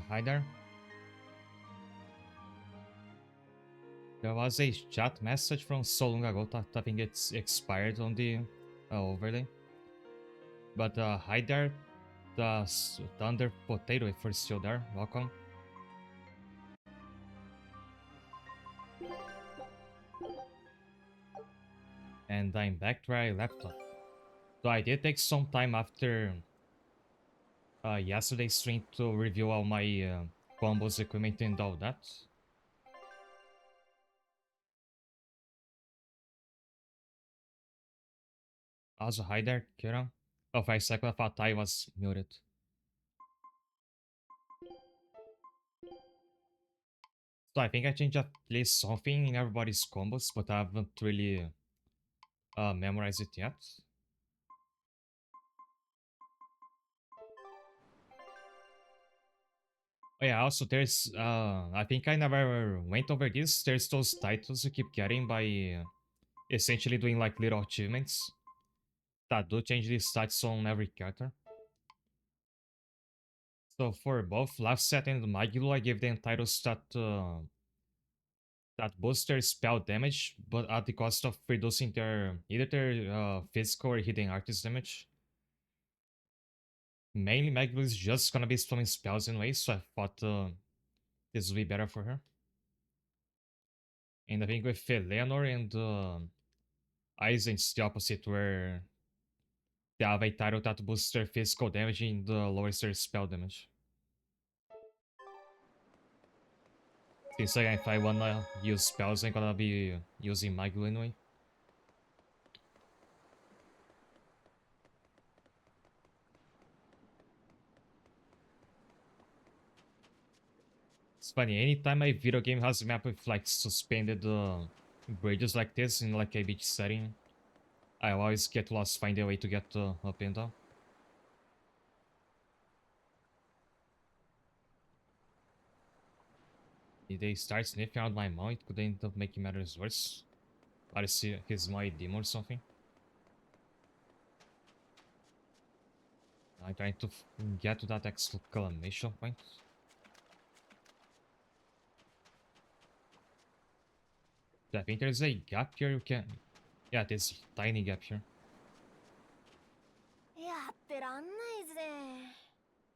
Hi there. There was a chat message from so long ago that I think it's expired on the overlay. But hi there, the Thunder Potato, if you're still there, welcome. And I'm back to where I left off. So I did take some time after yesterday's stream to review all my combos, equipment, and all that. Also, hi there, Kira. Oh, for a second I thought I was muted. So I think I changed at least something in everybody's combos, but I haven't really memorized it yet. Oh yeah, also there's I think I never went over this. There's those titles you keep getting by essentially doing like little achievements that do change the stats on every character. So for both Left Set and Magilo, I give them titles that boost their spell damage, but at the cost of reducing their either their physical or hidden artist damage. Mainly Magilo is just gonna be spamming spells anyway, so I thought this would be better for her. And I think with Eleanor and Aizen, it's the opposite, where they have a title that boosts their physical damage and lowers their spell damage. Since again, if I wanna use spells, I'm gonna be using Maglu anyway. It's funny, anytime a video game has a map with like suspended bridges like this in like a beach setting, I always get lost finding a way to get up and down. If they start sniffing out my mouth, it could end up making matters worse. But I see he's my demon or something. I'm trying to get to that exclamation point. I think there's a gap here you can... Yeah, there's a tiny gap here. やってらんないぜ。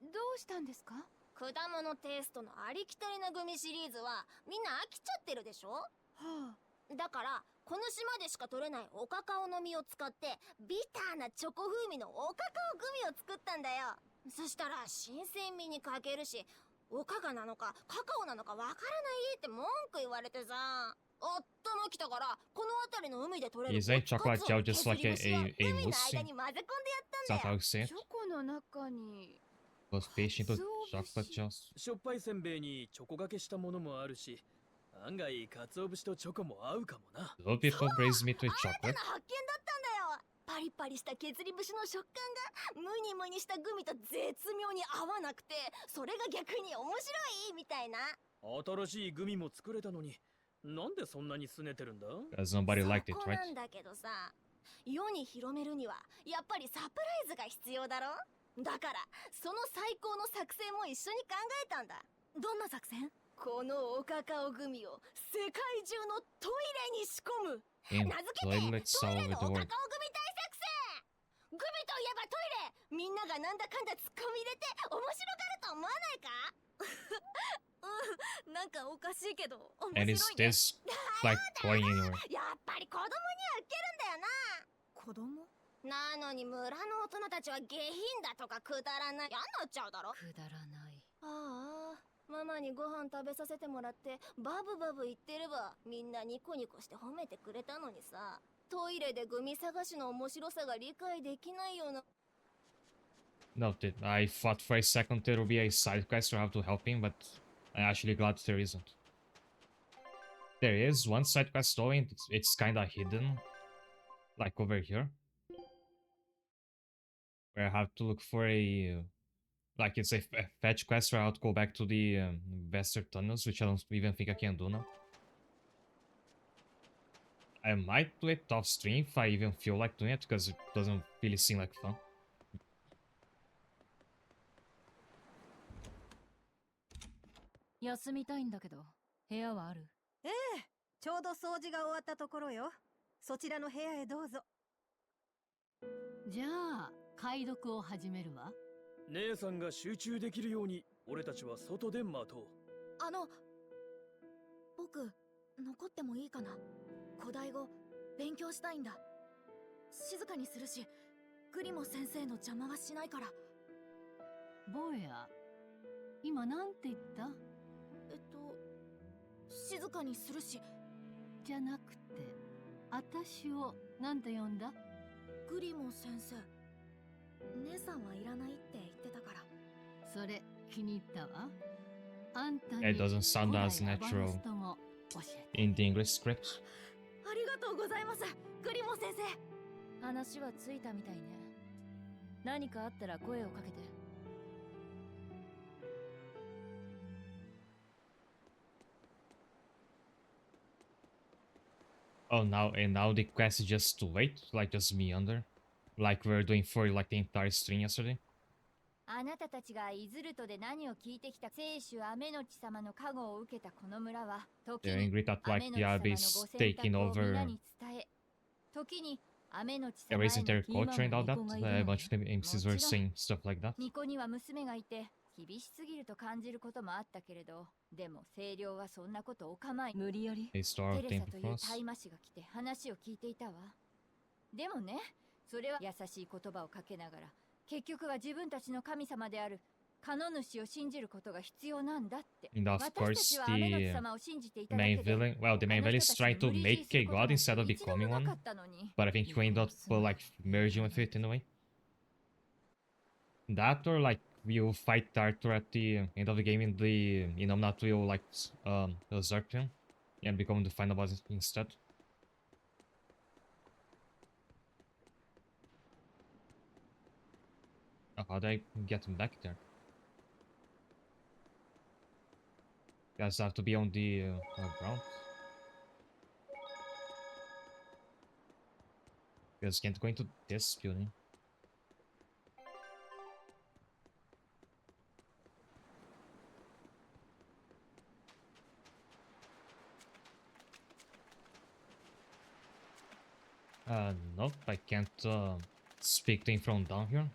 どうしたんですか？果物テイストのありきたりなグミシリーズはみんな飽きちゃってるでしょ。はあ。だからこの島でしか取れないおカカオの実を使ってビターなチョコ風味のおカカオグミを作ったんだよ。そしたら新鮮味に欠けるし、おかがなのかカカオなのかわからないって文句言われてさ。夫も来たからこの辺りの海で取れる Is a chocolate gel just like a mousse? 海の間に混ぜ込んでや Is ったん that だ how よ。 you say it? チョコの中に Was fish into 鰹 chocolate 節 gels? しょっぱいせんべいにチョコがけしたものもあるし、案外鰹節とチョコも合うかもな。 Do people braise meat with 新た chocolate? な発見だったんだよ。パリパリした削り節の食感がムニムニしたグミと絶妙に合わなくて、それが逆に面白いみたいな。新しいグミも作れたのに、なんでそんなに拗ねてるんだ？ Because nobody liked it, そこ right? なんだけどさ、世に広めるにはやっぱりサプライズが必要だろ。だからその最高の作戦も一緒に考えたんだ。どんな作戦？このおカカオグミを世界中のトイレに仕込む。 In 名付けて toilets ト all イレ over の the おカカオグミ world. 大作戦。グミといえばトイレ。みんながなんだかんだ突っ込み入れて面白がると思わないか？うん、なんかおかしいけど面 And 白 is いね。 this like going anywhere? やっぱり子供にはウケるんだよな。子供？なのに村の大人たちは下品だとかくだらない嫌になっちゃうだろ。くだらない。ああ、ママにご飯食べさせてもらってバブバブ言ってればみんなニコニコして褒めてくれたのにさ。トイレでグミ探しの面白さが理解できないような。 Noted. I thought for a second there would be a side quest where I have to help him, but I'm actually glad there isn't. There is one side quest though, and it's kinda hidden. Like over here. Where I have to look for a... like it's a fetch quest where I have to go back to the Vester tunnels, which I don't even think I can do now. I might do it off stream if I even feel like doing it, because it doesn't really seem like fun. 休みたいんだけど、部屋はある？ええ、ちょうど掃除が終わったところよ。そちらの部屋へどうぞ。じゃあ、解読を始めるわ。姉さんが集中できるように俺たちは外で待とう。僕残ってもいいかな。古代語勉強したいんだ。静かにするし、グリモ先生の邪魔はしないから。ボヤ、今なんて言った？静かにするし。じゃなくて、私をなんて呼んだ？グリモ先生。姉さんはいらないって言ってたから。それ気に入ったわ。あんた It に doesn't sound 古代 as アバロ natural ストも教えて。 in the English script. ありがとうございます、グリモ先生。話はついたみたいね。何かあったら声をかけて。Oh, now the quest is just to wait, like just meander, like we were doing for like the entire stream yesterday. あなたたちがイズルトで何を聞いてきた聖主アメノチ様の加護を受けたこの村は時 They're に angry that ア like メノ the チ Abbey 様の is ご選 taking 択を over 皆に伝え時にアメノチ様へ erasing の their 今も culture and all that. 巫女がいるのね。 A bunch of the MCs were saying stuff like that. 巫女には娘がいて厳しすぎると感じることもあったけれどでも清涼はそんなことお構い無理やり They starved テレ them サとい for う us. 大魔師が来て話を聞いていたわ。でもね、それは優しい言葉をかけながら結局は自分たちの神様であるカノ主を信じることが必要なんだって。 And of 私た course, ちはアメノチ the 様を信じていただ main けで villain, well, the main villain is trying to make a god instead of becoming one, but I think you end up like merging with it in a way. That or like you fight Arthur at the end of the game in the Innomnat will like usurp him and become the final boss instead. Oh, how do I get him back there? Guys have to be on the ground. Guys can't go into this building. Nope, I can't speak to him from down here.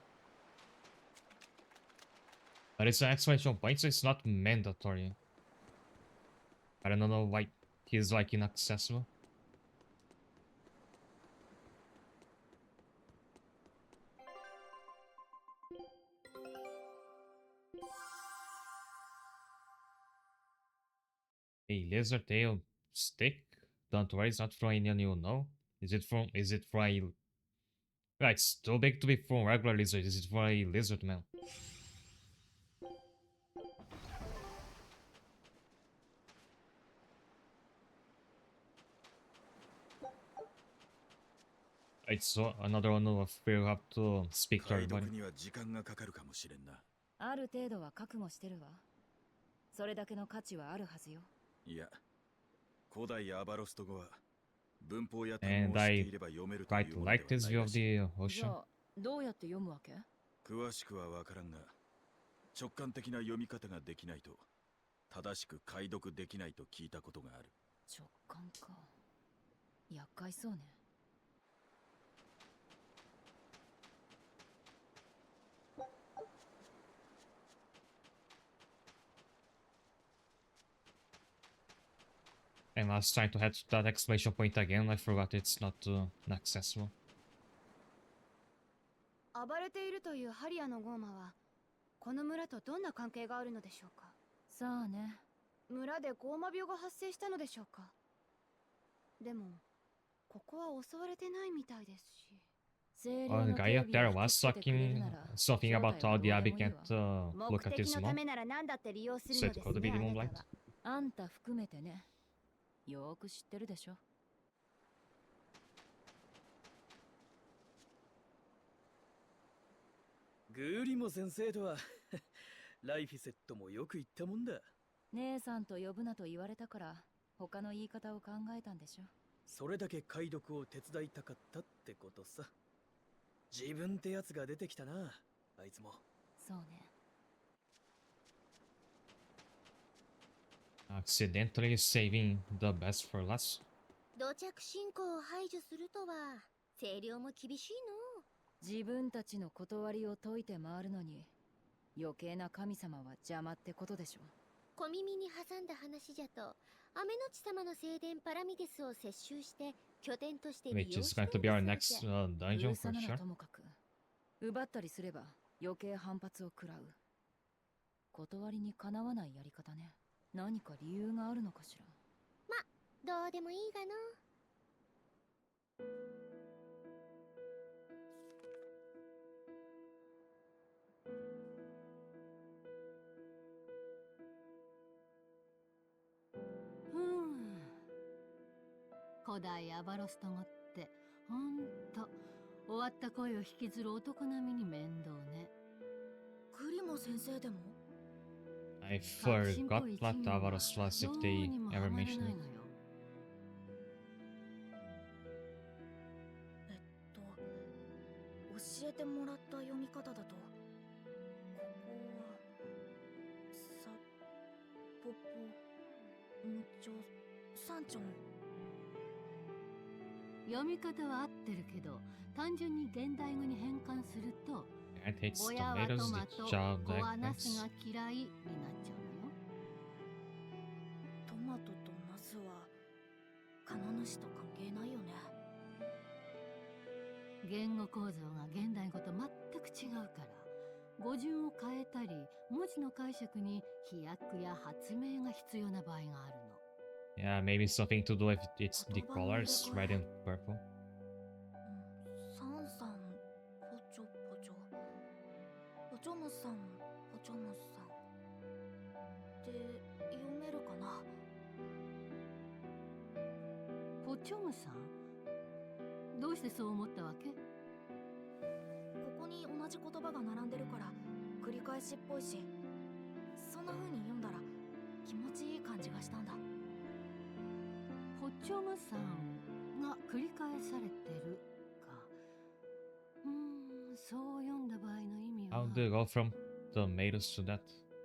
But it's an exclamation point, so it's not mandatory. I don't know why he's like inaccessible. A lizard tail stick? Don't worry, it's not from anyone you know. Is it from a... Yeah, it's too big to be from regular lizard. Is it from a lizard man? It's another one of we'll have to speak to 解 everybody. 読には時間がかかるかもしれんな。ある程度は覚悟してるわ。それだけの価値はあるはずよ。いや、古代アバロスト語は文法や単語を And 知って I いれば読めるとい quite うもの like では this ない view ら of しい。 the じ ocean. ゃあ、どうやって読むわけ？詳しくはわからんが、直感的な読み方ができないと、正しく解読できないと聞いたことがある。直感か。厄介そうね。And I was trying to head to that exclamation point again. I forgot it's not accessible. 暴れているというハリアのゴーマはこの村とどんな関係があるのでしょうか。さあね。村でゴーマ病が発生したのでしょうか。でもここは襲われてないみたいですし。 Oh, the guy up there was talking something about how the Abbey can't look at his 目的のた mom. めなら何だって利用する So の it です could be ね、 the あな moonlight. たは。あんた含めてね。よーく知ってるでしょ。グーリモ先生とはライフィセットもよく言ったもんだ。姉さんと呼ぶなと言われたから他の言い方を考えたんでしょ。それだけ解読を手伝いたかったってことさ。自分ってやつが出てきたな、あいつも。そうね。Accidentally saving the best for last. 土着信仰を排除するとは声量も厳しいの。自分たちの断りを解いて回るのに余計な神様は邪魔ってことでしょ。小耳に挟んだ話じゃと、アメノチ様の聖殿パラミデスを接収して拠点として利 Which 用 is して going to る be our んだ next そうじゃ。dungeon 噂 for なら sure. ともかく奪ったりすれば余計反発を食らう。断りにかなわないやり方ね。何か理由があるのかしら。どうでもいいがの。古代アバロスト語ってほんと終わった恋を引きずる男並みに面倒ね。グリモ先生でも I forgot what Avaros was if they ever mentioned it. 教えてもらった読み方だと、ここはサポポムチョサンチョン。読み方は合ってるけど、単純に現代語に変換すると Cat hates 親は tomatoes, トマ the ト、 child 子はナス eggplants. が嫌いになっちゃうのよ。トマトとナスはカノ主と関係ないよね。言語構造が現代語と全く違うから、語順を変えたり文字の解釈に飛躍や発明が必要な場合があるの。Yeah, maybe something to do with it's the colors, red and purple. サンさん、ポチョポチョ。ポチョムさん、ポチョムさん。って読めるかな。ポチョムさん、どうしてそう思ったわけ？ここに同じ言葉が並んでるから繰り返しっぽいし、そんな風に読んだら気持ちいい感じがしたんだ。ポチョムさんが繰り返されてるか。そう読んだ場合の意味は How do you go from tomatoes to that?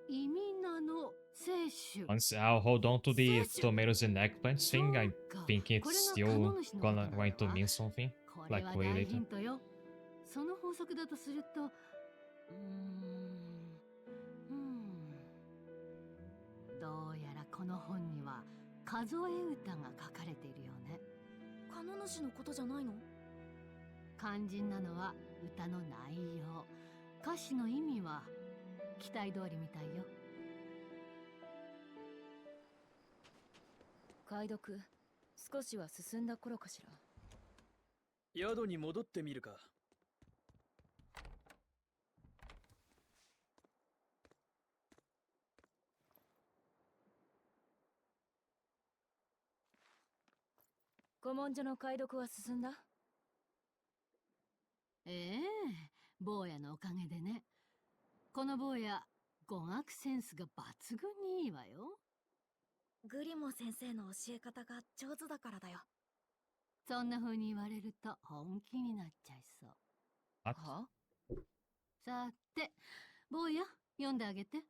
意味名の聖種。 Once I'll hold on to the tomatoes and eggplants thing, I そうか、 think こ it's れが still カノ主のことな going の to わ。 mean something. これ like は way 大 later. ヒントよ。その法則だとすると、どうやらこの本には数え歌が書かれているよね。カノ主のことじゃないの？肝心なのは歌の内容。歌詞の意味は期待通りみたいよ。解読少しは進んだ頃かしら。宿に戻ってみるか。古文書の解読は進んだ？坊やのおかげでね。この坊や、語学センスが抜群にいいわよ。グリモ先生の教え方が上手だからだよ。そんな風に言われると本気になっちゃいそう。 What? は？さて、坊や、読んであげて。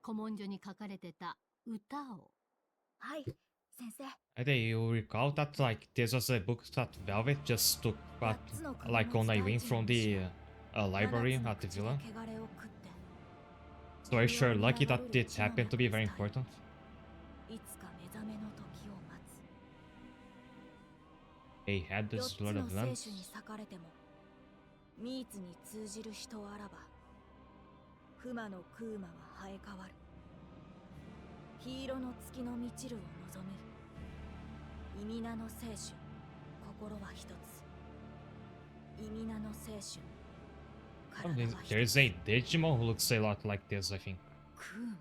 古文書に書かれてた歌を。はい、先生。Do you recall that like this was a book that Velvet just took but like on a win from the library at the villa? So are you sure lucky that it happened to be very important? いつか目覚めの時を待つ。 They had 4 this つ Lord の of 聖 Lamps. 種に裂かれてもミーツに通じる人あらばフマのクーマは生え変わる。黄色の月の満ちるを望み、意味名の聖種、心は一つ。意味名の聖種、 Oh, 体は一 there's つ。 a Digimon who looks a lot like this, I think. クーマ。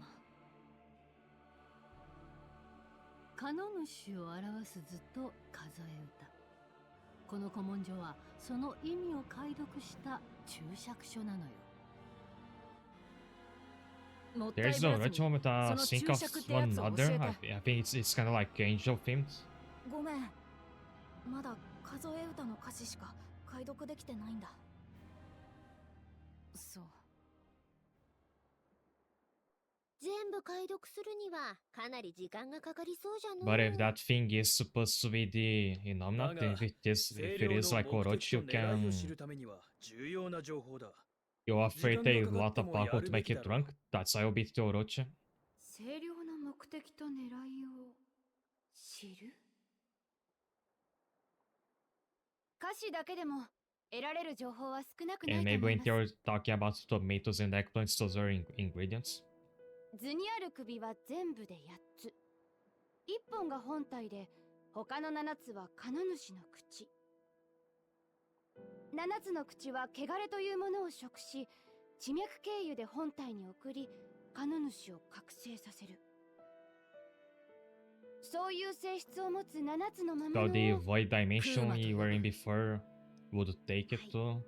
カノ主を表す図と数え歌。この古文書はその意味を解読した注釈書なのよ。もったいぶ There's no らずに Digimon with その sync 注 of 釈ってや one つを教 another. えて。 I think it's kind of like angel themed. ごめん、まだ数え歌の歌詞しか解読できてないんだ。そう。全部解読するにはかなり時間がかかりそうじゃの But if that thing is supposed to be the Innomnat, then if it is like Orochi, you 狙いを知 can るためには重要な情報だ。 you offer it a lot of alcohol to make it drunk. That's how you beat the Orochi. 清涼の目的と狙いを知る。歌詞だけでも得られる情報は少なくない And と maybe 思い when ます。 you're talking about tomatoes and eggplants, those are ingredients. 図にある首は全部で8つ。1本が本体で、他の7つはカノ主の口。7つの口は汚れというものを食し、地脈経由で本体に送り、カノ主を覚醒させる。そういう性質を持つ7つの魔 So 物 the を void dimension Kuma you と were 呼ぶ。 in before would take it to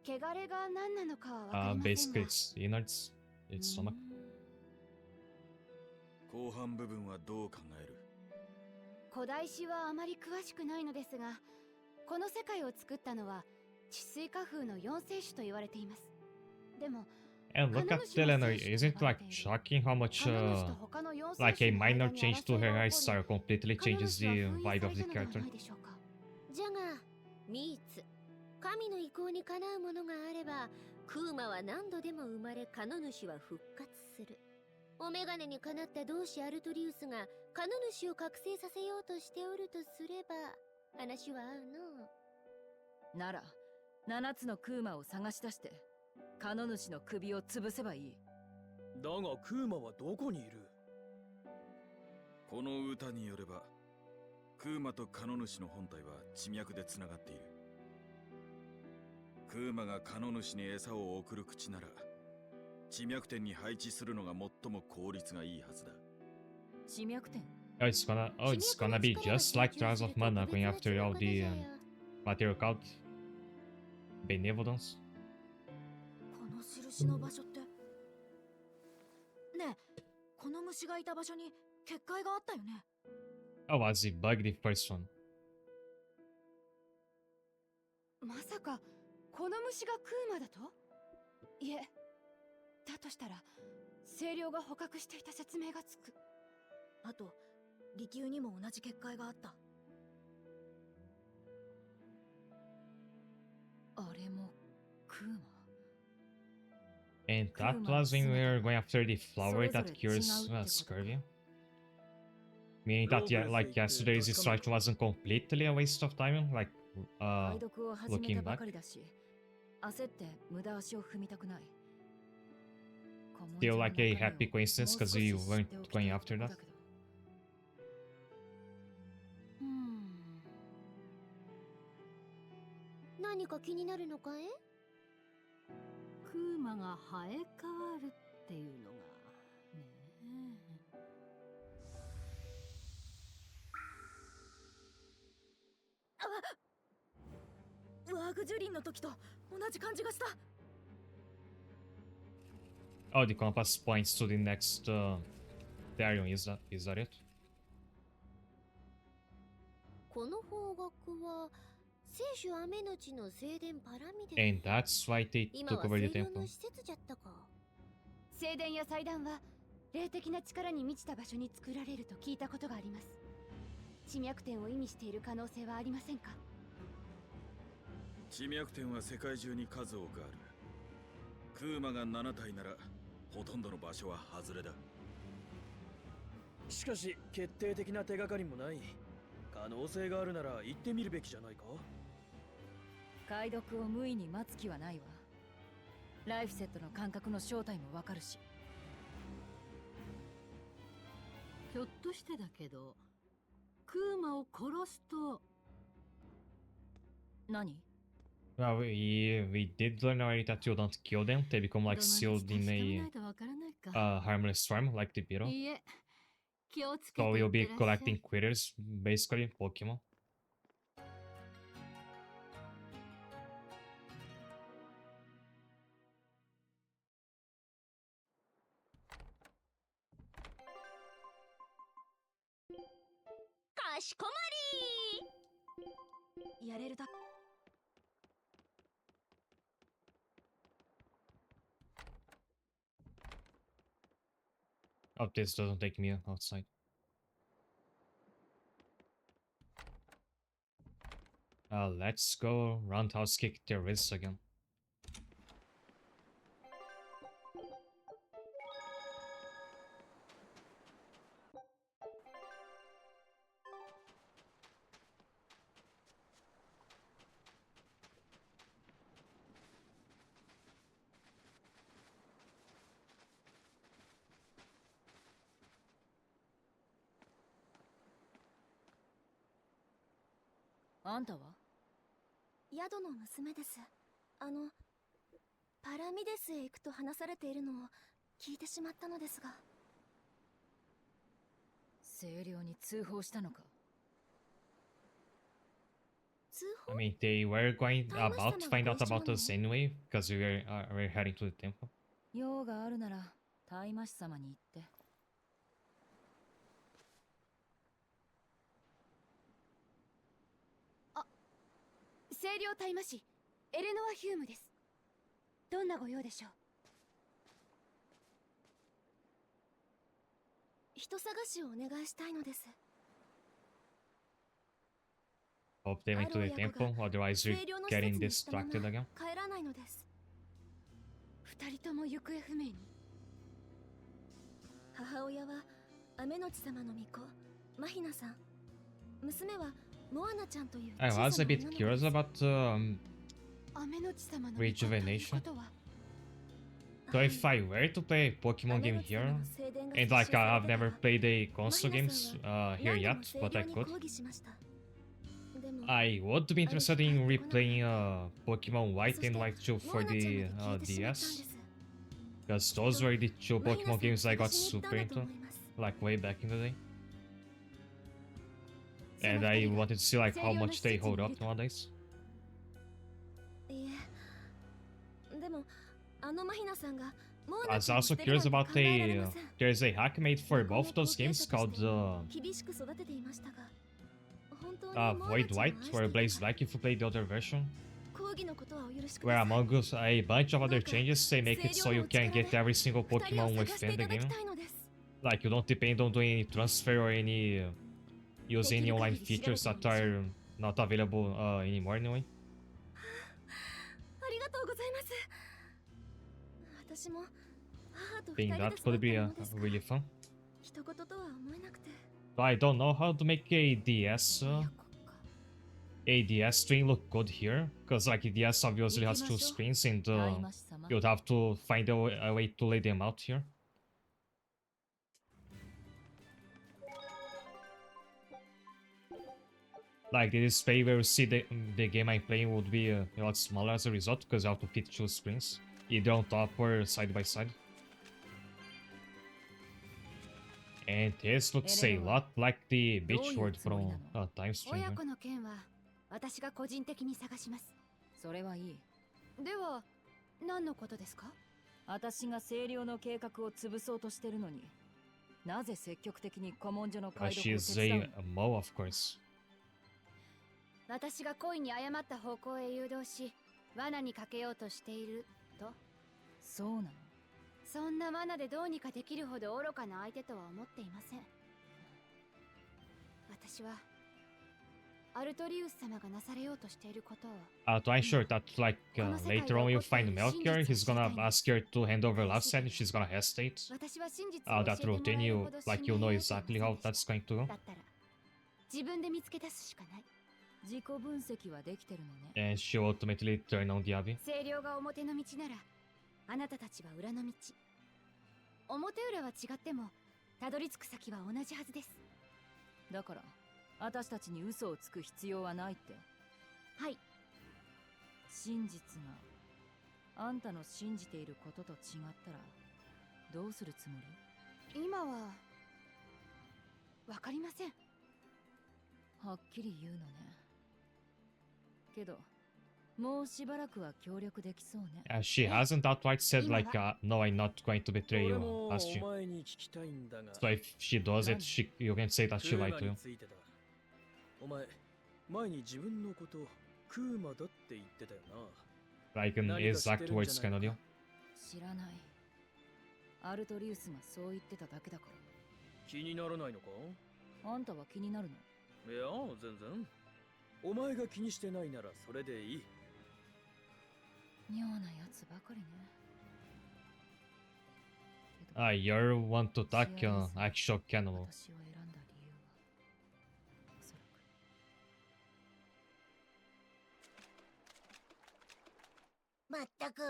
汚れが何なのかは分かりません basically が。 its innards, its stomach. 後半部分はどう考える？古代史はあまり詳しくないのですが、この世界を作ったのは治水化風の四聖種と言われています。でも And look at Eleanor, isn't it like shocking how much カノ主と他の四聖 like 種 a の minor 間に change to 争い her が起こ hairstyle completely り、カノ changes 主は the 封印 vibe さ of れ the たのでは character. ないでしょうか。じゃがミーツ神の意向にかなうものがあればクーマは何度でも生まれカノ主は復活する。お眼鏡にかなった同志アルトリウスがカノ主を覚醒させようとしておるとすれば話は合うの。なら7つのクーマを探し出してカノ主の首を潰せばいい。だがクーマはどこにいる？この歌によればクーマとカノ主の本体は地脈でつながっている。クーマがカノ主に餌を送る口なら地脈点に配置するのが最も効率がいいはずだ。地脈点 It's gonna be just like Trials of Mana going after all the material cult benevolence. この印の場所ってねえ、この虫がいた場所に結界があったよね。 Oh, was it bug the first one? まさかこの虫がクーマだと？いえ、だとしたら清涼が捕獲していた説明がつく。あと利休にも同じ結界があった。あれもクーマ And that was when we were going after the flower that cures scurvy. Meaning that yeah, like yesterday's distraction wasn't completely a waste of time, like 解読を始め looking たば back. かりだし、焦って無駄足を踏みたくない。 Still like a happy coincidence because you weren't going after that. 何か気になるのかい？クーマが生え変わるっていうのがねあ、ワーグジュリンの時と同じ感じがした。 Oh, the compass points to the next Therion, is that it? この方角は聖主雨の地の聖殿パラミデ And that's why they 今 took は over the 聖堂 temple. の施設じゃったか。聖殿や祭壇は霊的な力に満ちた場所に作られると聞いたことがあります。地脈点を意味している可能性はありませんか？地脈点は世界中に数多くある。クーマが7体ならほとんどの場所は外れだ。しかし決定的な手がかりもない。可能性があるなら行ってみるべきじゃないか？解読を無意に待つ気はないわ。ライフセットの感覚の正体もわかるし。ひょっとしてだけど、クーマを殺すと何？ Well, we did learn already that you don't kill them, they become like どのみち sealed 確か in め a ないとわからないか。 harmless form, like the beetle. いいえ、気をつけて So い you'll って be らっしゃい。 collecting critters, basically, Pokemon. かしこまり。やれるだ。Hope this doesn't take me outside. Let's go roundhouse kick their wrists again. Yado no musume desu. Paramidesへ行くと話されているのを聞いてしまったのですが。清涼に通報したのか。通 I 報 mean, they were about to find out about us anyway, because we're heading to the temple. 用があるなら大魔師様に言って。清涼大魔師エレノア・ヒュームです。どんなご用でしょう。人探しをお願いしたいのです。 Hope they went to the temple, otherwise we're getting distracted again. 帰らないのです。二人とも行方不明に。母親は雨のち様の巫女マヒナさん。娘はモアナちゃんという。 I was a bit curious about 雨のち様の rejuvenation. So if I were to play a Pokemon game here, and like I've never played a console games here yet, but I could, I would be interested in replaying Pokemon White and White 2 for the DS, because those were the two Pokemon games I got super into, like way back in the day. And I wanted to see like how much they hold up nowadays. I was also curious about there's a hack made for both those games called Void White or Blaze Black if you play the other version, where among a bunch of other changes they make it so you can get every single Pokemon within the game. Like you don't depend on doing any transfer or any using any online features that are not available anymore anyway. I think that could be really fun. But I don't know how to make a DS stream look good here, because like DS obviously has two screens and you'd have to find a way to lay them out here. Like the display where you see the game I'm playing would be a lot smaller as a result, because you have to fit two screens, either on top or side by side. And this looks a lot like the beach word from Time Stream. 親子の件は私が個人的に探します。それはいい。では何のことですか。私が清涼の計画を潰そうとしてるのに、なぜ積極的に古文書の解読を手伝うの。 She's a Mo, of course. 私が恋に誤った方向へ誘導し、罠にかけようとしていると。そうなの。そんな罠でどうにかできるほど愚かな相手とは思っていません。私はアルトリウス様がなされようとしていることを。To ensure that like later on you find Melchior, he's gonna ask her to hand over last and she's gonna hesitate. That routine, you know exactly how that's going to go. だったら自分で見つけ出すしかない。自己分析はできてるのね。 And she ultimately turned on the Abby. 清涼が表の道なら、あなたたちは裏の道。表裏は違っても、たどり着く先は同じはずです。だから、私たちに嘘をつく必要はないって。はい。真実があんたの信じていることと違ったらどうするつもり？今はわかりません。はっきり言うのね。けど、もうしばらくは協力できそうね。She hasn't outright said like, no, I'm not going to betray you, has she? So if she does it, you can say that she lied to you. お前、前に自分のことクーマだって言ってたよな。 Like an exact words kind of deal. 知らない。アルトリウスがそう言ってただけだか気にならないのか？ら。あんたは気になるの？いや全然。お前が気にしてないならそれでいい。妙なやつばかりね。 Ah, you're one to attack an actual cannibal. 私を選んだ理由はおそらくまったく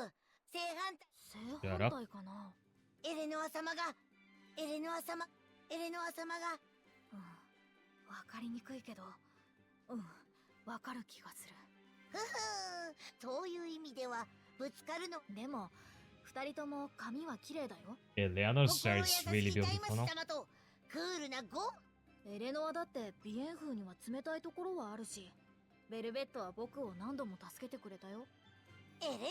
正反対。正反対かな。エレノア様がわかりにくいけど、わかる気がする。ふふそういう意味ではぶつかるの。でも二人とも髪は綺麗だよ。 Eleanor's hair is really beautiful, no? とクールなゴエレノアだって鼻炎風には冷たいところはあるし、ベルベットは僕を何度も助けてくれたよ。エレノア様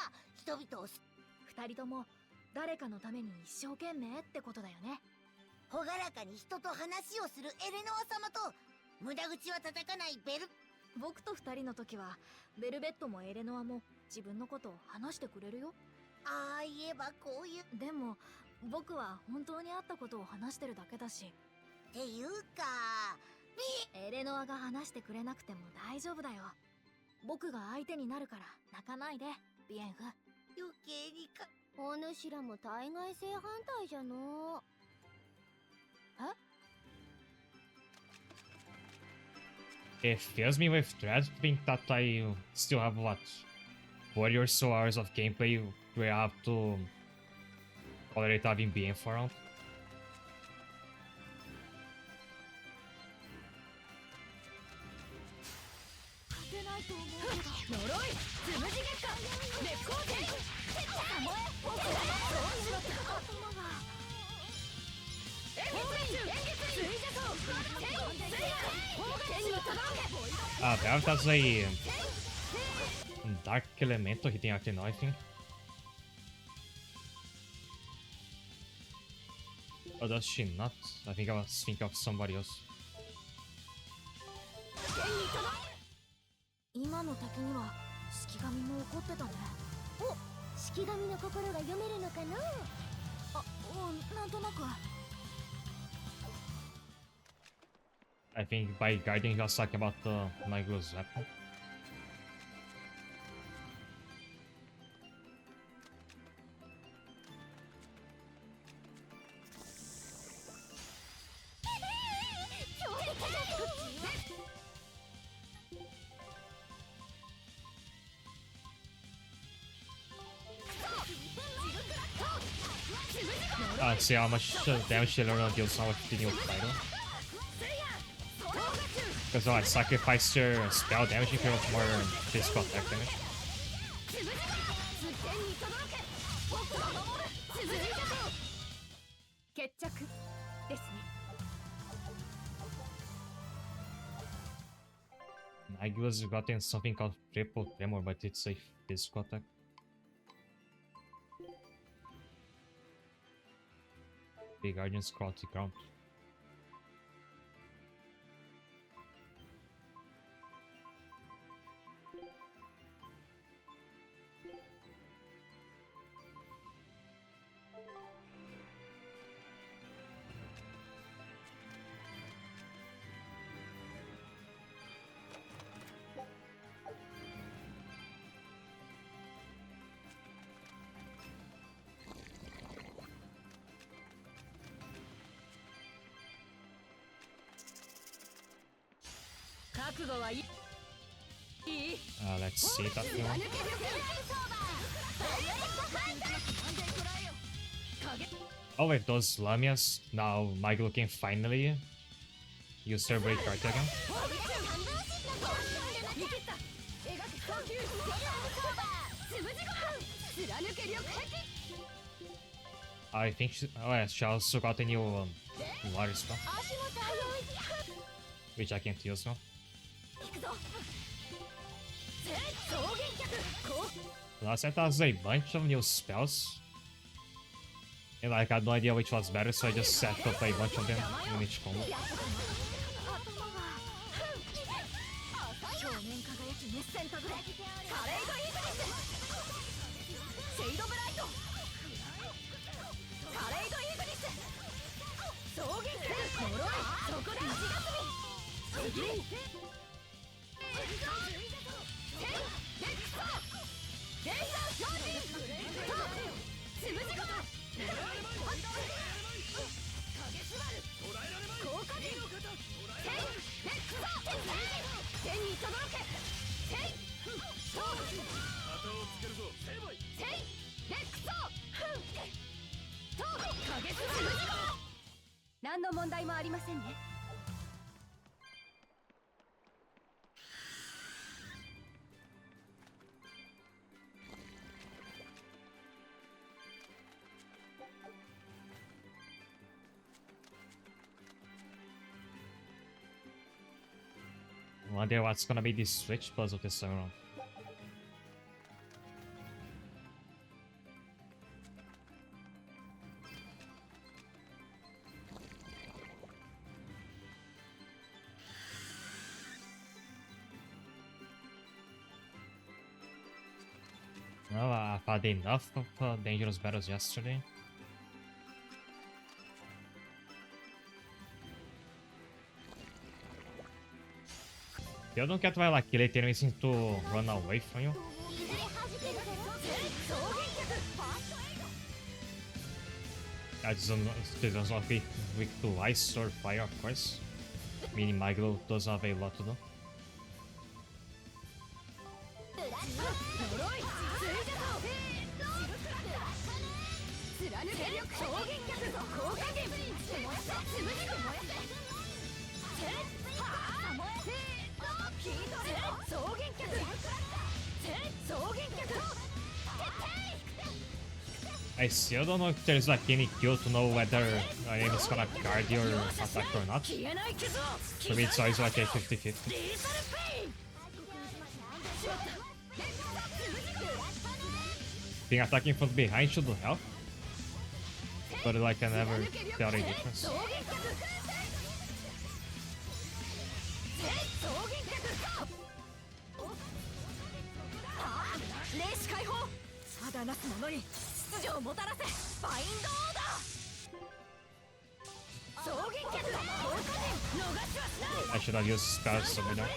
は人々を二人とも誰かのために一生懸命ってことだよね。朗らかに人と話をするエレノア様と無駄口は叩かない僕と二人の時はベルベットもエレノアも自分のことを話してくれるよ。ああ言えばこういう。でも僕は本当にあったことを話してるだけだし。っていうかエレノアが話してくれなくても大丈夫だよ。僕が相手になるから泣かないでビエンフ。余計にか。お主らも対外正反対じゃの。It fills me with dread to think that I still have what 40 or so hours of gameplay where I have to tolerate having BF around. あ、perhaps that's a dark elemental hitting after now, I think. Or does she not? I think I was thinking of somebody else. 今の敵には式神も怒ってたね。お、式神の心が読めるのかな。なんとなく。I think by guarding he was talking about Niglo's weapon. See how much damage the Lorna deals now with the new title. Because I sacrificed your spell damage if you want more physical attack damage. Nigla's gotten something called triple tremor, but it's a physical attack. The Guardians crawl to the ground. Let's see that one. Oh wait, those Lamias. Now Michael can finally use their break card again. I think she, oh yeah, she also got a new water spell, which I can't use now. Last set has a bunch of new spells, and like I had no idea which was better, so I just set up a bunch of them in each combo. 何の問題もありませんね。Wonder what's gonna be the switch puzzle this time around. Well, I've had enough of dangerous battles yesterday. You don't get why like kill it enemies to run away from you. I just don't know, it does not be weak to ice or fire, of course. Meaning Maglo does have a lot to do. I still don't know if there's like any cue to know whether an enemy is gonna guard your attack or not. For me it's always like a 50-50. Being attacking from behind should help, but like I never felt a difference. I should have used spells somewhere.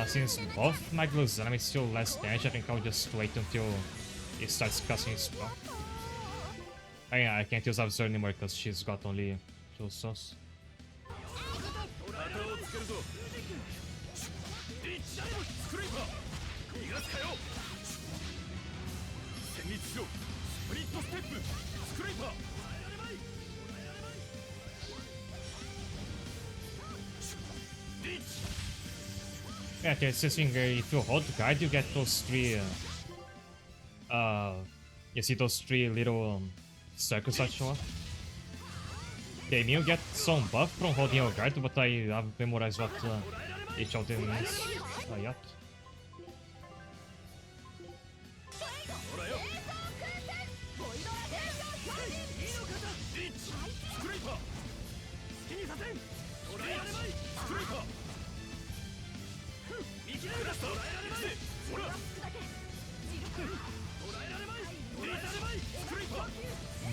Since both my Glue enemies still less damage, I think I'll just wait until it starts casting his spell. Oh yeah, I can't use Absorb anymore because she's got only 2 souls. Yeah, there's this thing if you hold guard, you get those 3 you see those 3 little circles that show up? Okay, you get some buff from holding your guard, but I haven't memorized what each of them is yet.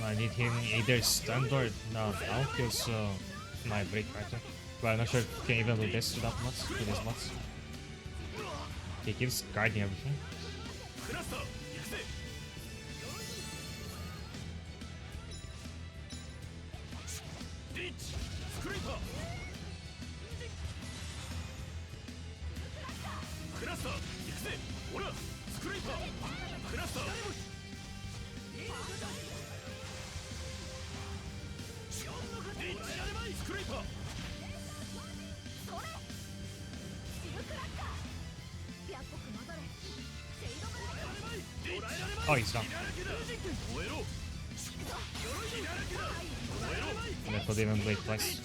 I need him either stunned or down because my break fighter. But I'm not sure if he can even do this to that much, to this much. He keeps guarding everything. Oh, he's done. And I could even blade twice.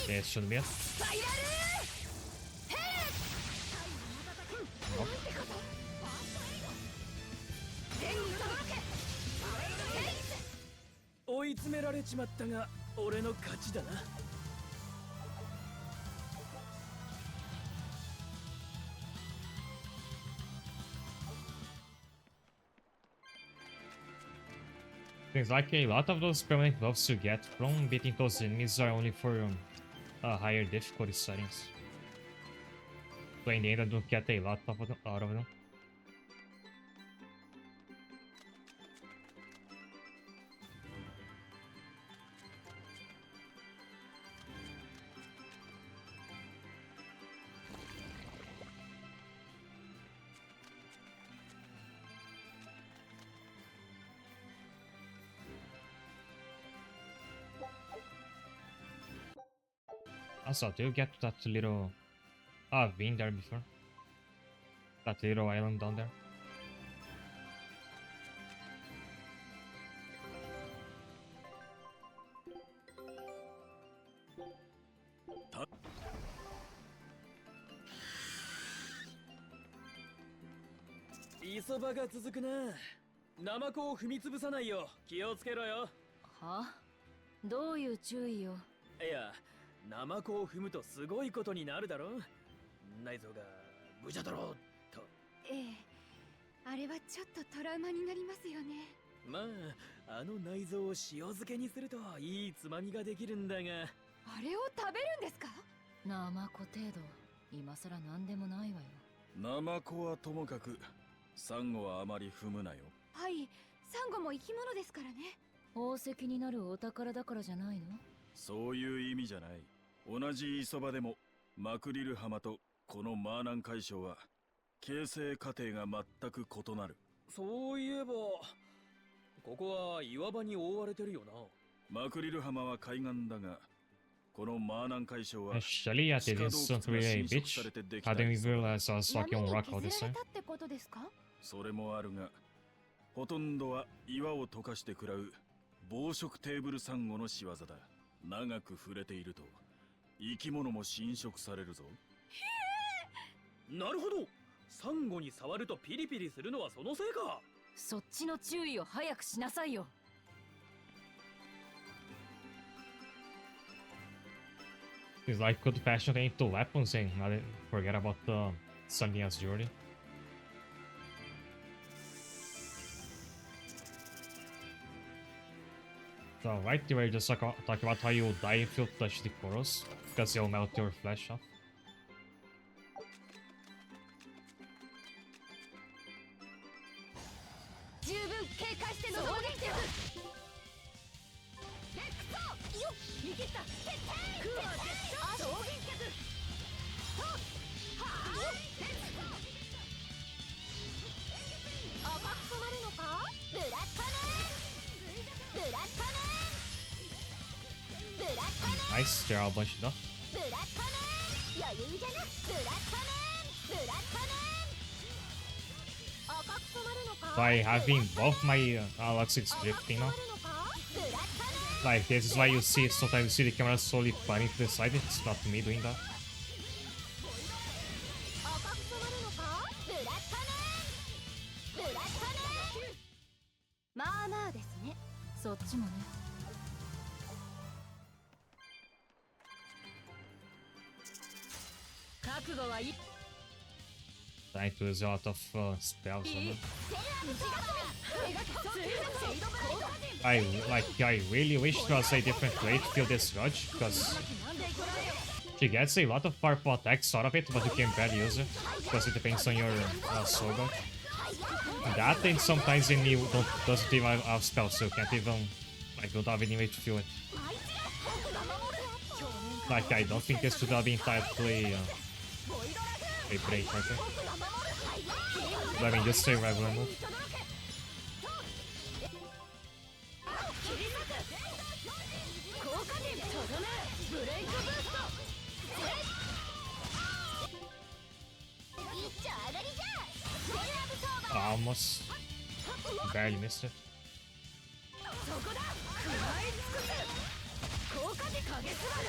Okay, it shouldn't be it. Nope. 追い詰められちまったが俺の勝ちだな。Things like a lot of those permanent buffs you get from beating those enemies are only for higher difficulty settings. So in the end I don't get a lot of them, out of them. Also, do you get that little been there before? That little island down there?磯場が続くな。ナマコを踏み潰さないよ。気をつけろよ。は？どういう注意を？いや、ナマコを踏むとすごいことになるだろ。内臓がブジャだろと。ええ、あれはちょっとトラウマになりますよね。まあ、あの内臓を塩漬けにするといいつまみができるんだが。あれを食べるんですか？ナマコ程度、今さら何でもないわよ。ナマコはともかく、サンゴはあまり踏むなよ。はい、サンゴも生き物ですからね。宝石になるお宝だからじゃないの？そういう意味じゃない。同じ磯場でもマクリル浜とこのマーナン海礁は形成過程が全く異なる。そういえばここは岩場に覆われてるよな。マクリル浜は海岸だが、このマーナン海礁は Actually, at it is really a bitch. I didn't realize I was walking on rock all this time. ってことですか？それもあるが、ほとんどは岩を溶かして食らう暴食テーブルサンゴの仕業だ。長く触れていると生き物も侵食されるぞ。なるほど。サンゴに触るとピリピリするのはそのせいか。そっちの注意を早くしなさいよ。It's like good fashion into weapons and forget about something else jewelry. So right here, just talk about how you'll die if you touch the corals, because you'll melt your flesh off. 十分警戒しての衝撃です。レックソよっ逃げた。クーアー絶対衝撃です。はあレックソ赤く染まるのか。ブラッカネブラッカネブラッカネ Nice, they're all bunched up. ブラッカネ余裕じゃな。ブラッカネブラッカネ By having both my Luxix drifting now. Like, this is why you see, sometimes you see the camera slowly panning to the side. It's not me doing that. まあまあですね。そっちもね。覚悟はいい。 Trying to use a lot of spells on it. I really wish there was a different way to kill this Grudge, because she gets a lot of powerful attacks out of it, but you can barely use it, because it depends on your soul god. That, and sometimes the enemy doesn't even have spells, so you can't even, like, don't have any way to kill it. Like, I don't think this should have been entirely a break right there. But, I mean, just a regular move. Almost. Barely missed it. そこだ食らい尽くす効果で影すばる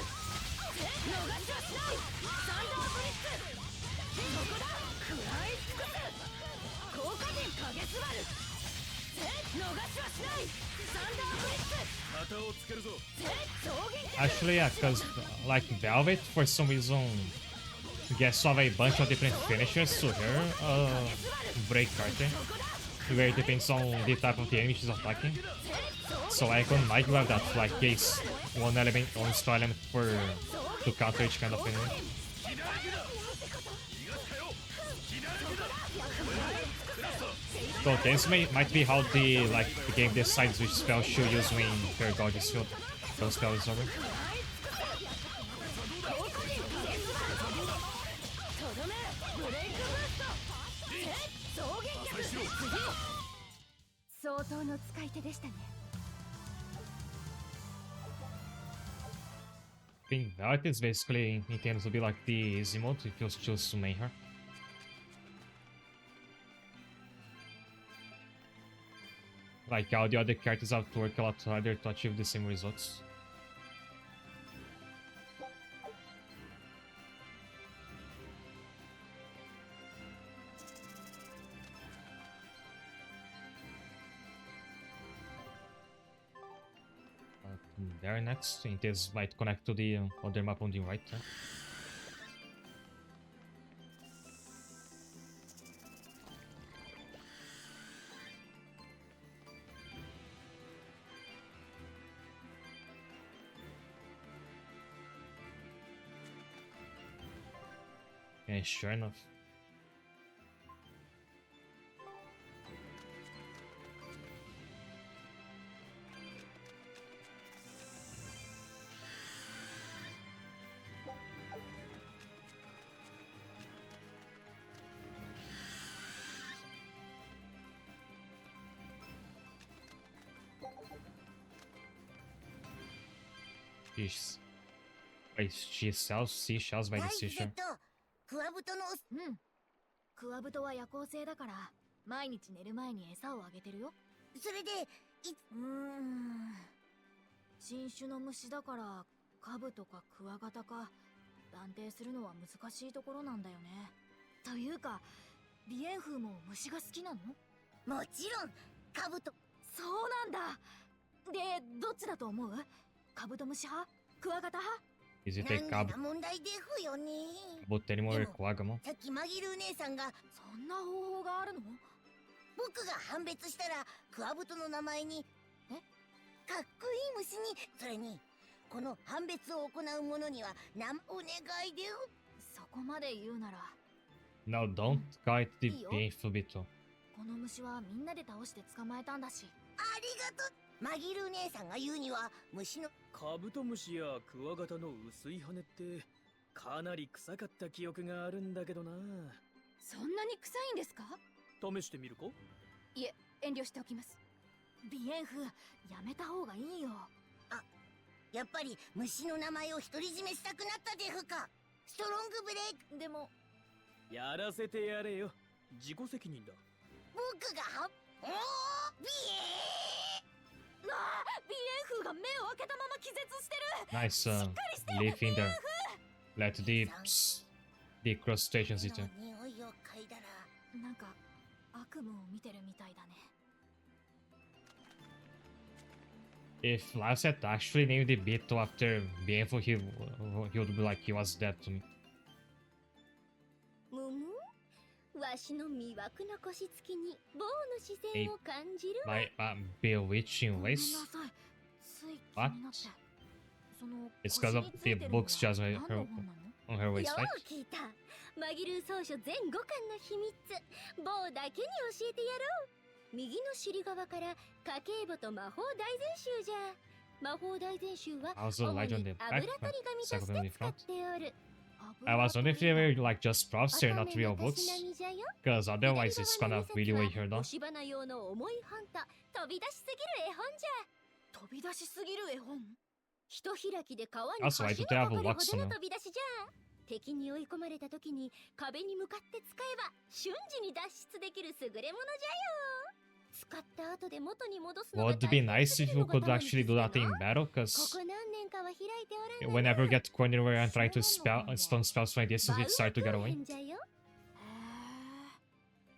逃しはしないサンダーブリッツそこだ食らい尽くす効果で影すばる逃しはしないサンダーブリッツ旗をつけるぞ。衝撃 Actually, yeah, because like Velvet, for some reason, gets off a bunch of different finishers to her break character, where it depends on the type of the enemy she's attacking. So I couldn't like to have that, like case one element, one style element for to counter each kind of enemy. So this might be how the game decides which spell she'll use when her god is filled. Those spell is over. 相当の使い手でしたね I think that is basically intended to be like the easy mode if you choose to main her. Like all the other characters have to work a lot harder to achieve the same results. There next, it is might connect to the other map on the right. And sure enough. She sells seashells by the 第一セッ seashore. トクワブトのうんクワブトは夜行性だから毎日寝る前に餌をあげてるよそれで新種の虫だからカブとかクワガタか断定するのは難しいところなんだよねというかビエンフーも虫が好きなのもちろんカブトそうなんだでどっちだと思うカブトムシ派クワガタ派 Is it な a ん cab? だ問題でふよね But anymore でも Quagamo? さっきマギル姉さんがそんな方法があるの僕が判別したらクワブトの名前にかっこいい虫にそれにこの判別を行う者にはお願いでよそこまで言うなら No, don't kite the Io? painful bit. この虫はみんなで倒して捕まえたんだしありがとうマギル姉さんが言うには虫のカブトムシやクワガタの薄い羽ってかなり臭かった記憶があるんだけどなそんなに臭いんですか試してみるかいえ遠慮しておきますビエンフやめた方がいいよやっぱり虫の名前を独り占めしたくなったでふかストロングブレイクでもやらせてやれよ自己責任だ僕がおービビエンフが目を開けたまま気絶してる Nice leaf in there. Let the crustaceans ー eat の it. 匂いを嗅いだらなんか悪夢を見てるみたいだね If Lifeset actually named the Beetle after Bienful, he would be like he was dead to me. むむわしの魅惑の腰つきに棒の視線を感じる By bewitching ごめんな ways? さいつい気 What? になってその It's because of 腰につ the いてるのは books she has 何の本なの on her よ waist, う right? 聞いたマギル総書全5巻の秘密棒だけに教えてやろう右の尻側から家計簿と魔法大全集じゃ魔法大全集は Also, 主 light on に the 油 back, 取り紙とし second on the て使っ front. ておる I was wondering if they were like just props here, 乙 not 女 real のた books. しなみじゃよ Because otherwise it's gonna really weigh her down. 押し花用の重い本と飛び出しすぎる絵本じゃ飛び出しすぎる絵本一開きで川に Also, 橋 I が do have かかるほ locks ど on の her. 飛び出しじゃ敵に追い込まれた時に壁に向かって使えば瞬時に脱出できる優れものじゃよ使った後で元に戻す Well, のが it'd be 大変 nice すぎ if る you のが could 多分 actually です do よ that in な。 battle, こ because こ何年かは開いておらんの whenever ね。 you get cornered where I'm trying to そうなのかな。 stun spells from a distance, it start to get バウムクー away. ヘンじゃよ。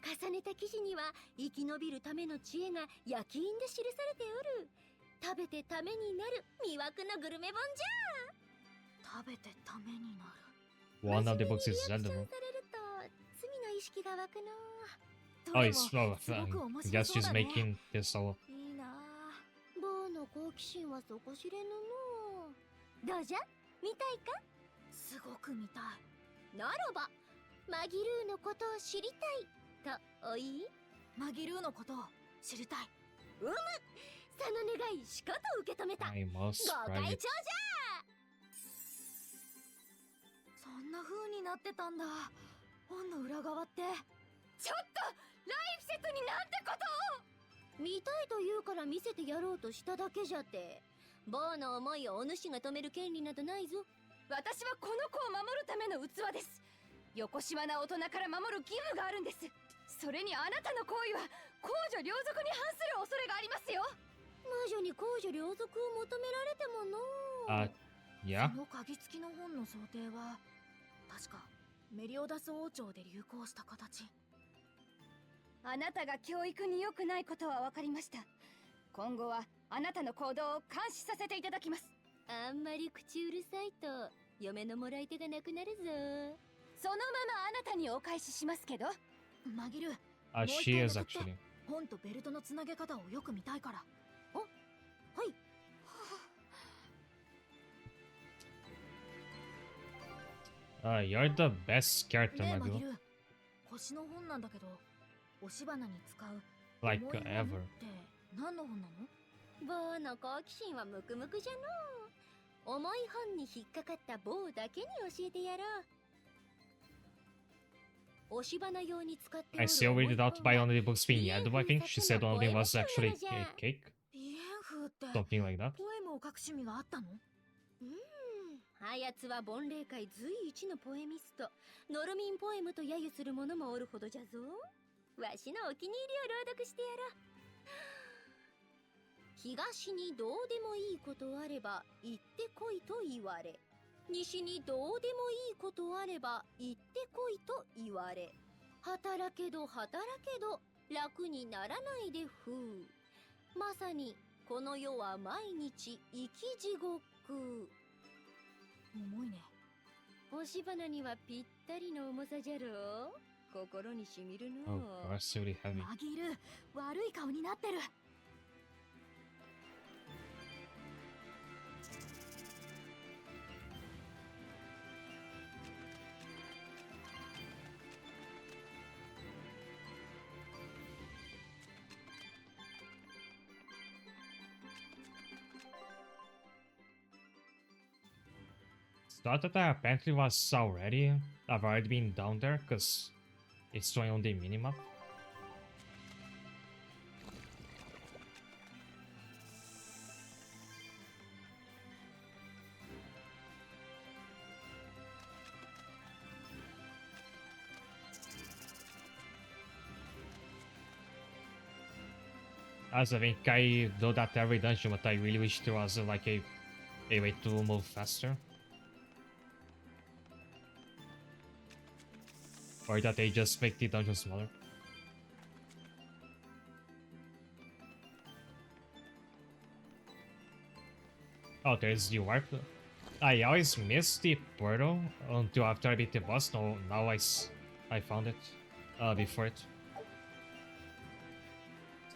重ねた生地には生き延びるための知恵が焼き印で記されておる。食べてためになる魅惑のグルメ本じゃ。食べてためになる。 One of the 真面 books 目 is にリアクション Zelda. されると罪の意識が湧くの。 Oh, he's well, すごく面 I 白 guess そう she's だね。 making this all. いいなあ。某の好奇心は底知れぬの。どうじゃ見たいか。すごく見たい。ならばマギルーのことを知りたいとおい。マギルーのことを知りたい。その願いしかと受け止めた。 I must ご try 会 it. 長じそんな風になってたんだ。本の裏側って。ゃ。ちょっとライフセットになんてことを。見たいと言うから見せてやろうとしただけじゃって。某の思いをお主が止める権利などないぞ。私はこの子を守るための器です。よこしまな大人から守る義務があるんです。それにあなたの行為は公女両族に反する恐れがありますよ。魔女に公女両族を求められてもの。 Yeah. その鍵付きの本の想定は確かメリオダス王朝で流行した形。あなたが教育に良くないことは分かりました。今後はあなたの行動を監視させていただきます。あんまり口うるさいと嫁のもらい手がなくなるぞ。そのままあなたにお返ししますけど。マギル、 She is actually. 本とベルトのつなげ方をよく見たいから。はい。 You're the best character, ねえマギ Magoo. ル、星の本なんだけど、押し花に使う Like 重い ever. 本って何の本なの？某の好奇心はムクムクじゃのう。重い本に引っかかった棒だけに教えてやろう。押し花用に使っておる I still read it out by one of the books being edible, I think. She said one of them was actually a cake. リエンフって Something like that. ポエムを書く趣味があったの？あやつは盆霊界随一のポエミスト。ノルミンポエムと揶揄する者もおるほどじゃぞ。わしのお気に入りを朗読してやろう。東にどうでもいいことあれば行ってこいと言われ、西にどうでもいいことあれば行ってこいと言われ、働けど働けど楽にならないでふう。まさにこの世は毎日生き地獄。重いね。押し花にはぴったりの重さじゃろう。心にしみるの Oh, that's really heavy. マギル、悪い顔になってる。Thought that I apparently was already. I've already been down there because it's showing on the minimap. As I think I do that every dungeon, but I really wish there was like a way to move faster. Or that they just make the dungeon smaller. Oh, there's the warp. I always miss the portal until after I beat the boss. No, now I found it before it.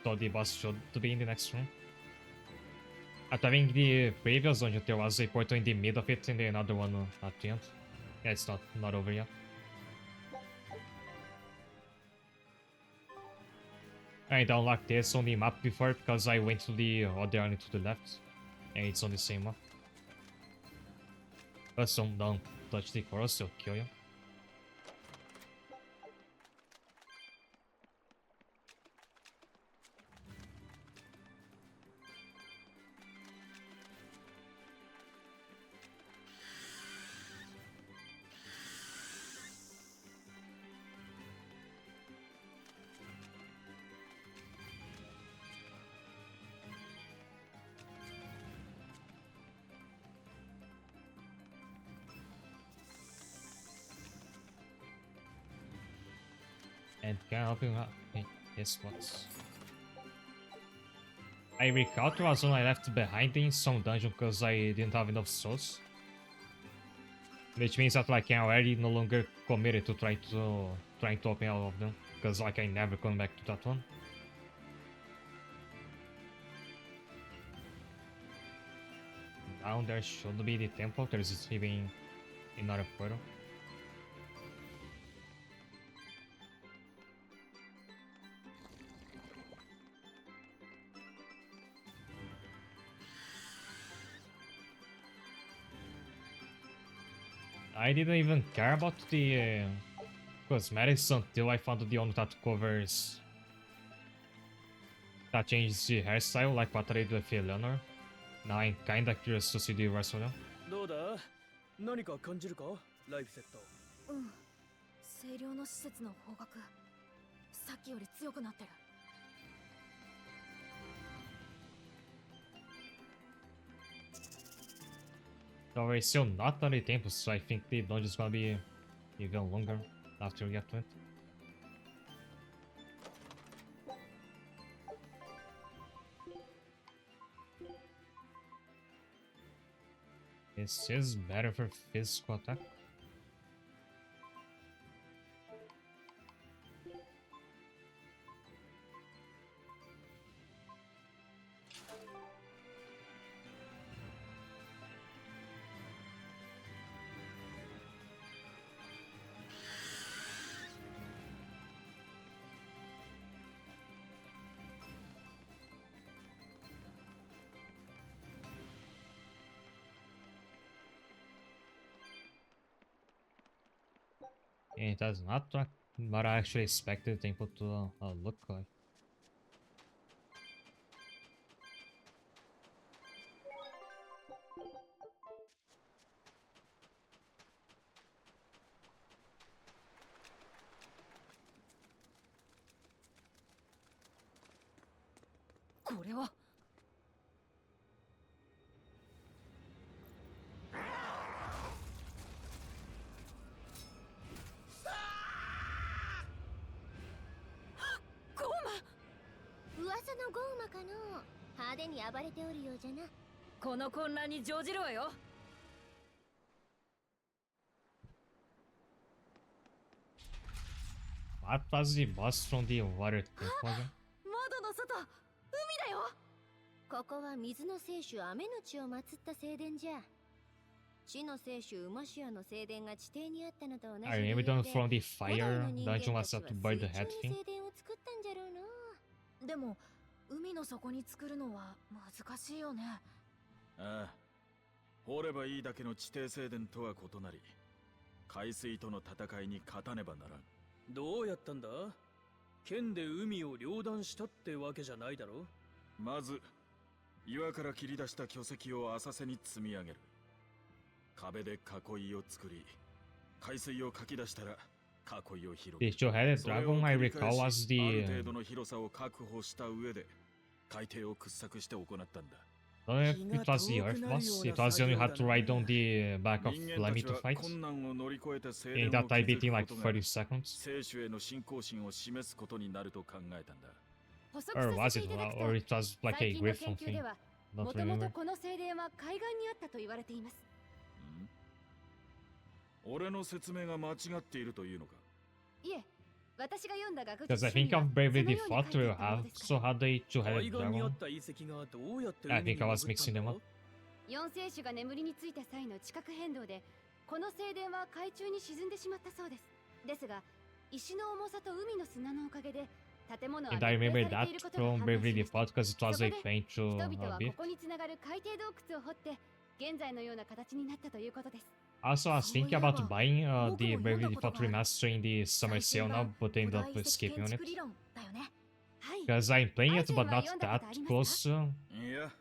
So the boss should be in the next room. At I think the previous dungeon there was a portal in the middle of it and then another one at the end. Yeah, it's not over yet. I unlocked this on the map before because I went to the other island to the left. And it's on the same map. But don't touch the coral, it'll kill you. And can help you out. Hey, guess what? I recall there was one I left behind in some dungeon because I didn't have enough souls. Which means that like I'm already no longer committed to trying to open all of them. Because like I never come back to that one. Down there should be the temple. There's even another portal. I didn't even care about the cosmetics until I found the one that covers... that changes the hairstyle like what I did with Eleanor. Now I'm kinda curious to see the rest of them. どうだ何か感じるかライフセット。うん清涼の施設の方角さっきより強くなってる So we're still not on the temple, so I think the dungeon is gonna be even longer after we get to it. This is better for physical attack. It does not look what I actually expected the temple to look like. What? 噂のゴーマかの派手に暴れておるようじゃなこの混乱に乗じるわよ What was the boss from the water temple again? 窓の外海だよここは水の聖主雨の地を祀った聖殿じゃ地の聖主ウマシアの聖殿が地底にあったのと同じ I remember the one from the fire dungeon was up to burn the head thing. 聖殿を作ったんじゃろうなでも海の底に作るのは難しいよねああ掘ればいいだけの地底聖殿とは異なり海水との戦いに勝たねばならんどうやったんだ剣で海を両断したってわけじゃないだろまず岩から切り出した巨石を浅瀬に積み上げる壁で囲いを作り海水をかき出したら囲いを広 The げ two-headed dragon I recall was ある the... 程度の広さを確保した上で海底を掘削して行ったんだ I don't know if it was the earth boss. It was the one you had to ride on the back of 人間た Lemmy ち to は fight. 困難を乗り越えて聖 And 殿 that を I beat 築 in く like ことが 30 seconds. 聖主への信仰心を示すことになると考えたんだ Or was it? Or it was like a griffin thing. も Don't ともと remember. この聖殿は海岸にあったと言われています俺の説明が間違っているというのかいえ私が読んだ学 Because I think of Bravely Default will have so had a two-headed 海岸にあ dragon. った遺跡がどうやって I 海に think I was 潜った mixing んだ them up. 四聖主が眠りについた際の地殻変動でこの聖殿は海中に沈んでしまったそうですですが石の重さと海の砂のおかげで建物は And I 密 remember 閉されてい that ることが from 判明 Bravely しました Default because it was a pain to 人々は beat. ここにつながる海底洞窟を掘って現在のような形になったということです Also, I was thinking about buying the Bravely Default remaster in the summer sale now, but I ended up skipping on it. 理論だよね Because I'm playing it, but not that close. いや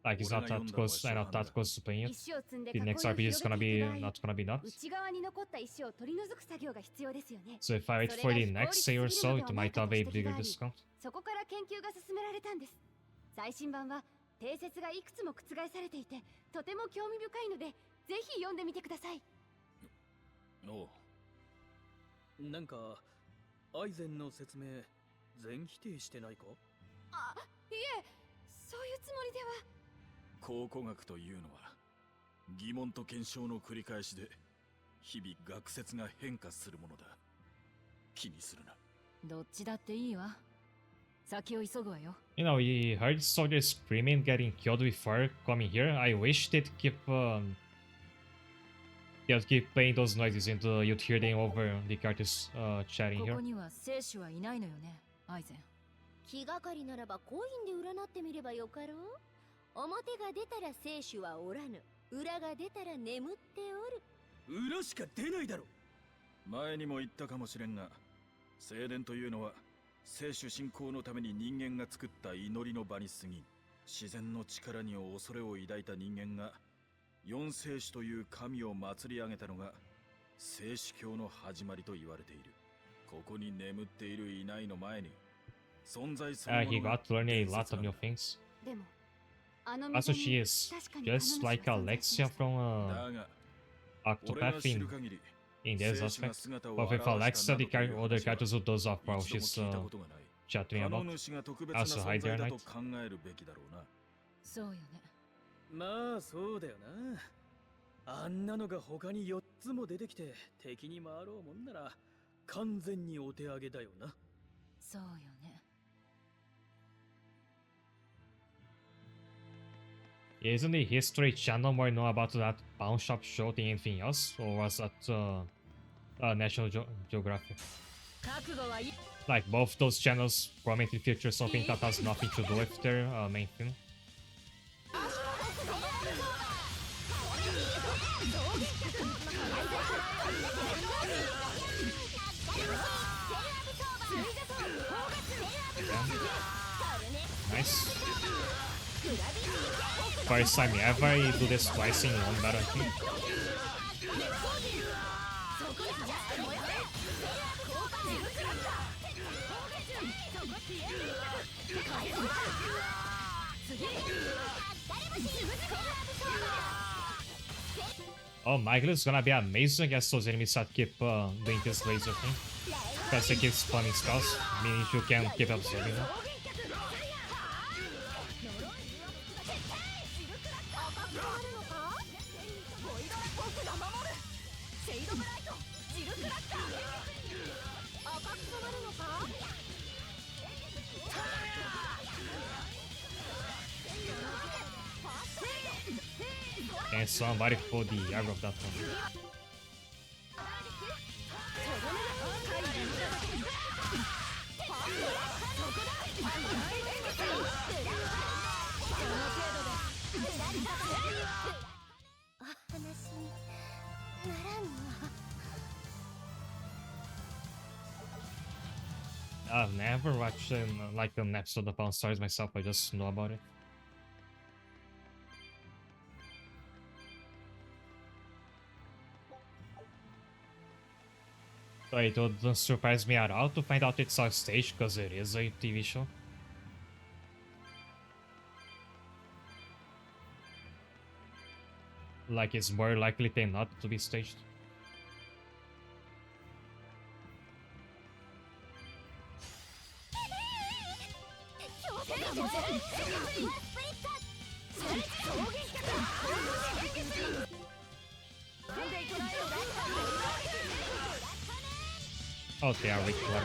Like it's not that close. I'm not that close to playing it. 石を積んで The 囲いを next 広 RPG げ is て gonna い be く場合 not gonna be that. 内側に残った石を取り除く作業が必要ですよね So if I wait for the next sale or so, it might have a bigger discount. そこから研究が進められたんです最新版は定説がいくつも覆されていてとても興味深いのでぜひ読んでみてくださいおうなんかアイゼンの説明全否定してないか？あ、いえ、そういうつもりでは。考古学というのは疑問と検証の繰り返しで日々学説が変化するものだ。気にするな。どっちだっていいわ。先を急ぐわよ。You know, we heard soldiers screaming, getting killed before coming here. I wish they'd keep playing those noises and you'd hear them over the characters chatting こ here. こには聖手はいないのよね、アイゼン。気がかりならばコインで占ってみればよかろう。表が出たら聖手はおらぬ、裏が出たら眠っておる。裏しか出ないだろ。前にも言ったかもしれんが、聖殿というのは聖主信仰のために人間が作った祈りの場に過ぎん。自然の力に恐れを抱いた人間が四聖主という神を祀り上げたのが聖主教の始まりと言われている。ここに眠っているいないの前に存在するも He のが got to learn a 伝 lot 説 of なん new だ。 things. でも、あの Also, 溝 she に is 確かに just あの like 主は存在し Alexia ました。 from だが俺が Octopath 知 in, る限り in this 聖主が aspect. 姿を But 現 with した Alexa, な the どという other 話は characters who does off while 一度も she's 聞いたことがない。 chatting あの about 主が特別な As a 存在 Hider だと Knight. 考えるべきだろうな。そうよね。まあそうだよな。あんなのが他に4つも出てきて敵に回ろうもんなら完全にお手上げだよな。そうよね。Isn't the History Channel more known about that pawn shop show than anything else? Or was that National Geographic? 覚悟はいい。 Like, both those channels prominently feature something that has nothing to do with their main thing. ナイス。First time ever I do this twice in one battle, I think. Oh, Michael is gonna be amazing against those enemies that keep doing this laser thing. Because they keep spawning spells, meaning you can keep absorbing them. And somebody pull the aggro of that one. I've never watched like an episode of Pawn Stars myself, I just know about it. So it wouldn't surprise me at all to find out it's on stage, because it is a TV show. Like, it's more likely than not to be staged. Oh, they are recording.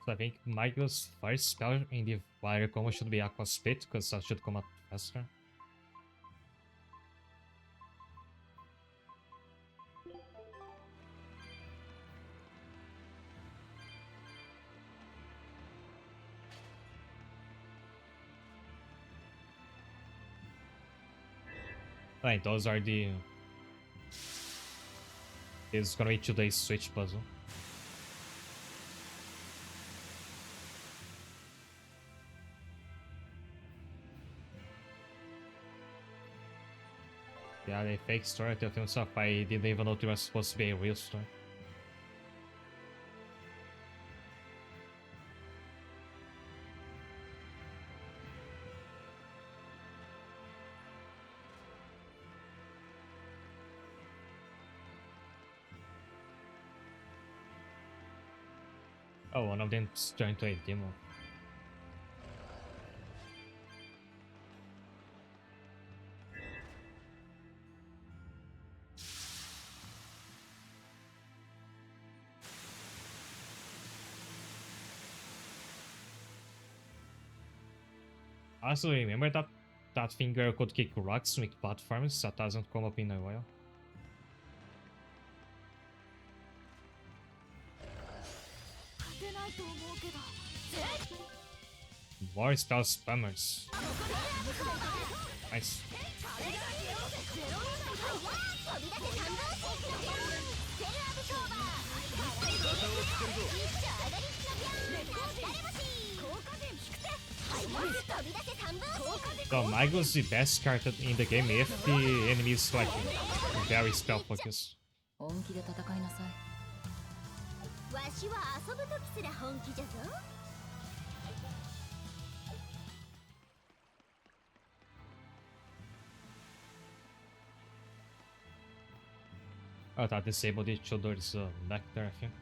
So I think Michael's first spell in the Fire combo should be Aqua Spit, because that should come out faster. Right, those are the... It's gonna be today's Switch puzzle. Yeah, the fake story to film stuff. I didn't even know it was supposed to be a real story. Oh, one of them turned into a demo. Also, remember that finger could kick rocks with platforms? That hasn't come up in a while. More spell spammers. Nice. So Maigo's the best card in the game if the enemy is like very spell focused. 本気で戦いなさい。わしは遊ぶときすら本気じゃぞ。Oh, that disabled each other's nectar, I think.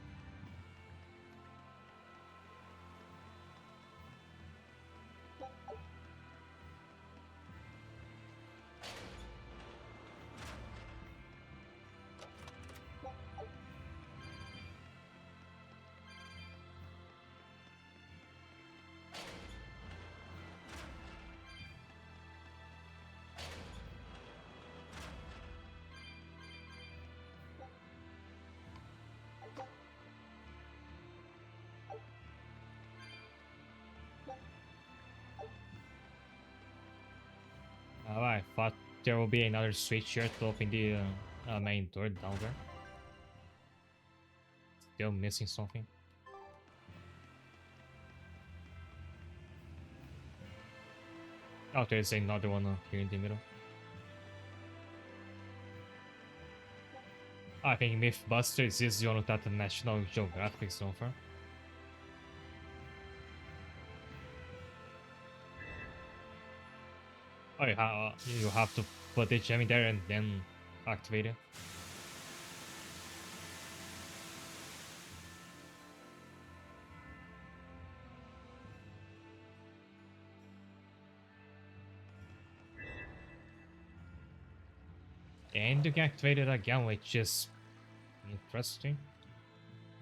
Oh, I thought there will be another switch here to open the main door down there. Still missing something. Oh, there's another one here in the middle. I think Mythbusters is the one that the National Geographic is known for. Oh, you have to put the gem in there and then activate it. And you can activate it again, which is interesting.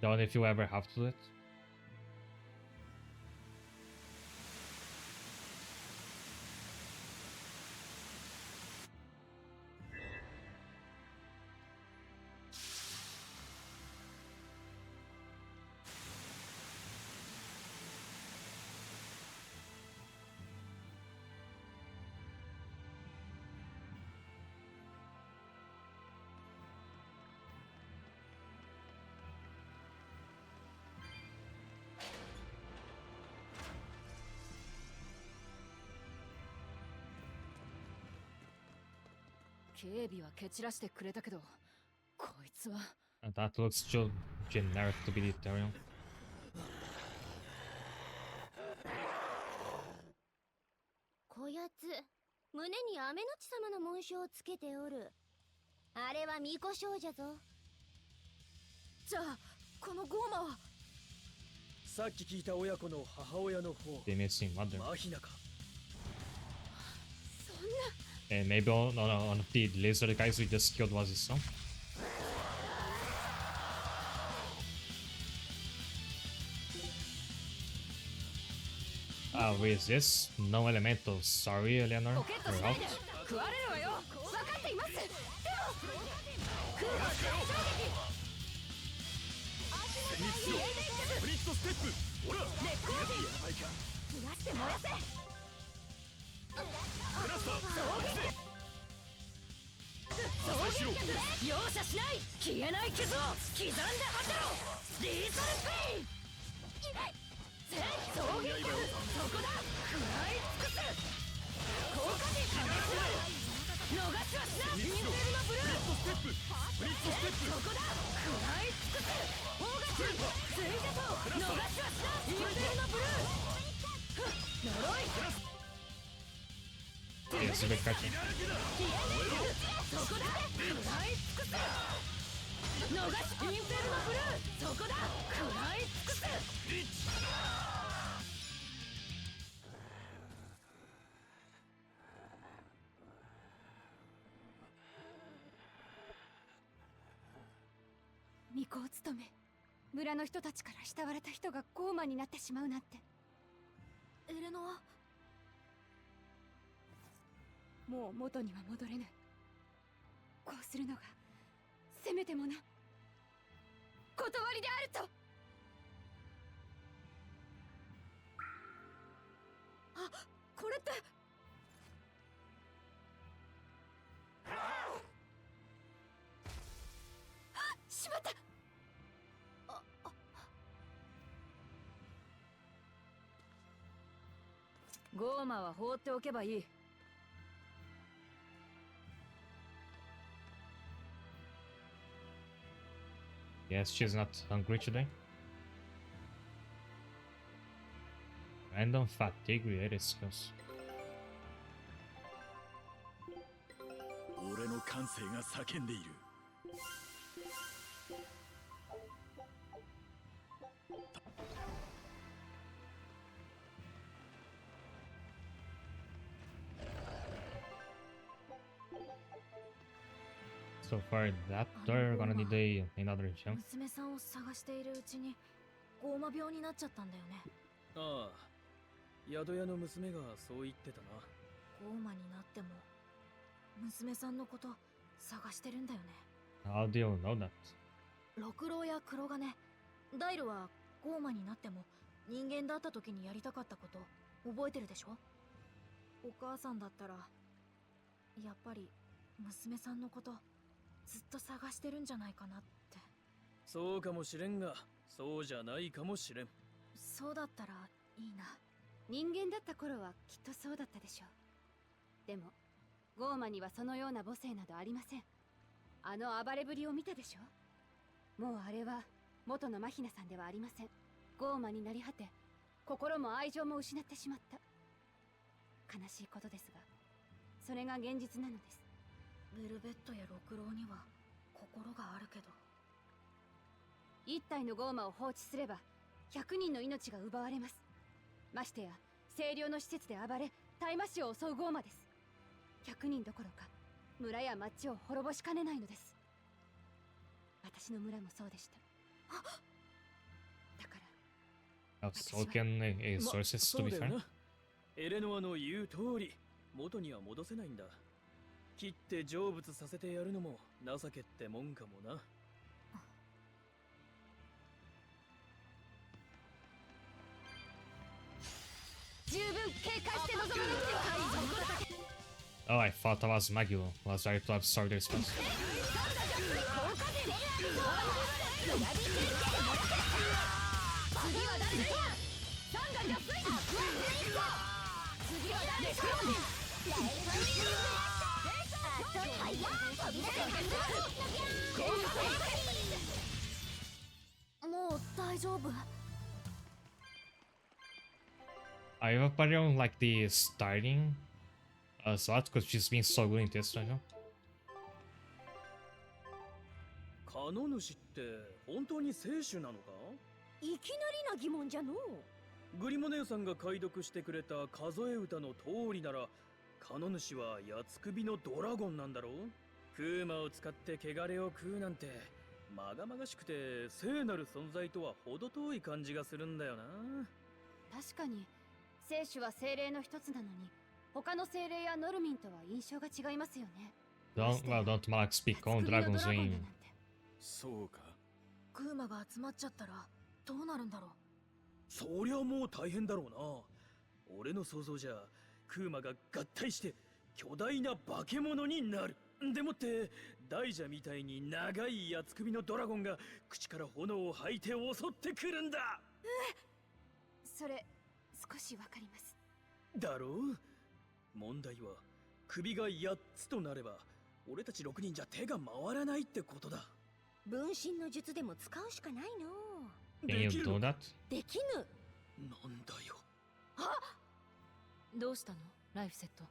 Don't know if you ever have to do it. And that looks too generic to be the Ethereum. こやつ胸に雨のち様の紋章をつけておる。あれは巫女少女ぞ。じゃあこのゴーマは。さっき聞いた親子の母親の方。The missing mother. マヒナか。そんな。And maybe one of the lizard guys we just killed was his son. Where is this? No elemental. Sorry, Eleanor. We're out. 食われるわよ。分かっています。でも空をブリッドステップ。ほら。根っこを逃がして燃やせ。容赦しない。消えない傷を刻んで果てろ。リーサルペイン。衝撃そこだ。食らい尽くす。効果で加熱する。逃しはしない。インフェルノブルー。そこだ。食らい尽くす。砲がついてと逃しはしない。インフェルノブルー。呪い。It's a bit catchy. そこだ。食らい尽くす。逃しインフェルノブルー、そこだ、食らい尽くす。巫女を務め村の人たちから慕われた人がゴーマになってしまうなんて。エレノア、もう元には戻れぬ。こうするのがせめてもの断りであると。あ、これってしまった。ゴーマは放っておけばいい。Yes, she's not hungry today. Random fatigue related skills. 俺の感性が叫んでいる。So for that, they're gonna need another jump. 娘さんを探しているうちにゴーマ病になっちゃったんだよね。ああ、宿屋の娘がそう言ってたな。ゴーマになっても娘さんのこと探してるんだよね。 How do you know that? 六郎や黒金、ダイルはゴーマになっても人間だった時にやりたかったこと覚えてるでしょ。お母さんだったらやっぱり娘さんのことずっと探してるんじゃないかなって。そうかもしれんが、そうじゃないかもしれん。そうだったらいいな。人間だった頃はきっとそうだったでしょう。でもゴーマにはそのような母性などありません。あの暴れぶりを見たでしょ。もうあれは元のマヒナさんではありません。ゴーマになり果て心も愛情も失ってしまった。悲しいことですがそれが現実なのです。ベルベットや六郎には心があるけど。一体のゴーマを放置すれば100人の命が奪われます。ましてや清涼の施設で暴れ大麻市を襲うゴーマです。100人どころか村や町を滅ぼしかねないのです。私の村もそうでした。だから Outspoken sources そ to う be だよ fair. な。エレノアの言う通り、元には戻せないんだ。切って成仏させてやるのも情けってもんかもな。十分警戒して臨まなくては。 Oh, I thought that was Maggie who was ready to absorb their spells. もう大丈夫。 I have a party on like the starting slot because she's been so good in this right now. カノ主って本当に聖主なのか？いきなりな疑問じゃのう。グリモ姉さんが解読してくれた数え歌の通りなら、カノ主は八つ首のドラゴンなんだろう。クーマを使って汚れを食うなんてまがまがしくて聖なる存在とは程遠い感じがするんだよな。確かに聖主は精霊の一つなのに他の精霊やノルミンとは印象が違いますよね。 Don't Malak speak on 作りのドラ dragons ゴンだ in なんて。そうか。クーマが集まっちゃったらどうなるんだろう。そりゃもう大変だろうな。俺の想像じゃクーマが合体して巨大な化け物になる。でもって大蛇みたいに長い八つ首のドラゴンが口から炎を吐いて襲ってくるんだ。それ少しわかります。だろう。問題は首が8つとなれば俺たち6人じゃ手が回らないってことだ。分身の術でも使うしかないの。 Can you できる do の？ that? できぬ。なんだよ。どうしたのライフセット。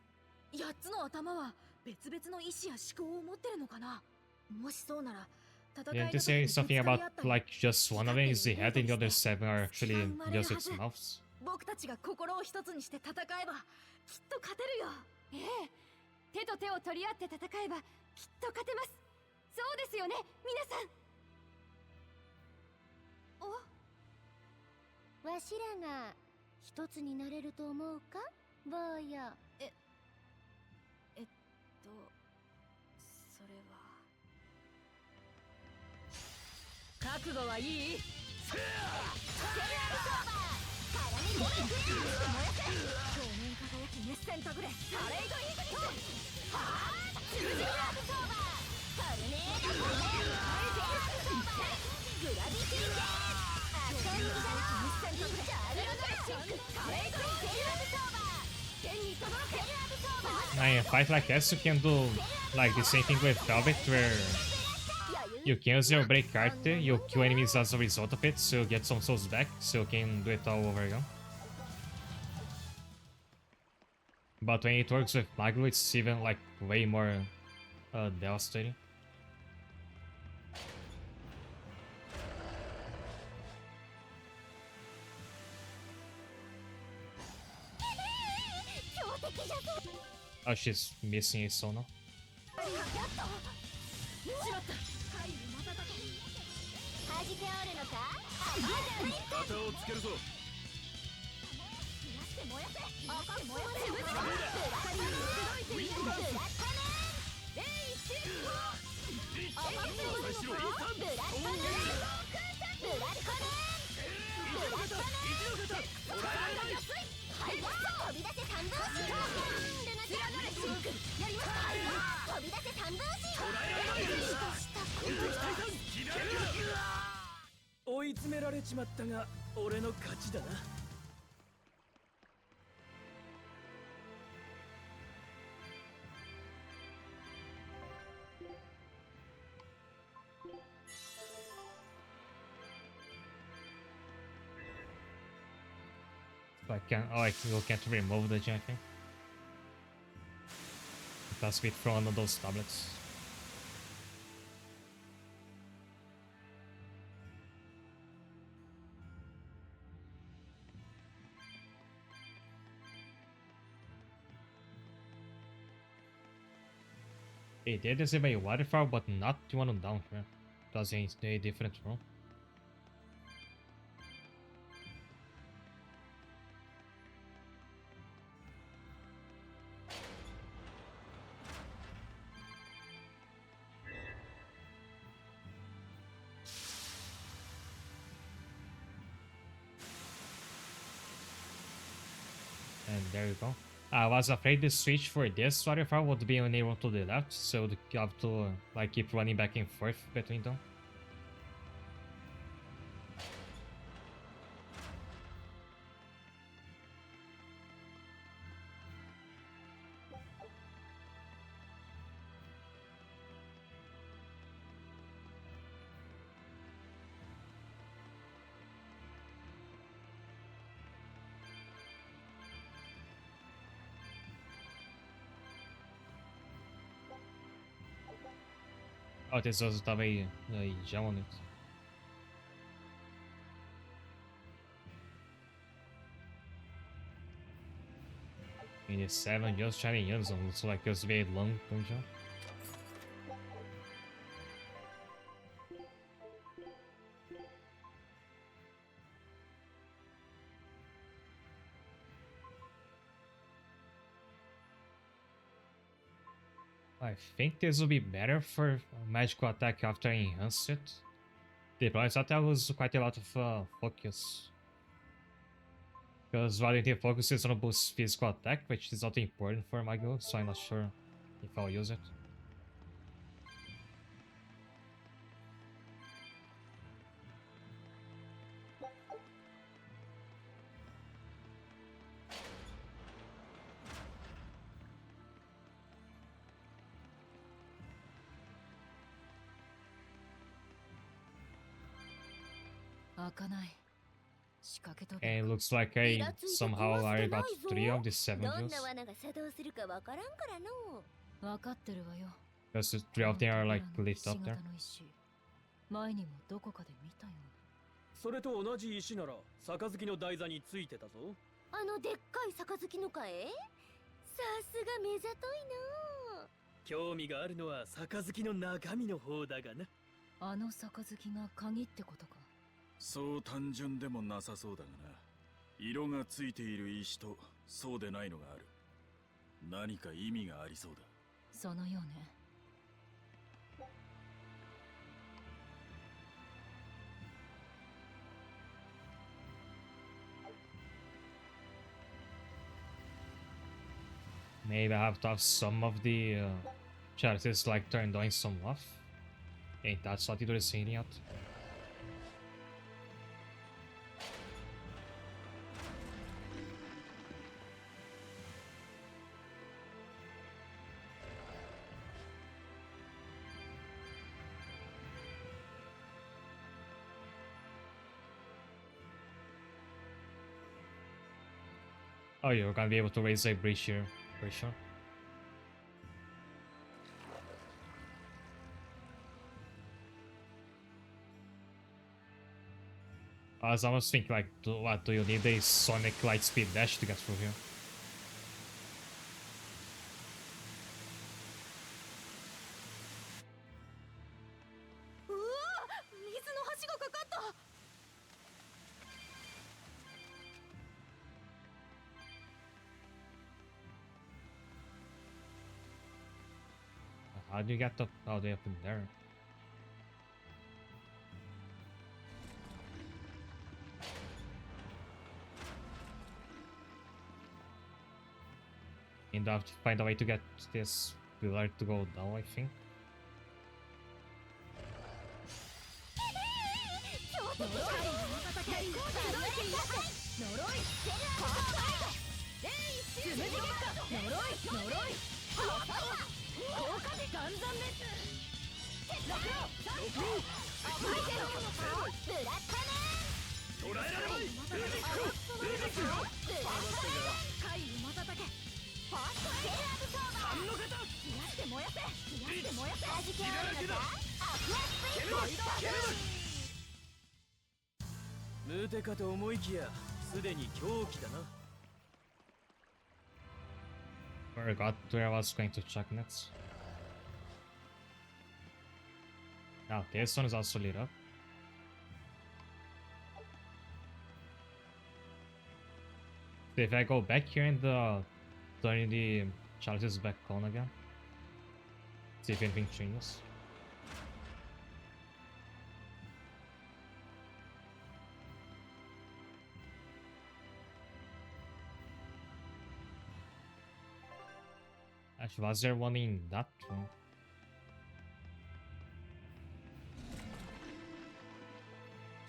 8つの頭は別々の意志や思考を持ってるのかな。もしそうなら Didn't they say something about like just one of them is the head and the other 7 are actually just its mouths? 僕たちが心を一つにして戦えばきっと勝てるよ。ええ、手と手を取り合って戦えばきっと勝てます。そうですよね、皆さん。わしらが一つになれると思うか、坊や。それは覚悟はいい？少年輝き熱戦タグレパレードイーグリット。はあ、トルネードグラビティゲー赤身だな。インタールドシックパレードイーグリット。天に届け。 Now in a fight like this, you can do like the same thing with Velvet, where you can use your break card, you kill enemies as a result of it, so you get some souls back, so you can do it all over again. But when it works with Maglu, it's even like way more devastating. Oh, she's missing a soul now. 弾けおるのか。旗をつけるぞ。飛び出せ三分子。飛び出せ三分子。追い詰められちまったが俺の勝ちだな。I can't. Oh, you can't remove the jacking. It has to be thrown on those tablets. It did disable a waterfall, but not the one on down here. It was a different room. And there you go. I was afraid the switch for this waterfall would be only one to the left, so you have to like keep running back and forth between them. Oh, this also tava aí já, mano. In the 7 just shining years on looks like it was very long dungeon. I think this will be better for magical attack after I enhance it. The problem is that I lose quite a lot of focus. Because while the focus is on boost physical attack, which is not important for my goal, so I'm not sure if I'll use it. And it looks like I somehow already got 3 of the 7 views. どんな罠が作動するかわからんからの。分かってるわよ。 Because the 3 of them are like lit up there. 前にもどこかで見たようそれと同じ石なら杯の台座についてたぞ。あのでっかい杯のかい？さすが目ざといな。興味があるのは杯の中身の方だがな。な。あの杯が鍵ってことか。そう単純でもなさそうだがな。色がついている石とそうでないのがある。何か意味がありそうだ。そのようね。Maybe I have to have some of the charities like turned on some off. Ain't that what you're saying yet? Oh, you're gonna be able to raise a bridge here, for sure. I was almost thinking, like, what do you need a Sonic Lightspeed Dash to get through here? うわ、水の橋がかかった。 How do you get up all the way up in there? And I have to find a way to get this pillar to go down, I think. 無敵かと思いきやすでに狂気だな。 Forgot where I was going to check next. Now this one is also lit up. So if I go back here and turn the chalices back on again, see if anything changes. Actually, was there one in that one?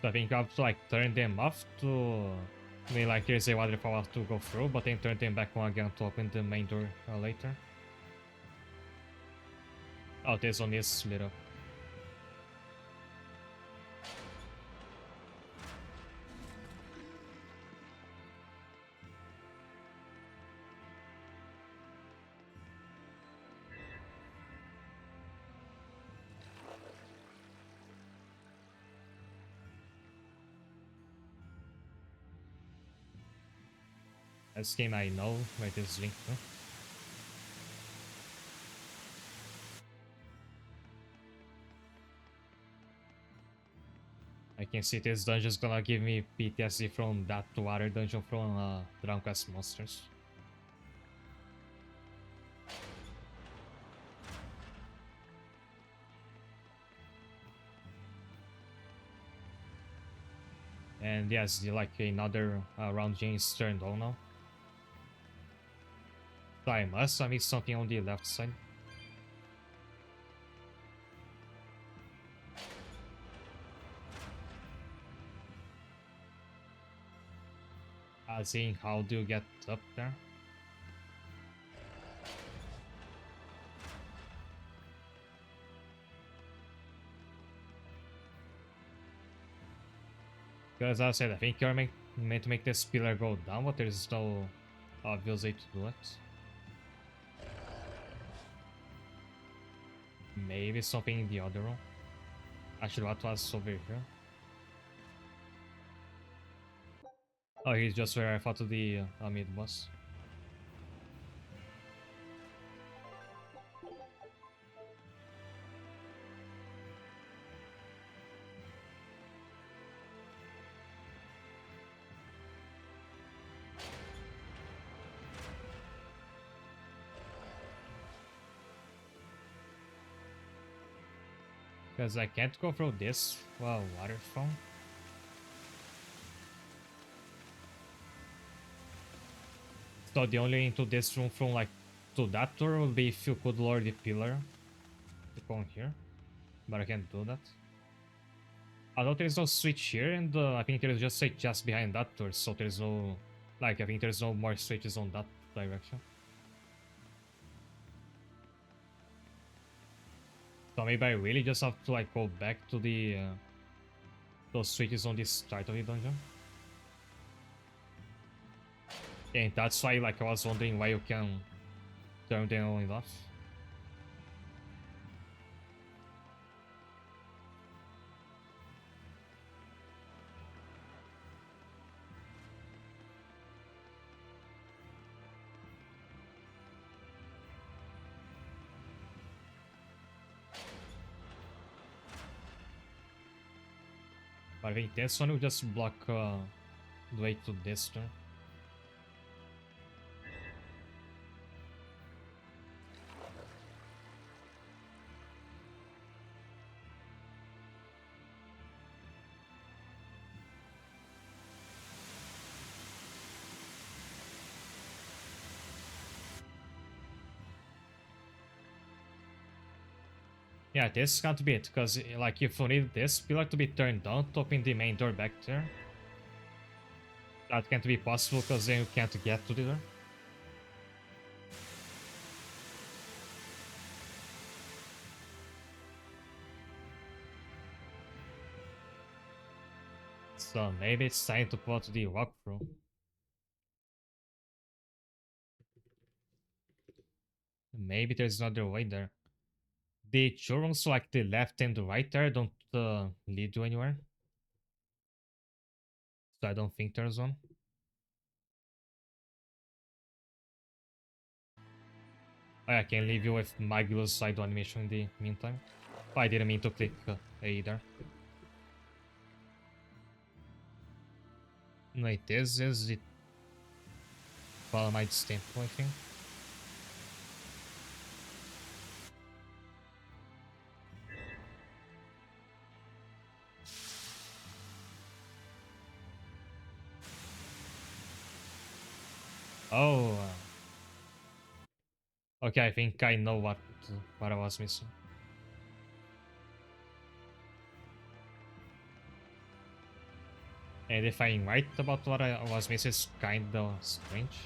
So I think I have to like turn them off to... I mean, like there's a waterfall to go through, but then turn them back on again to open the main door later. Oh, this one is lit up. This game I know where it is linked to. I can see this dungeon is gonna give me PTSD from that water dungeon from Dragon Quest Monsters. And yes, like another round chain is turned on now. So I must have missed something on the left side. Seeing how do you get up there? Because as I said, I think you're meant to make this pillar go down, but there's no obvious way to do it. Maybe something in the other room. Actually, what was over here? Oh, he's just where I fought the mid boss. Because I can't go through this waterfall. So the only into this room from like to that door would be if you could lower the pillar to go in here. But I can't do that. Although there's no switch here, and I think there's just a just behind that door, so there's no... Like, I think there's no more switches on that direction. So maybe I really just have to like go back to the those switches on the start of the dungeon. And that's why like I was wondering why you can turn them on and off. But I think this one will just block the way to this turn. Yeah, this can't be it, because like if you need this pillar to be turned down to open the main door back there, that can't be possible because then you can't get to the door. So maybe it's time to put the walkthrough. Maybe there's another way there. The two rooms, like the left and the right there, don't lead you anywhere. So I don't think there's one. I can leave you with Magulus side animation in the meantime. I didn't mean to click A either. Wait, this is the Palamide temple, I think. Oh. Okay, I think I know what I was missing. And if I'm right about what I was missing, it's kinda strange.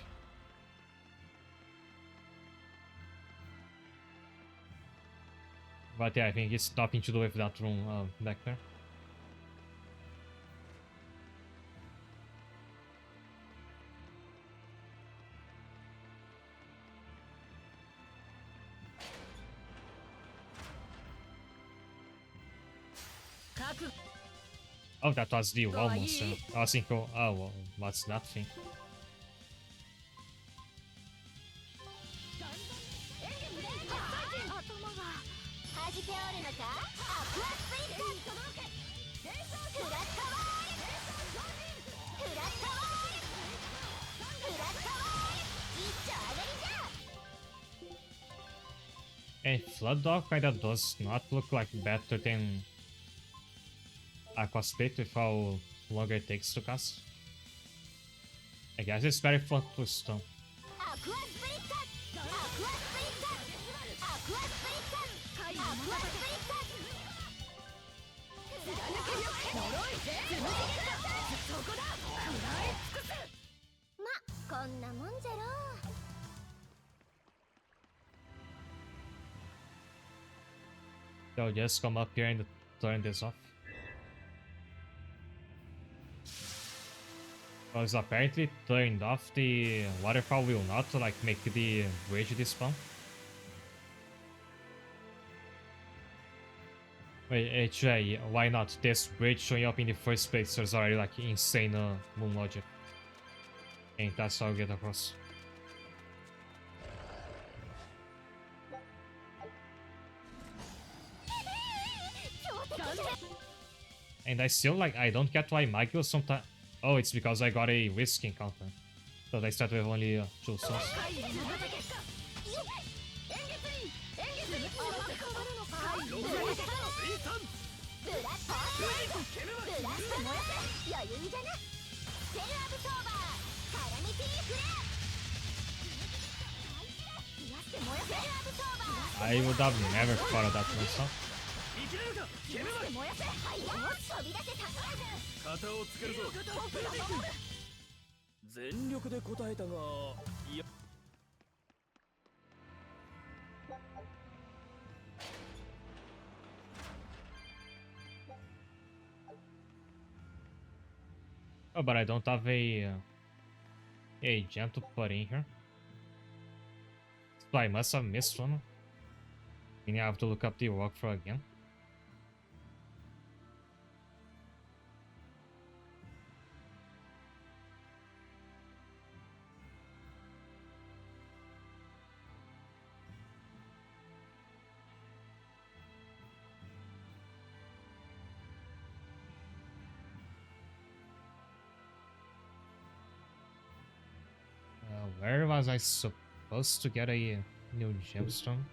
But yeah, I think it's nothing to do with that room back there. Oh, that was the wall monster. I was thinking, oh, well, what's that thing? And Flood Dog kinda does not look like better than Aqua Split with how long it takes to cast. I guess it's very fun to stun. So just come up here and turn this off. Because apparently turned off the waterfall will not like make the bridge despawn. Wait, Trey, why not? This bridge showing up in the first place, there's already like insane moon logic. And that's how we get across. And I still like, I don't get why Michael sometimes. Oh, it's because I got a risk encounter. So I start with only 2 souls. I would have never thought of that myself. 肩をつけるぞ。全力で答えたが、いや。Oh, but I don't have a gem to put in here. So I must have missed one. Meaning I have to look up the walkthrough again. Where was I supposed to get a new gemstone?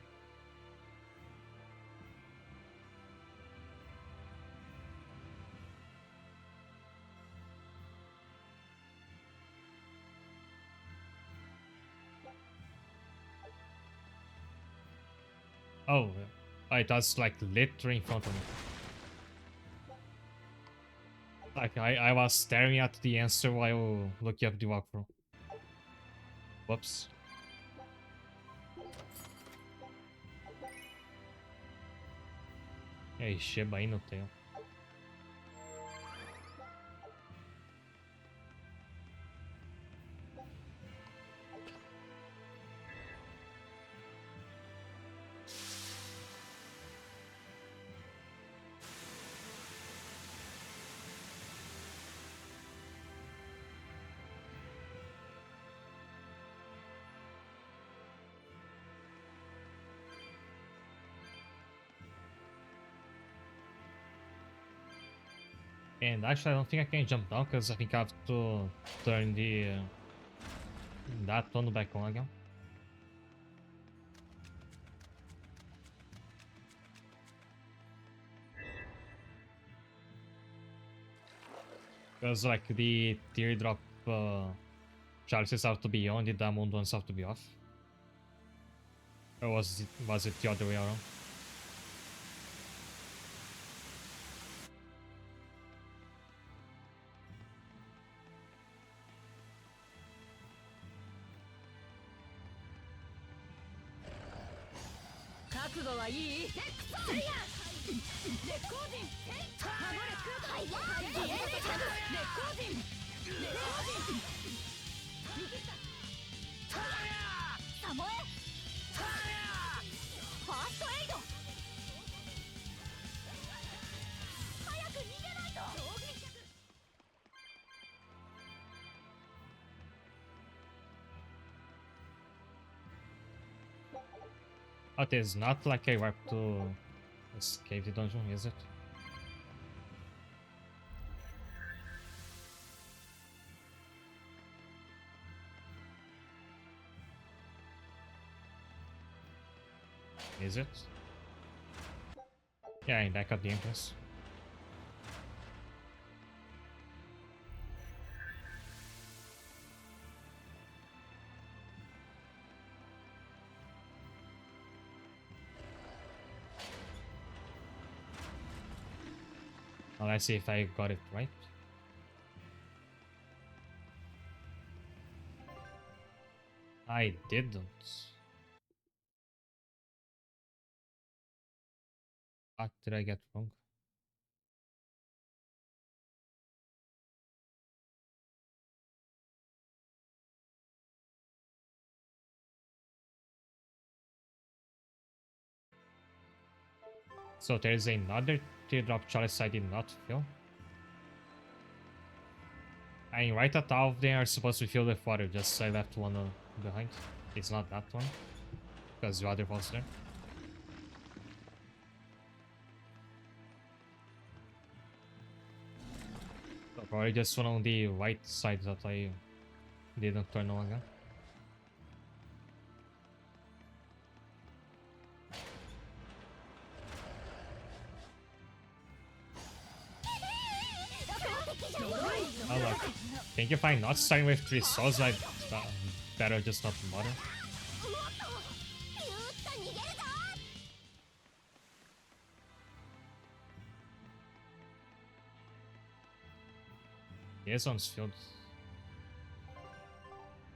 Oh, it was like literally in front of me. Like I was staring at the answer while looking up the walkthrough. Whoops. Ei, Sheba aí no tail. And actually, I don't think I can jump down because I think I have to turn the that one back on again. Because like the teardrop chalices have to be on, the diamond ones have to be off. Or was it the other way around? But it's not like I have to escape the dungeon, is it? Is it? Yeah, and I got the entrance. Well, let's see if I got it right. I didn't. What did I get wrong? So there's another teardrop chalice I did not fill. I mean, right at all of them are supposed to be filled with water, just I left one behind. It's not that one, because the other one's there. So probably just one on the right side that I didn't turn on again. Oh look, I think if I'm not starting with 3 souls, I better just not bother. もっとピューッと逃げるぞ This one's filled.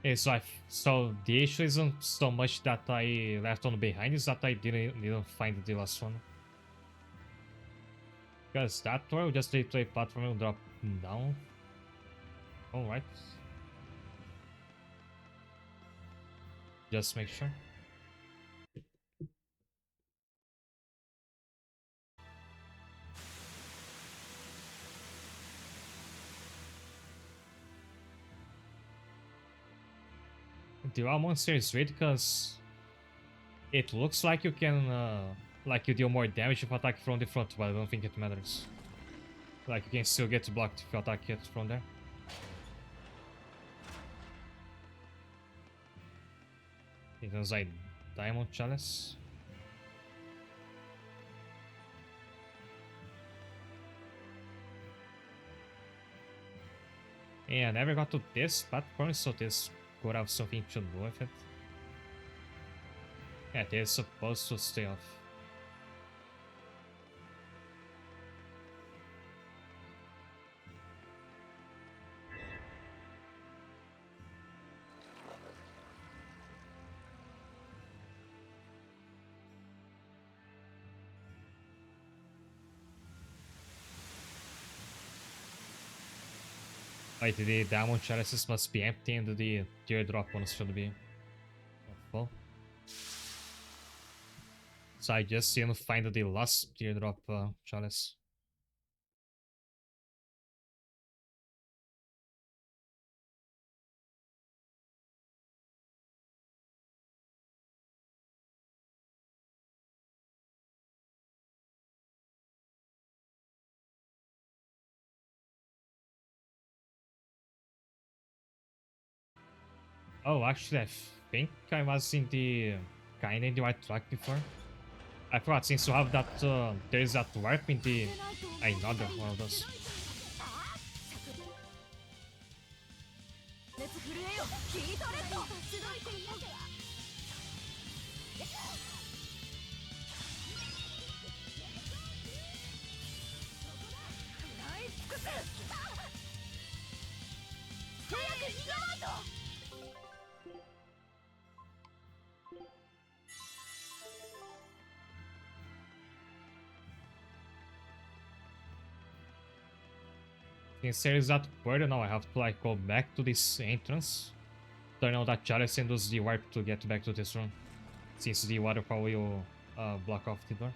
Okay, so the issue isn't so much that I left one behind, is that I didn't find the last one. Because that door will just lead to a platform and drop down. Alright. Just make sure. The raw monster is weird because it looks like you can like you deal more damage if you attack from the front, but I don't think it matters. Like you can still get blocked if you attack it from there. It was like diamond chalice. Yeah, I never got to this platform, so this could have something to do with it. Yeah, it is supposed to stay off. Like the diamond chalices must be empty and the teardrop ones should be full. So I just didn't find the last teardrop chalice. Oh, actually, I think I was in the kinda in the right track before. I forgot, since you have that, there is that warp in the another one of those. 熱震えよヒートレッド食らい尽くす早く逃げないと Since there is that portal now, I have to like go back to this entrance, turn on that chalice and use the warp to get back to this room. Since the waterfall will block off the door.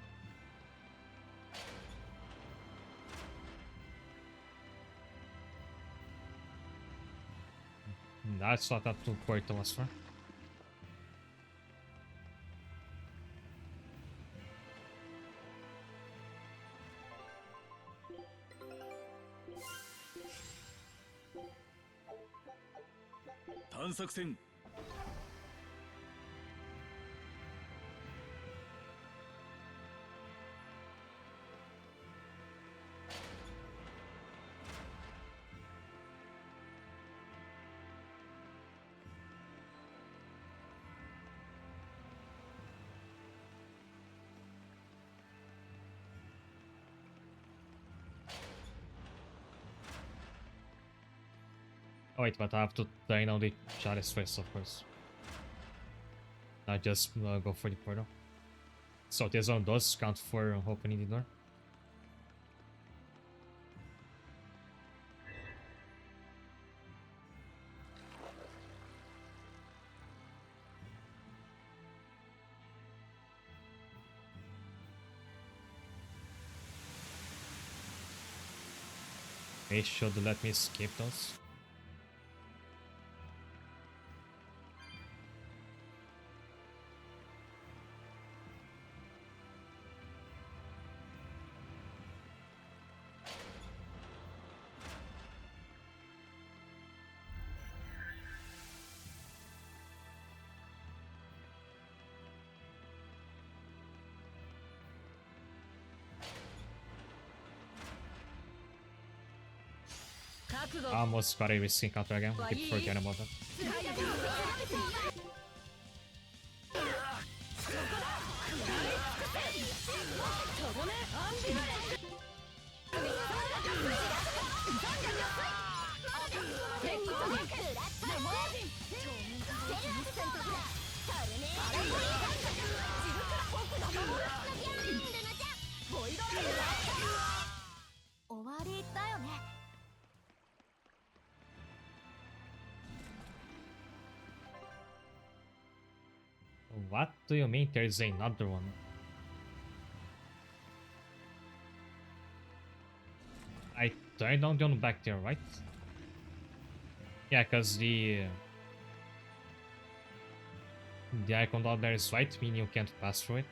That's what that portal was for. Tansakusen. Oh wait, but I have to turn on the chalice first, of course. Not just go for the portal. So this one does count for opening the door. They should let me skip those. Almost got a risky encounter again. I keep forgetting about that. What do you mean there's another one? I turned on the one back there, right? Yeah, cause the icon down there is white, meaning you can't pass through it.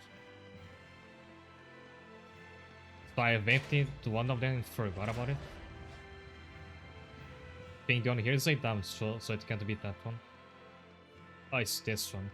So I emptied one of them and forgot about it. Being the one here is a damage, so it can't be that one. Oh, it's this one.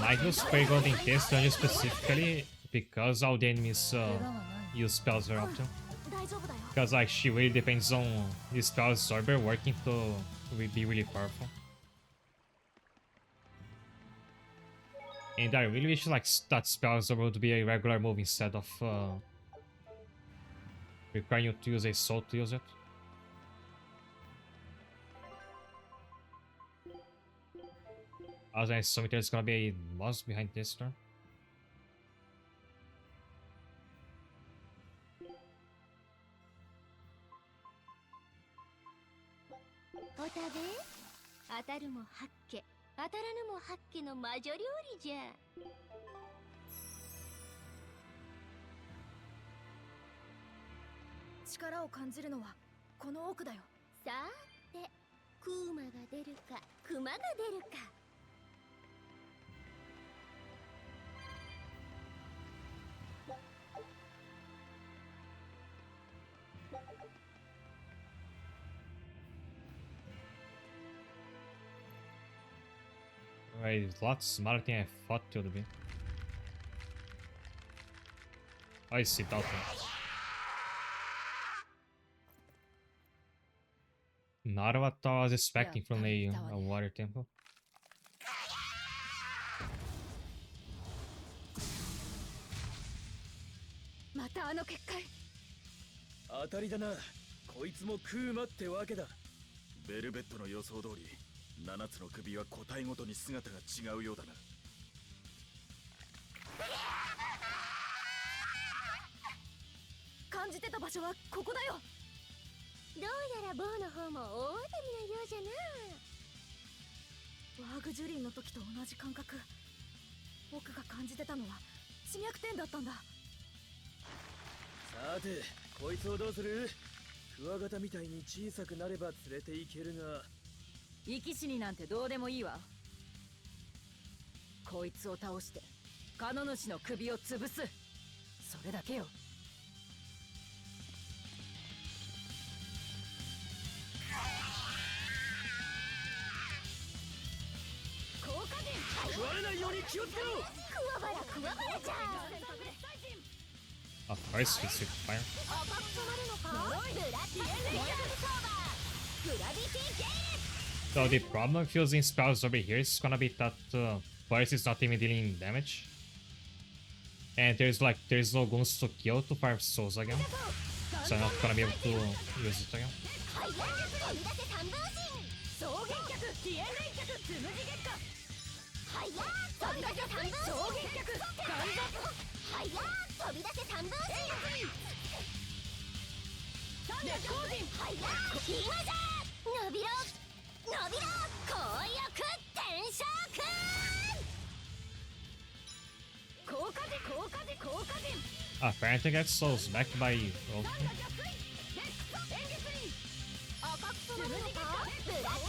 I just play Golden Test only specifically because all the enemies use spells very often. Because like she really depends on the spell absorber working to be really powerful. And I really wish like that spell absorber would be a regular move instead of requiring you to use a soul to use it. I was assuming there's gonna be a boss behind this door.力を感じるのはこの奥だよ。さーて、クーマが出るかクマが出るか。Right, it's a lot smarter than I thought it would be. I see that one. Not what I was expecting from a water temple. またあの結界。当たりだな。こいつもクーマってわけだ。ベルベットの予想通り、7つの首は個体ごとに姿が違うようだな。感じてた場所はここだよ。どうやらボーの方も大当たりなようじゃな。ワーグジュリンの時と同じ感覚。僕が感じてたのは地脈点だったんだ。さて、こいつをどうする？クワガタみたいに小さくなれば連れて行けるが。生き死になんてどうでもいいわ。こいつを倒してカノ主の首を潰す。それだけよ。気をつけろ。クワバラクワバラじゃん。 Of course, it's with fire. 赤く染まるのか。ブラッドセーラーソーバー。グラビティゲイレ So the problem with using spells over here is gonna be that Burst is not even dealing damage. And there's no guns to kill to farm souls again. So I'm not gonna be able to use it again. はいや飛び出せ三分身。草原客飛燕連客つむじ月下。はいや飛び出せ三分身。草原客ガンザ。はいや飛び出せ三分身。烈光人。はいや今じゃ伸びろ伸びろ紅翼転生くん。効果時効果時効果人。 Apparently gets souls back by Rolf. 赤く染まるのかブラッド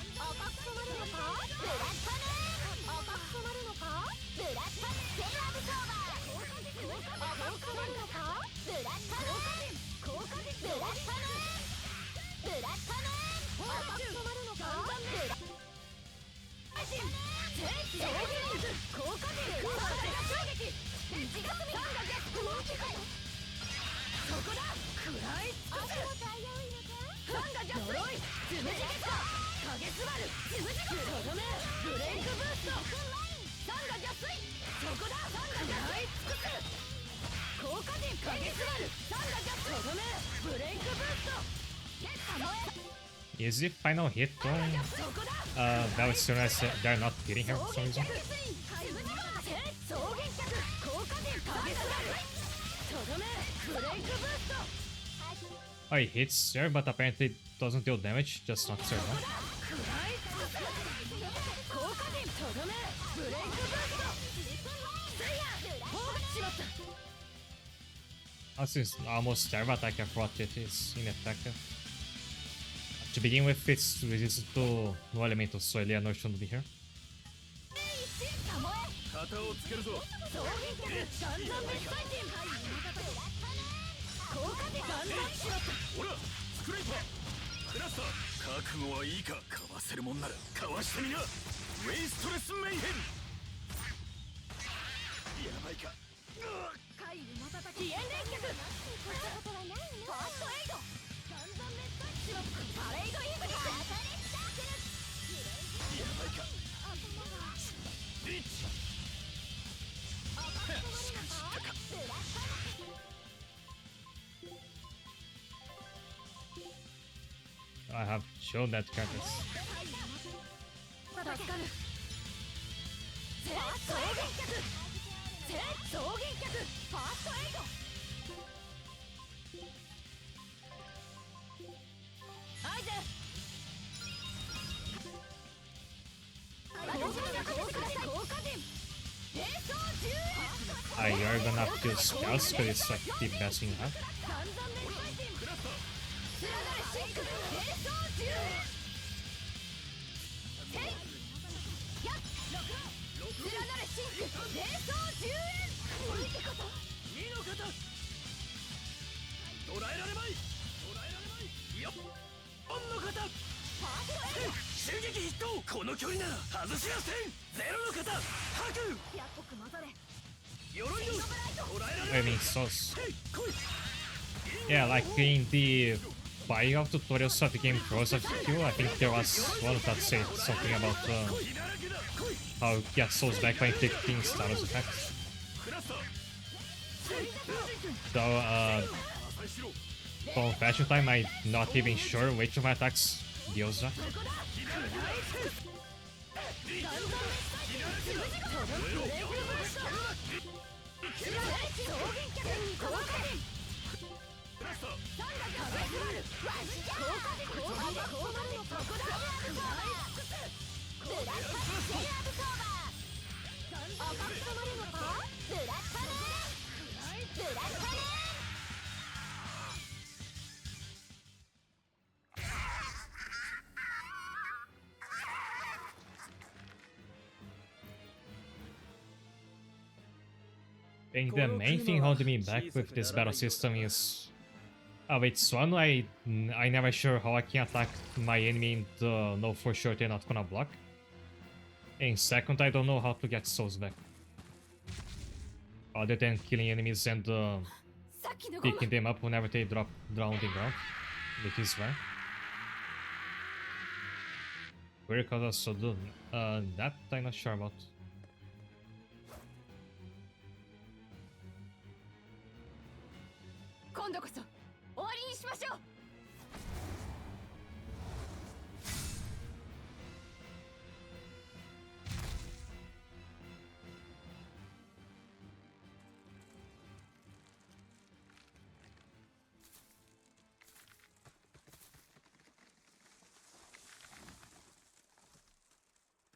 赤く染まるのかブラッド赤く染まるのかブラッドセーラーブソーバー赤く染まるのかブラッドブラッドブラッド赤く染まるのかブラッド効果人効果衝撃。一月三が逆雲機械。そこだ食らい尽くす。三が逆呪いつむじ月下。影すばるつむじ月下。とどめブレイクブースト。三が逆水。そこだ三が逆い尽くす。効果人影すばる三が逆とどめブレイクブースト。 Easy final hit on Berseria. They're not hitting her for some reason. Oh, he hits her, but apparently doesn't deal damage, just knocks her down. This is almost Terra attack, I thought it is ineffective. To begin with, it's resistant to no elemental, so Eleanor shouldn't be here. 型をつけるぞ。ほらスクレーパークラスター覚悟はいいか。かわせるもんならかわしてみな。ウェイストレスメイヘン。やばいか。飛燕連脚。ファーストエイド。パレードイングだ。やばいか。リッチ。しかしたか。 I have shown that card. 助かる。草原脚。草原脚。ファーストエイド。アイゼ。 You're gonna have to use spells because it's like the best thing you have. I mean, sauce. Yeah, like in the bio of tutorials of the game Cross of Q, I think there was one that said something about how you get souls back by inflicting status effects. So, confession time, I'm not even sure which of my attacks deals that. I think the main thing holding me back with this battle system is... Oh, it's one I never sure how I can attack my enemy and know for sure they're not gonna block. In second, I don't know how to get souls back. Other than killing enemies and さっきのゴマ picking them up whenever they drop down the ground, which is rare. Where could I so do? That I'm not sure about. 今度こそ終わりにしましょう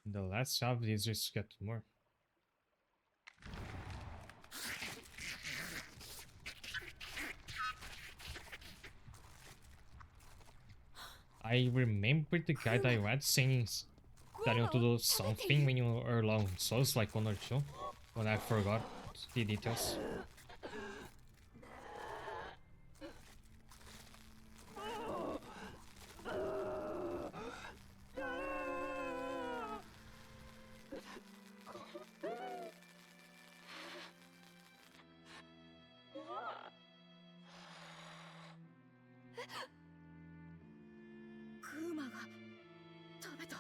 The last job is just to get more. I remember the guy that I read saying that you have to do something when you are long souls, like 1 or 2, when I forgot the details. Kuma が食べた。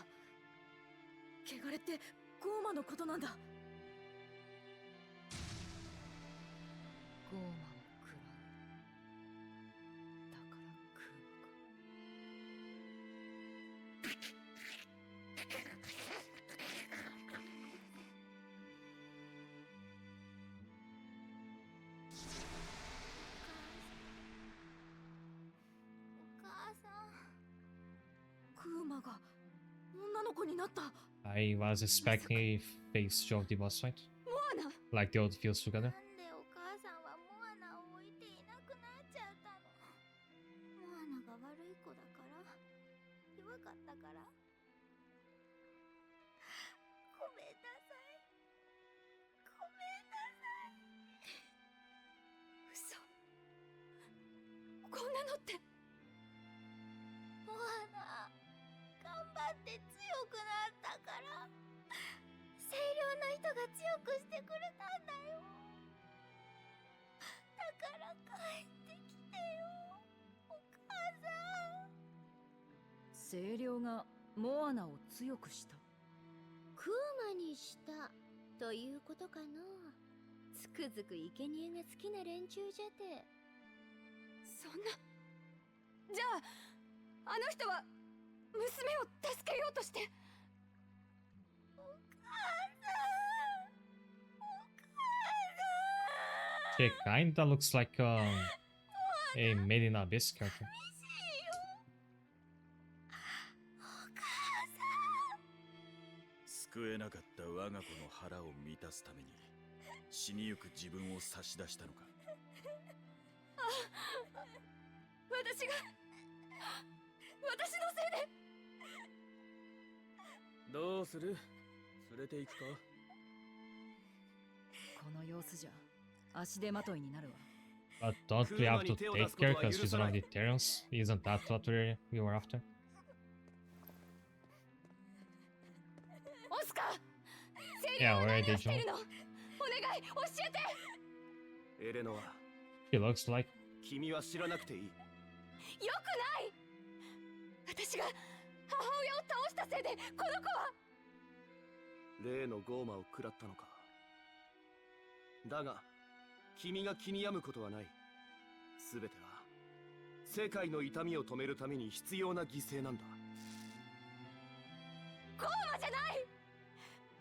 汚れってゴーマのことなんだ。ゴーマを食らう。だからクーマか。お母さん。クーマが女の子になった。I was expecting a phase 2 of the boss fight, モアナ like the old feels together. なんでお母さんはモアナを置いていなくなっちゃったの。モアナが悪い子だから弱かったからごめんなさいごめんなさい。嘘こんなのってモアナ頑張って強くなったから清涼な人が強くしてくれたんだよ。だから帰ってきてよお母さん。清涼がモアナを強くした。クーマにしたということかの。つくづく生贄が好きな連中じゃて。そんなじゃああの人は娘を助けようとして She kinda looks like a Made in Abyss character. 救えなかった我が子の腹を満たすために死にゆく自分を差し出したのか。私のせいでどうする？連れて行くか？この様子じゃ足手まといになるわ。 But don't we have to take care because she's one of the Terrans? Isn't that what we were after? オスカー Yeah, where did して you? るのお願い教えてエレノア、 She looks like 君は知らなくていい。よくない私が母親を倒したせいでこの子は例のゴーマを食らったのか。だが君が気に病むことはない。全ては世界の痛みを止めるために必要な犠牲なんだ。ゴーマじゃない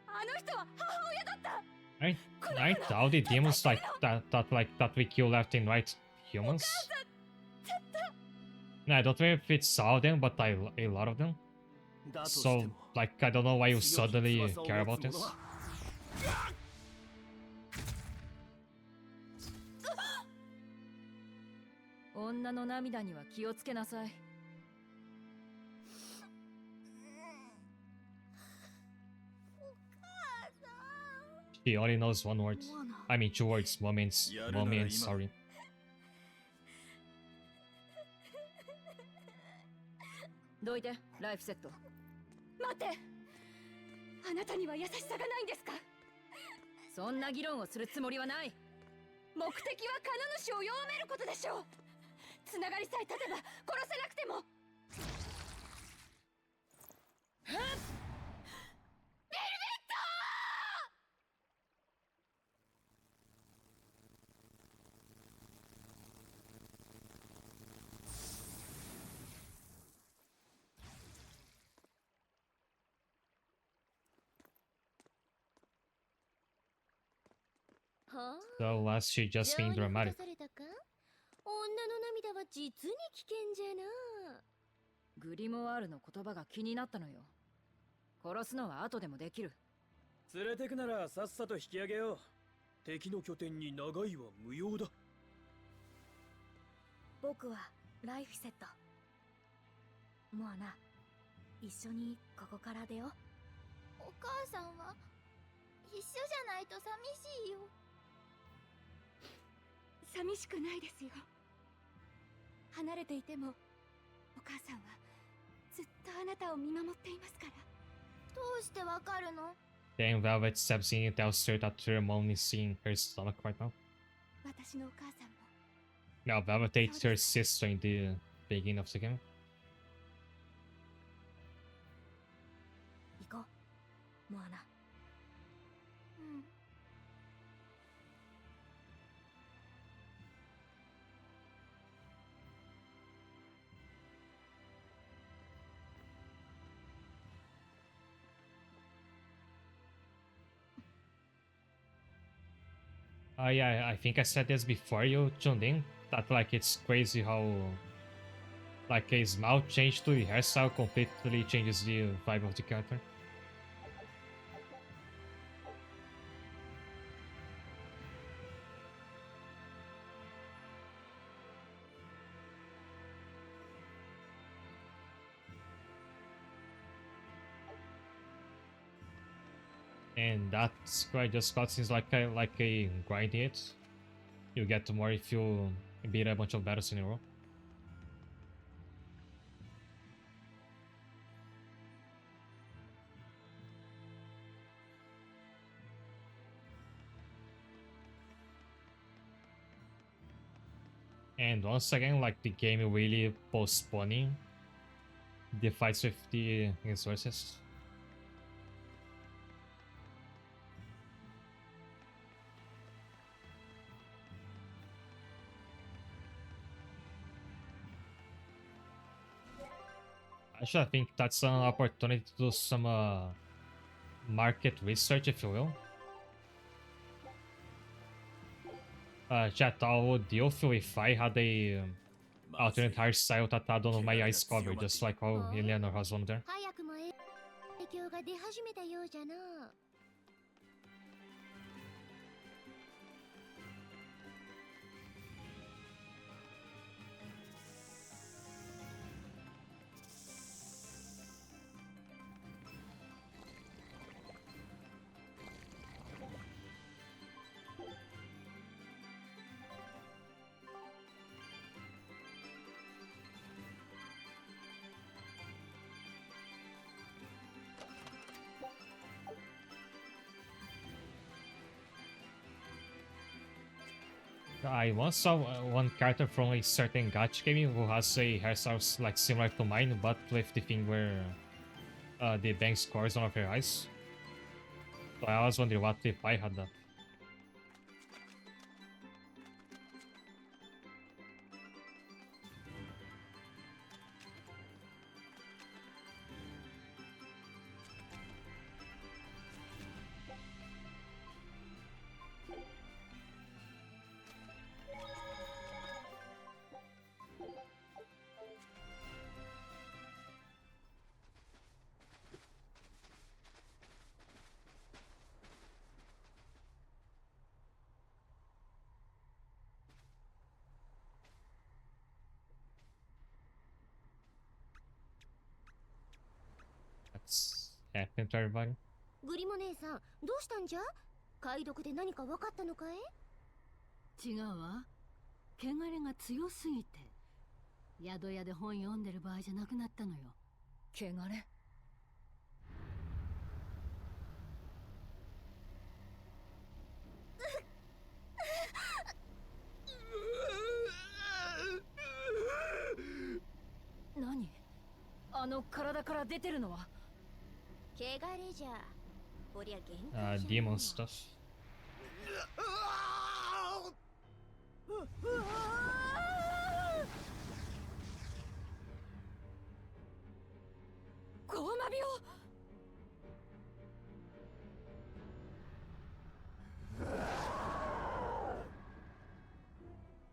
あの人は母親だった I doubt the demons like that we kill left and right humans. No, I don't know if it's all of them, but a lot of them. だとして So も like I don't know why you suddenly care about this. 女の涙には気をつけなさい。 She only knows one word. I mean 2 words. Moments. Sorry. どいてライフセット。待ってあなたには優しさがないんですか？そんな議論をするつもりはない。目的はカノ主を弱めることでしょう。つながりさえ立てば殺せなくても。はあ So last she just 情 being にほ dramatic. だされたか？女の涙は実に危険じゃな。グリモワールの言葉が気になったのよ。殺すのは後でもできる。連れてくならさっさと引き上げよう。敵の拠点に長いは無用だ。僕はライフセット。モアナ、一緒にここから出よう。お母さんは一緒じゃないと寂しいよ。寂しくないですよ。離れていてもお母さんはずっとあなたを見守っていますから。どうしてわかるの？ Then Velvet steps in and tells her that her mom is seeing her stomach right now. 私のお母さんも Now Velvet takes her sister in the beginning of the game. 行こう、モアナ。うん。Yeah, I think I said this before you tuned in, that like it's crazy how like a small change to the hairstyle completely changes the vibe of the character. And that's quite just cutscenes like a grind it. You get more if you beat a bunch of battles in a row. And once again, like the game really postponing the fights with the resources. Actually, I think that's an opportunity to do some market research, if you will. Chat, how would you feel if I had a alternate hairstyle tattooed on my eyes cover, just like how Eleanor has one there? 早くも影響が出始めたようじゃな。I once saw one character from a certain gacha game who has a hairstyle like similar to mine, but with the thing where the bank scores one of her eyes. So I was wondering what if I had that. That's happened to everybody. グリモ姉さん、どうしたんじゃ？解読で何か分かったのかい？違うわ。汚れが強すぎて宿屋で本読んでる場合じゃなくなったのよ。汚れ。体から出てるのは汚れじゃ。こりゃ限界じゃ。demon stuff. ゴーマ病。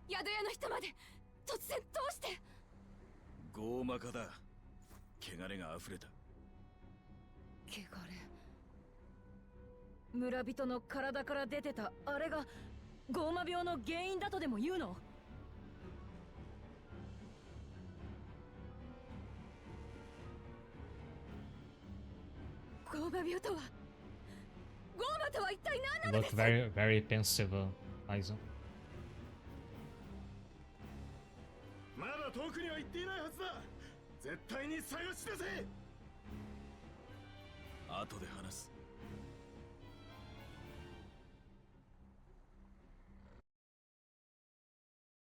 宿屋の人まで突然どうして。ゴーマ化だ。汚れが溢れた。汚れ。村人の体から出てたあれがゴーマ病の原因だとでも言うの？ゴーマ病とは、ゴーマとは一体何なの Look です？ very pensive, Aizen. まだ遠くには行っていないはずだ。絶対に探し出せ。後で話す。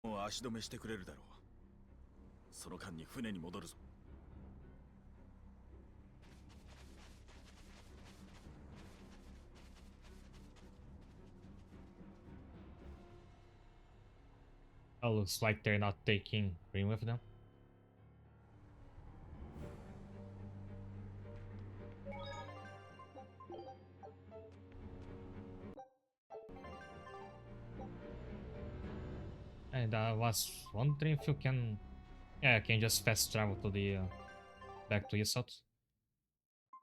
もう足止めしてくれるだろう。その間に船に戻るぞ。Oh, looks like they're not taking Green with them. And I was wondering if you can... Yeah, I can just fast travel to the... back to Isot.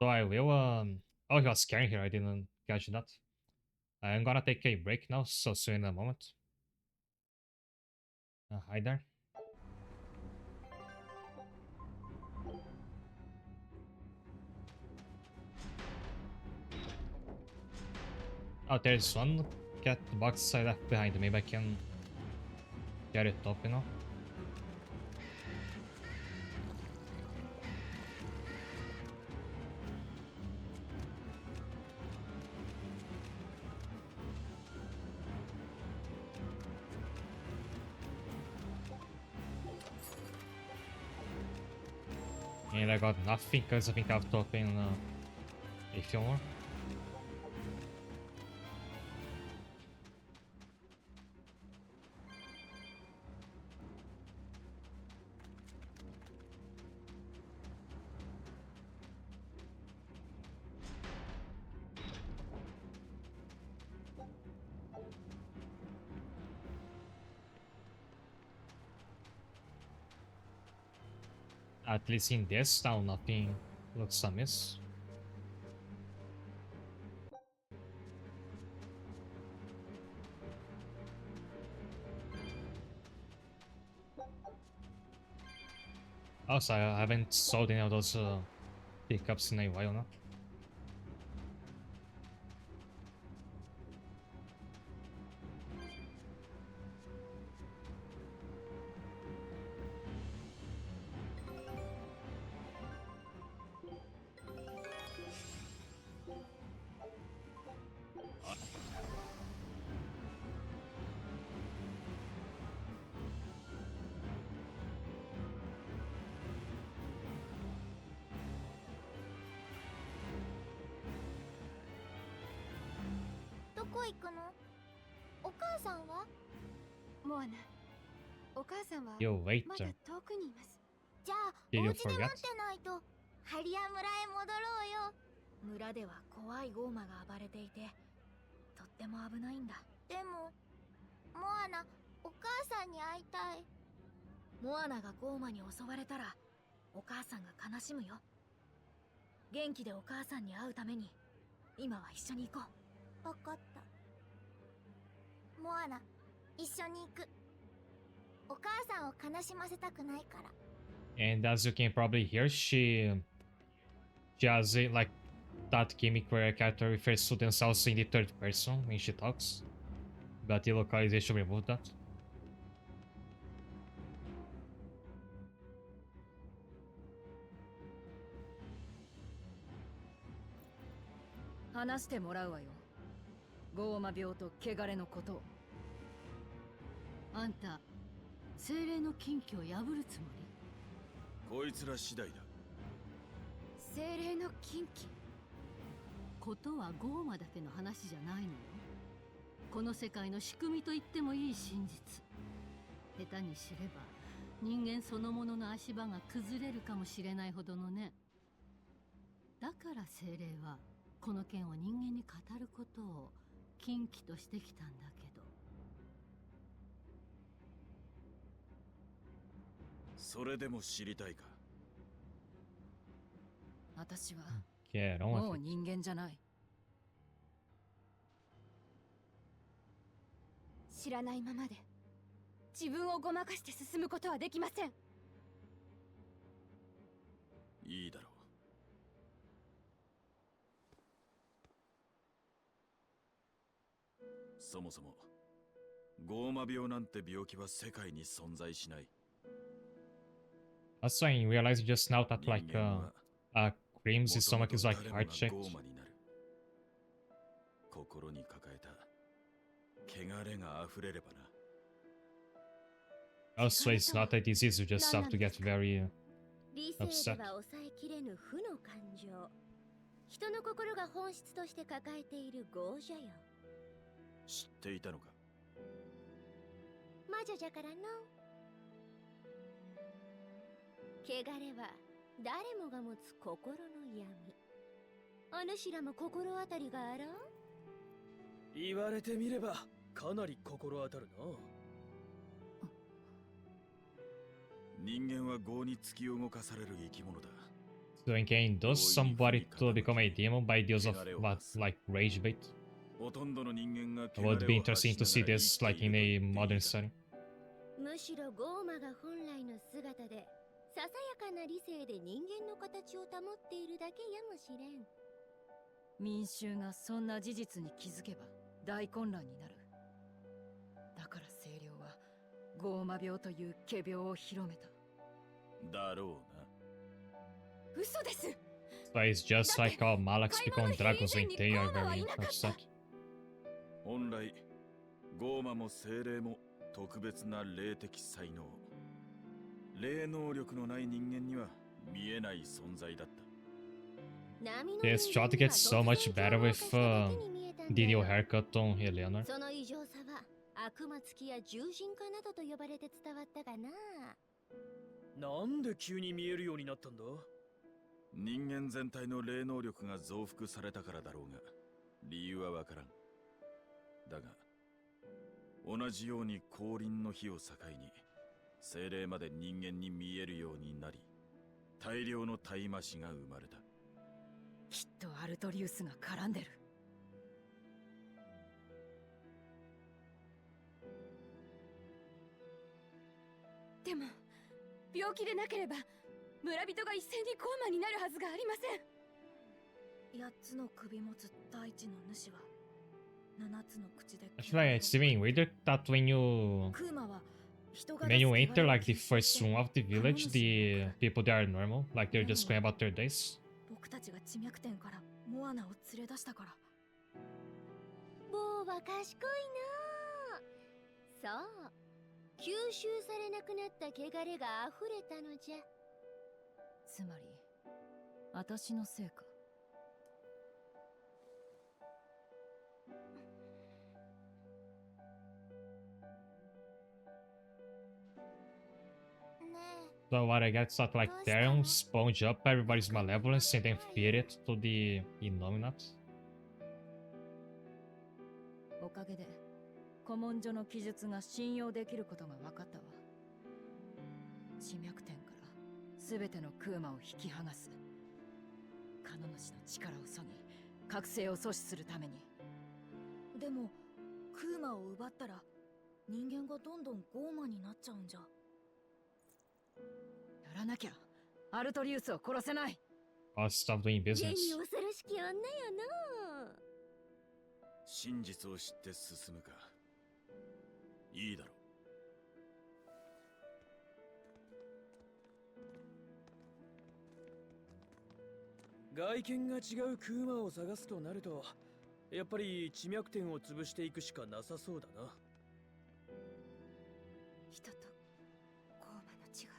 So I will... Oh, he was carrying here, I didn't catch that. I'm gonna take a break now, so see you in a moment. Hi there. Oh, there's one cat box I left behind. Maybe I can get it up, you know? And I got nothing because I think I have to open a few more. At least in this town, nothing looks amiss. Also, I haven't sold any of those pickups in a while now.どこ行くの？お母さんは？モアナ、お母さんは Yo, wait. まだ遠くにいます。じゃあ、お Did 家 you で待って forget? ないと。ハリア村へ戻ろうよ。村では怖いゴーマが暴れていて、とっても危ないんだ。でも、モアナ、お母さんに会いたい。モアナがゴーマに襲われたら、お母さんが悲しむよ。元気でお母さんに会うために、今は一緒に行こう。わかった。モアナ、一緒に行く。お母さんを悲しませたくないから。And as you can probably hear, she has a, like that gimmick where a character refers to themselves in the third person when she talks. But the localization removed that. 話してもらうわよ。ゴーマ病と汚れのことを。あんた精霊の禁忌を破るつもり？こいつら次第だ。精霊の禁忌。ことはゴーマだけの話じゃないのよ。この世界の仕組みと言ってもいい真実。下手に知れば人間そのものの足場が崩れるかもしれないほどのね。だから精霊はこの件を人間に語ることを禁忌としてきたんだけど。それでも知りたいか。私は Yeah, I don't も want う it. 人間じゃない。知らないままで自分をごまかして進むことはできません。いいだろう。そもそもゴーマ病なんて病気は世界に存在しない。 Also, I realized just now that like 人間は Cream's 元々 stomach is like 誰も heart が shaped. ゴーマになる。心に抱えた汚れが溢れればな。 Also, it's not a disease. You just have to get very 理性では抑えきれぬ負の感情。人の心が本質として抱えている業者よ。知っていたのか。魔女じゃからの。汚れは誰もが持つ心の闇。お主らも心当たりがあろう？言われてみればかなり心当たるな。人間は業に突き動かされる生き物だ。 So in game, does somebody to become a demon by the use of what, like rage bait? ほとんどの人間が It would be interesting to see this like in a modern setting. むしろゴーマが本来の姿でささやかな理性で人間の形を保っているだけやもしれん。民衆がそんな事実に気づけば大混乱になる。だから清涼はゴーマ病という仮病を広めた。だろうな。嘘です。 So it's just like how Malax become dragons and they are very upset. 本来ゴーマも精霊も特別な霊的才能、霊能力のない人間には見えない存在だった。 This shot gets so much better with Dino haircut on Eleanor. その異常さは悪魔つきや獣人化などと呼ばれて伝わったがな。なんで急に見えるようになったんだ？人間全体の霊能力が増幅されたからだろうが、理由はわからん。だが同じように降臨の日を境に精霊まで人間に見えるようになり、大量の大魔師が生まれた。きっとアルトリウスが絡んでる。でも病気でなければ村人が一斉にゴーマになるはずがありません。8つの首持つ大地の主は7つの口で I feel like it's even weirder thatクーマは人が when you enter like the first room of the village, the people there are normal, like they're just going about their days. 僕たちが地脈点からモアナを連れ出したから。ボーは賢いな。そう、吸収されなくなった汚れが溢れたのじゃ。つまり私のせいか。So what I get is that like they don't sponge up everybody's malevolence and then feed it to the Illuminati. おかげで古文書の記述が信用できることが分かったわ。地脈点から全てのクーマを引き剥がす。カノ主の力をそぎ覚醒を阻止するために。でもクーマを奪ったら人間がどんどんゴーマになっちゃうんじゃ。やらなきゃアルトリウスを殺せない。 I'll stop doing 現 business. に恐ろしき女よな。真実を知って進むか。いいだろう。外見が違うクーマを探すとなると、やっぱり地脈点を潰していくしかなさそうだな。人とゴーマの違いは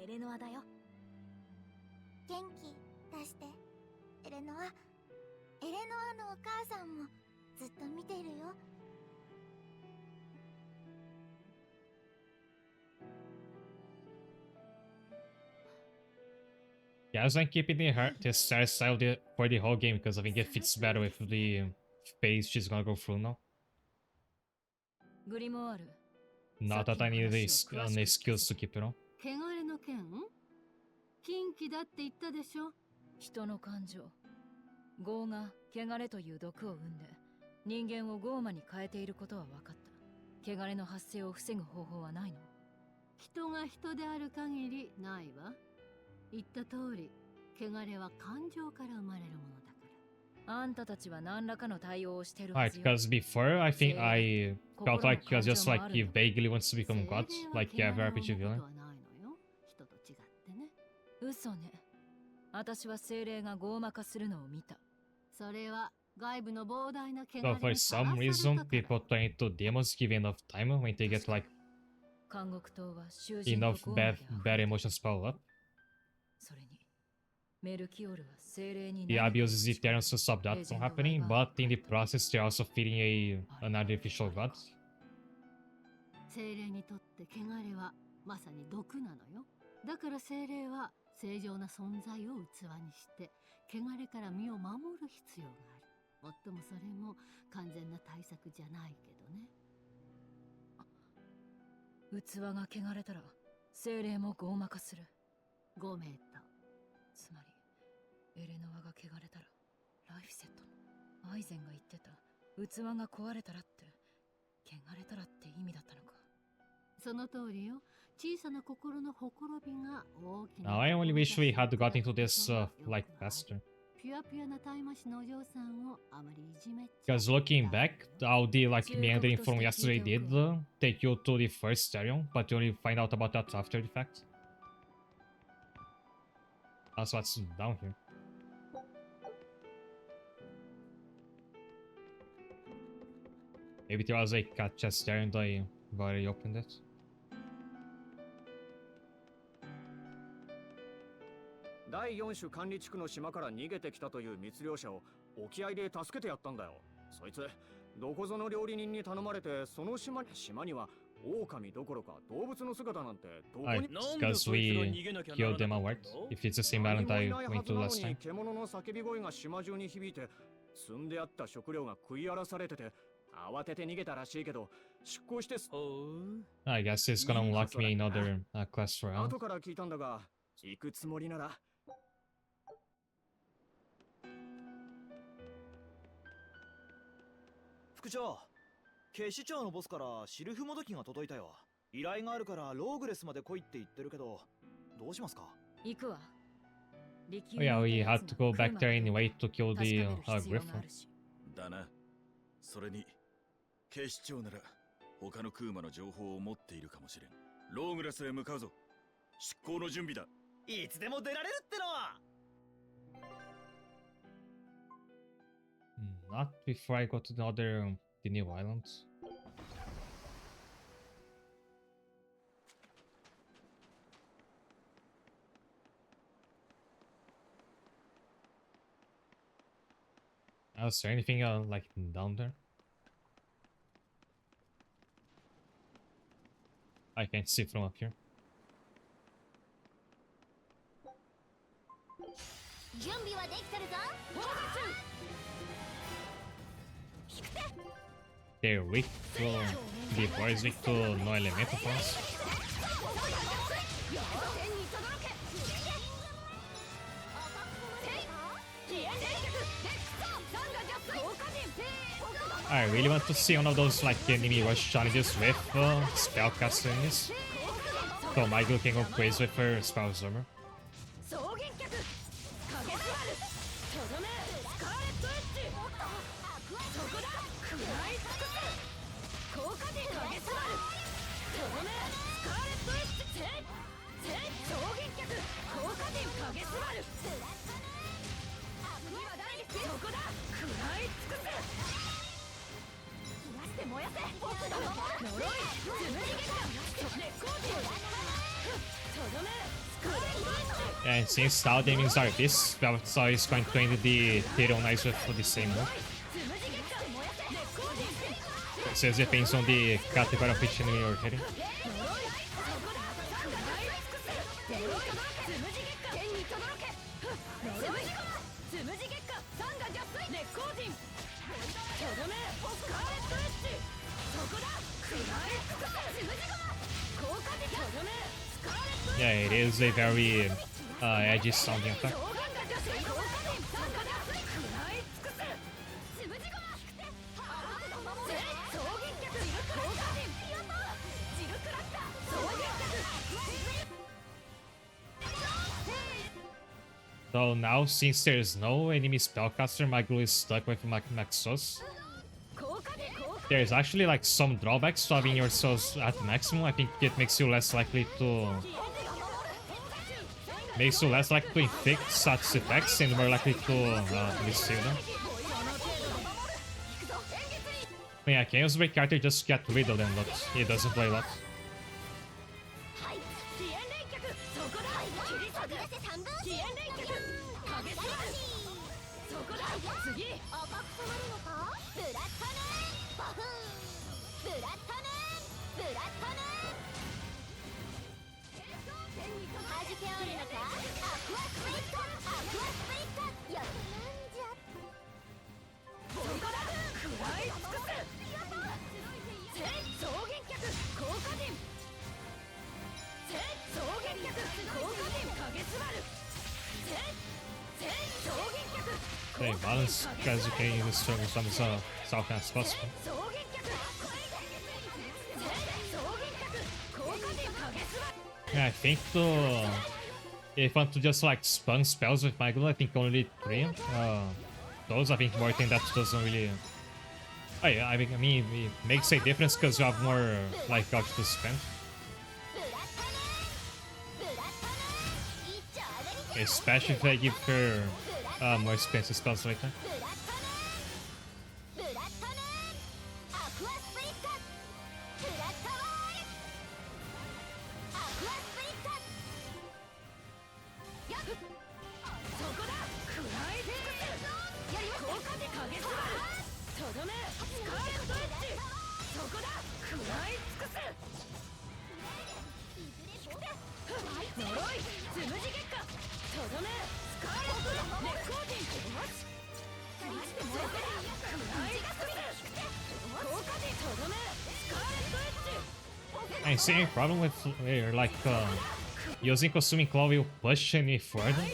エレノアだよ。元気出して。エレノアのお母さんもずっと見てるよ。Yeah, I was like keeping this style for the whole game because I think it fits better with the phase she's gonna go through now. グリモワール、 Not that I need any skills to keep it on. 汚れの剣禁忌だって言ったでしょ。人の感情、業が汚れという毒を生んで人間をゴーマに変えていることは分かった。汚れの発生を防ぐ方法はないの？人が人である限りないわ。言った通り、汚れは感情から生まれるものだから。あんたたちは何らかの対応をしてる Alright, はずよ。 because before I think I felt like he was just like he vaguely wants to become God, like every RPG villain. 人と違ってね。嘘ね。私は精霊がゴーマ化するのを見た。それは外部の膨大な汚れ So が for さら some され reason, たから people turn into demons given enough time when they get like 監獄島は囚人と enough ゴーマで bad emotions piled up. それにメルキオルは精霊に He abuses Eternos to stop that from happening, but in the process, they're also feeding an artificial god. 精霊にとって汚れはまさに毒なのよ。だから精霊は正常な存在を器にして汚れから身を守る必要がある。もっともそれも完全な対策じゃないけどね。器が汚れたら精霊もゴーマ化する。ご名答。つまりエレノアが汚れたらライフセットのアイゼンが言ってた器が壊れたらって汚れたらって意味だったのか。その通りよ。小さな心のほころびが大きな。 Now I only wish we had gotten into this like faster. ピュアピュアな大魔師のお嬢さんをあまりいじめっちゃ。 Because looking back, how the like meandering from yesterday did take you to the first Therion, but you only find out about that after the fact. That's what's down here. Maybe there was a cat chest there and I already opened it. 第4種管理地区の島から逃げてきたという密漁者を沖合で助けてやったんだよ。そいつどこぞの料理人に頼まれてその島には狼どころか動物の姿なんてどこに。 Because we killed them outright. If it's the same island I went to last time. 獣の叫び声が島中に響いて積んであった食料が食い荒らされてて慌てて逃げたらしいけど出港して。 I guess it's gonna unlock me another quest round. 後から聞いたんだが行くつもりなら。副長、警視庁のボスからシルフもどきが届いたよ。依頼があるからローグレスまで来いって言ってるけど、どうしますか？行くわ。 Oh yeah, we had to go back there anyway to kill the Griffin. だな。それに警視庁なら他のクーマの情報を持っているかもしれん。ローグレスへ向かうぞ。出港の準備だ。いつでも出られるっての。 Not before I go to the new islands. Is there anything like down there? I can't see from up here. 準備はできてるぞ。 They're weak to the boy is weak to no elemental force. I really want to see one of those like enemy rush challenges with spellcaster in this. So Michael can go crazy with her spell absorber. とどめス And since now the enemies are this, so he's going to end the Tail Knights with the same move. So it depends on the category of each enemy you're hitting. Yeah, it is a very edgy sounding attack. So now, since there is no enemy spellcaster, my glue is stuck with Maxos. There's actually like some drawbacks to having your souls at maximum. I think it makes you less likely to inflict such effects and more likely to receive them. Yeah, can use break character just get rid of them, but it doesn't play a lot. Okay, balance as you can use struggle from south as possible. Yeah, I think if I want to just like spam spells with my glue, I think only 3. Those I think more than that doesn't really. I mean, it makes a difference because you have more like gouge to spend. Especially if I give her more expensive spells later. I see a problem with like using consuming claw will push any further.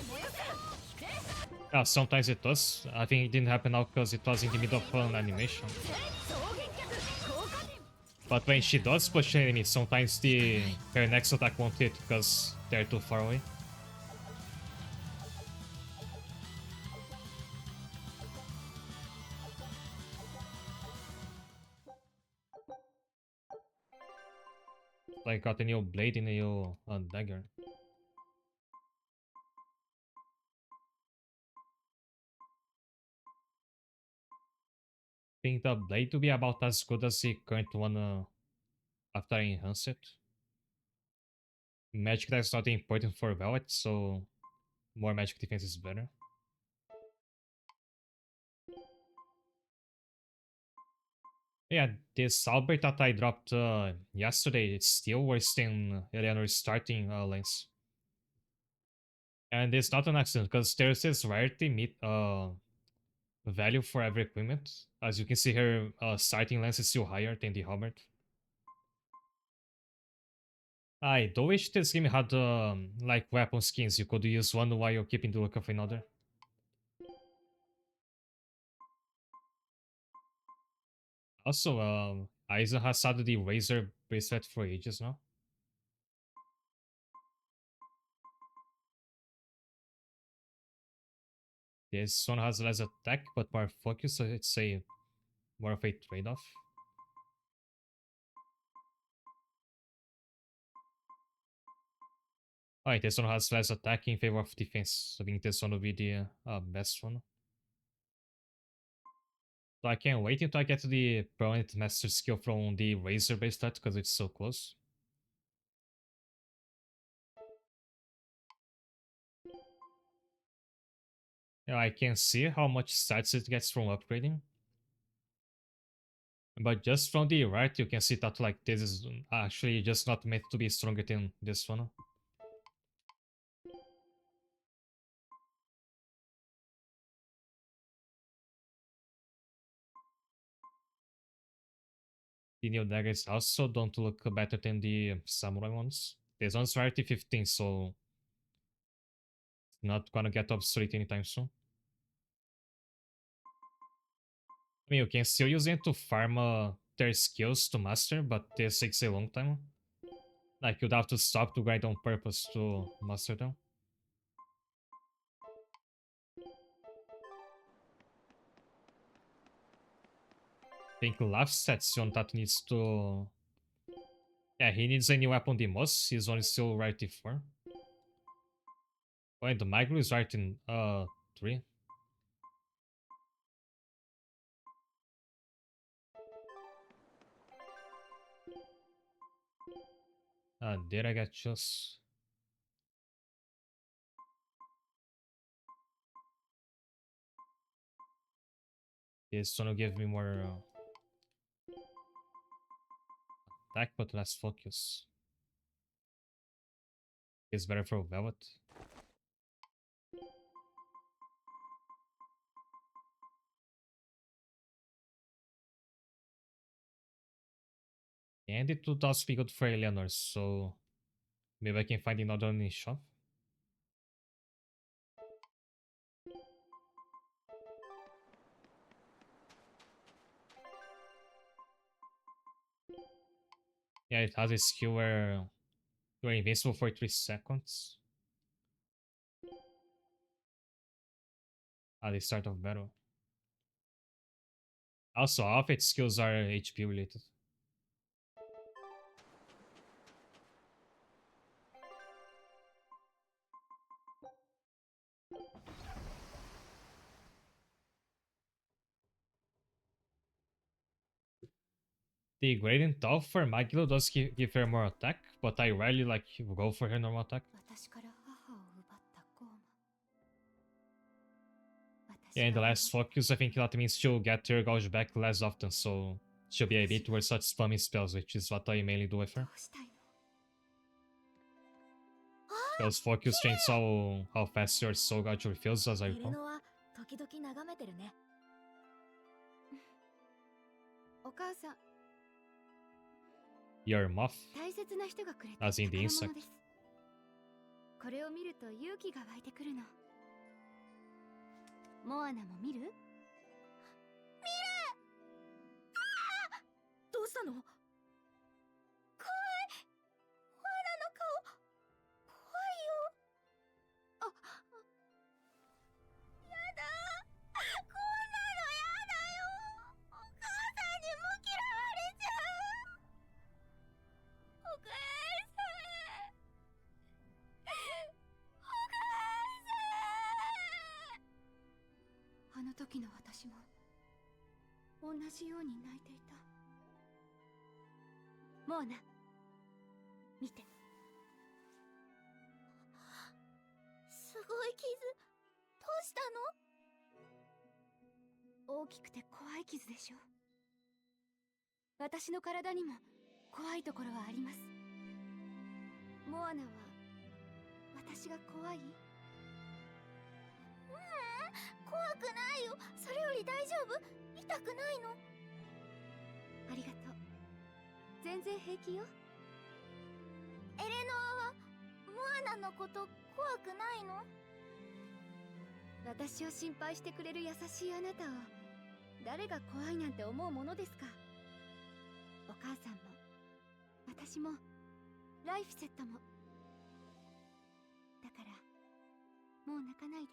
Sometimes it does. I think it didn't happen now because it was in the middle of an animation. But when she does push enemy, sometimes her next attack won't hit because they're too far away. Like got a new blade and a new dagger. I think the blade to be about as good as the current one after I enhance it. Magic that's not important for Velvet, so more magic defense is better. Yeah, this Albert that I dropped yesterday, it's still worse than Eleanor's starting lens. And it's not an accident, because there's this rarity value for every equipment. As you can see, her starting lens is still higher than the Halberd. I do wish this game had like weapon skins. You could use one while you're keeping the look of another. Also, Aizen has had the Razor bracelet for ages now. This one has less attack but more focus, so it's a more of a trade-off. Alright, this one has less attack in favor of defense. I think this one will be the best one. So I can't wait until I get to the permanent master skill from the Razor bracelet because it's so close. Yeah, I can see how much stats it gets from upgrading. But just from the right, you can see that like this is actually just not meant to be stronger than this one. The new daggers also don't look better than the samurai ones. This one's rarity 15, so it's not gonna get obsolete anytime soon. I mean, you can still use it to farm their skills to master, but this takes a long time. Like, you'd have to stop to grind on purpose to master them. I think last section that needs to... Yeah, he needs a new weapon the most. His one is still rarity 4. Oh, and the Maglu is rarity 3. Did I get just... This one will give me more attack, but less focus. It's better for Velvet. And it would also be good for Eleanor, so maybe I can find another one in shop. Yeah, it has a skill where you're invincible for 3 seconds at the start of battle. Also, all of its skills are HP related. The gradient off for Magilo does give her more attack, but I rarely like go for her normal attack. 私から母を奪ったゴーマ。 Yeah, in the last focus, I think that means she'll get her gauge back less often, so she'll be a bit worse at spamming spells, which is what I mainly do with her. どうしたいの？ Because focus changes how fast your soul gauge refills, as I エレ recall. ノは時々眺めてるね。お母さん、 Your moth, 大切な人がくれた as in the 宝 insect. 物です。これを見ると勇気が湧いてくるの。モアナも見る？どうしたの？怖い。ワナの顔。怖いよ。あ、やだ。こんなのやだよ。お母さんにも嫌われちゃう。お母さん。お母さん。あの時の私も同じように泣いていた。モアナ、見て。すごい傷。どうしたの？大きくて怖い傷でしょ。私の体にも怖いところはあります。モアナは私が怖い？怖くないよ。それより大丈夫？痛くないの？ありがとう。全然平気よ。エレノアはモアナのこと怖くないの？私を心配してくれる優しいあなたを誰が怖いなんて思うものですか。お母さんも私もライフセットも。だからもう泣かないで。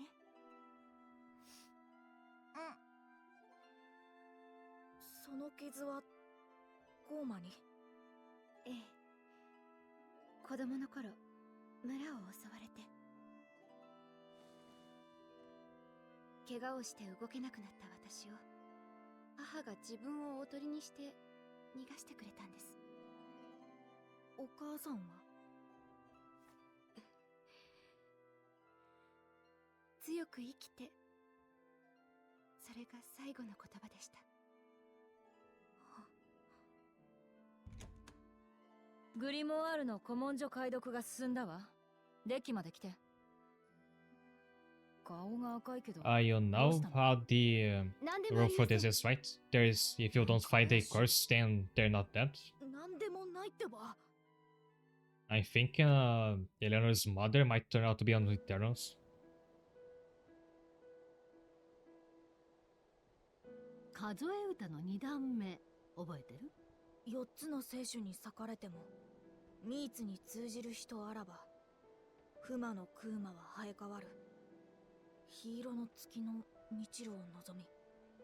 その傷はゴーマに？ええ、子供の頃村を襲われて怪我をして動けなくなった私を母が自分をおとりにして逃がしてくれたんです。お母さんは？強く生きてそれが最後の言葉でした。グリモワールの古文書解読が進んだわ。デッキまで来て。顔が赤いけど。You know how the rule for this is, right? There's if you don't find a curse, then they're not dead. なんでもないってば。I think Eleanor's mother might turn out to be on the Eternals. 数え歌の2段目覚えてる4つの聖書に裂かれてもミーツに通じる人あらばクマのクーマは生え変わる。黄色の月の日露を望み。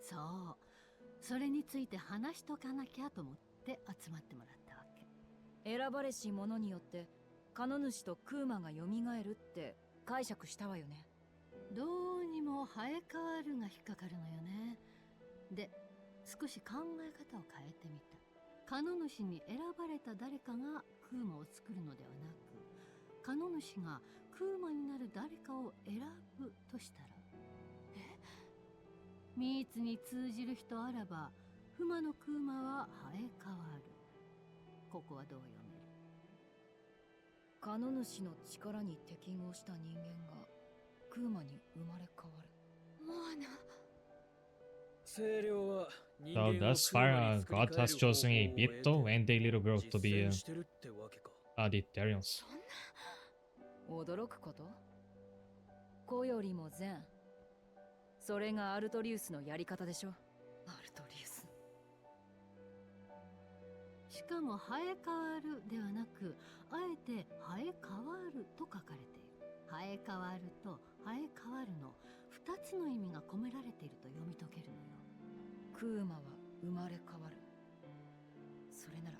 そうそれについて話しとかなきゃと思って集まってもらったわけ。選ばれし者によってカノ主とクーマが蘇るって解釈したわよね。どうにも生え変わるが引っかかるのよね。で少し考え方を変えてみた。カノ主に選ばれた誰かがクーマを作るのではなく、カノ主がクーマになる誰かを選ぶとしたら、ミーツに通じる人あらばフマのクーマは生え変わる。ここはどう読める？カノ主の力に適合した人間がクーマに生まれ変わる。モアナ。清涼は So thus far, God has chosen a Bitto and a little girl to be the Eternians. 驚くこと？子よりも善。それがアルトリウスのやり方でしょ。アルトリウス。しかも生え変わるではなく、あえて生え変わると書かれている。生え変わると生え変わるの2つの意味が込められていると読み解けるのよ。クーマは生まれ変わる。それなら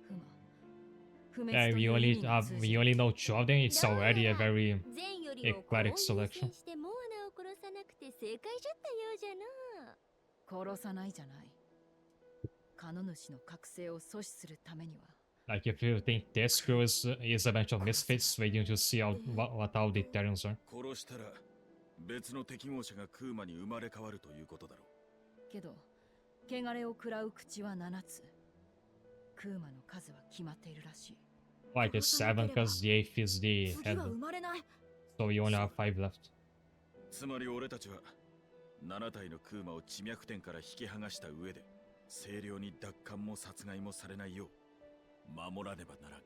フマ。Yeah, we only know two of them. It's already a very eclectic selection. してモアナを殺さなくて正解じゃったようじゃな。殺さないじゃない。カノ主の覚醒を阻止するためには。Like if you think this crew is a bunch of misfits waiting to see what all the Eternians are. 殺したら別の適合者がクーマに生まれ変わるということだろう。けど、汚れを食らう口は7つ。クーマの数は決まっているらしい。Like it's 7 because the 8th is the 次 head. は生まれない。So we only have 5 left. つまり俺たちは7体のクーマを地脈点から引き剥がした上で清涼に奪還も殺害もされないよう守らねばならん。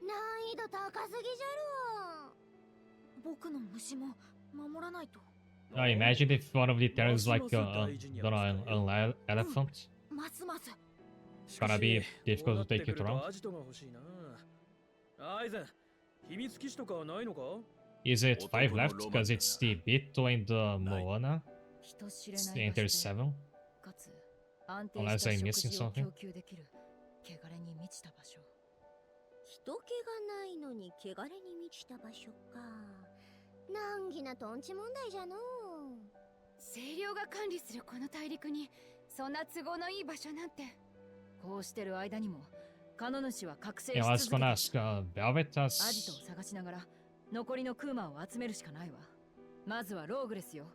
難易度高すぎじゃろ。僕の虫も守らないと。Imagine if one of the Eternians like an elephant. ますます。 It's gonna be difficult to take it around. アイゼン、秘密基地とかはないのか？ Is it 5 left? Because it's the Bitto and Moana. And there's 7. かつ安定 Unless した I'm 食 missing 事を something. 供給できる汚れに満ちた場所。人気がないのに汚れに満ちた場所か。難儀なトンチ問題じゃのう。清涼が管理するこの大陸にそんな都合のいい場所なんて。こうしてる間にもカノ主は覚醒し Yeah, I was 続け gonna て ask Velvet アジトを has 探しながら残りのクーマを集めるしかないわ。まずはローグレスよ。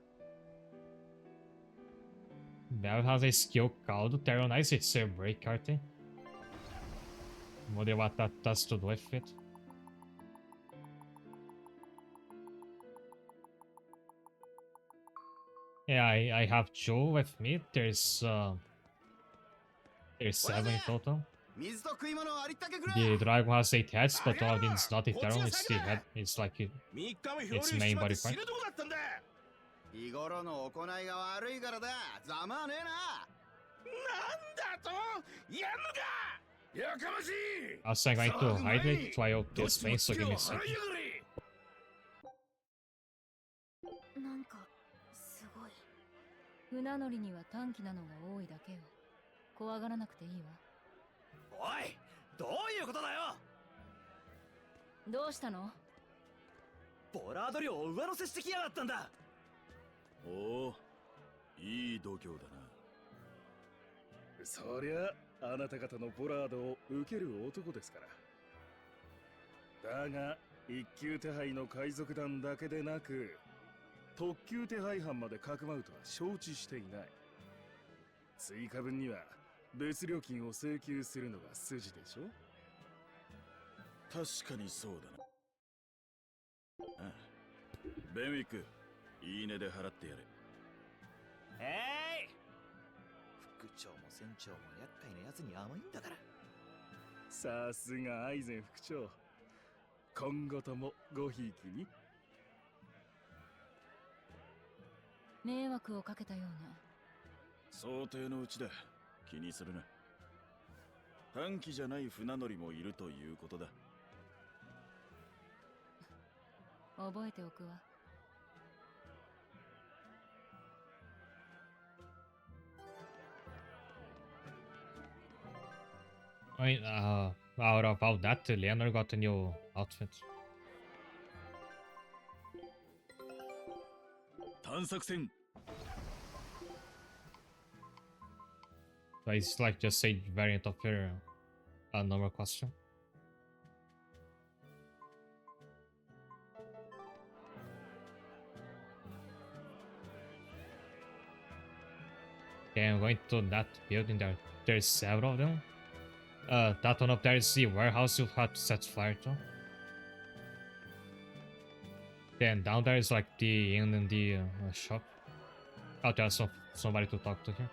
Velvet has a skill called Terrorize. It's a break card. Wonder what that does to do with it. Yeah, I have Joe with me. There's 7 in total. 水と食い物をありったけくれ。 The dragon has 8 heads, but one of them is not eternal. It's the head. It's like3日も漂流 its し main ちまって body 死 part. ぬとこだったんだ。日頃の行いが悪いからだ。ざまあねえな。なんだとやんのか。やかましい。 Also, I'm going to hydrate while this vein, so give me a second. なんかすごい。船乗りには短気なのが多いだけよ。怖がらなくていいわ。おい、どういうことだよ。どうしたの？ボラード量を上乗せしてきやがったんだ。おお、いい度胸だな。そりゃあなた方のボラードを受ける男ですから。だが一級手配の海賊団だけでなく特急手配犯までかくまうとは承知していない。追加分には別料金を請求するのが筋でしょ。確かにそうだな。ああ、ベンウィック、いいねで払ってやれ。副長も船長も厄介なやつに甘いんだから。さすがアイゼン副長。今後ともごひいきに。迷惑をかけたようね。想定のうちだ。気にするな。短期じゃない船乗りもいるということだ。覚えておくわ。I mean, out of all that, Leonard got a new outfit. 探索船。 So it's like just a variant of your normal costume. Okay, I'm going to that building there. There's several of them. That one up there is the warehouse you have to set fire to. Then down there is like the inn and the shop. Oh, there's somebody to talk to here.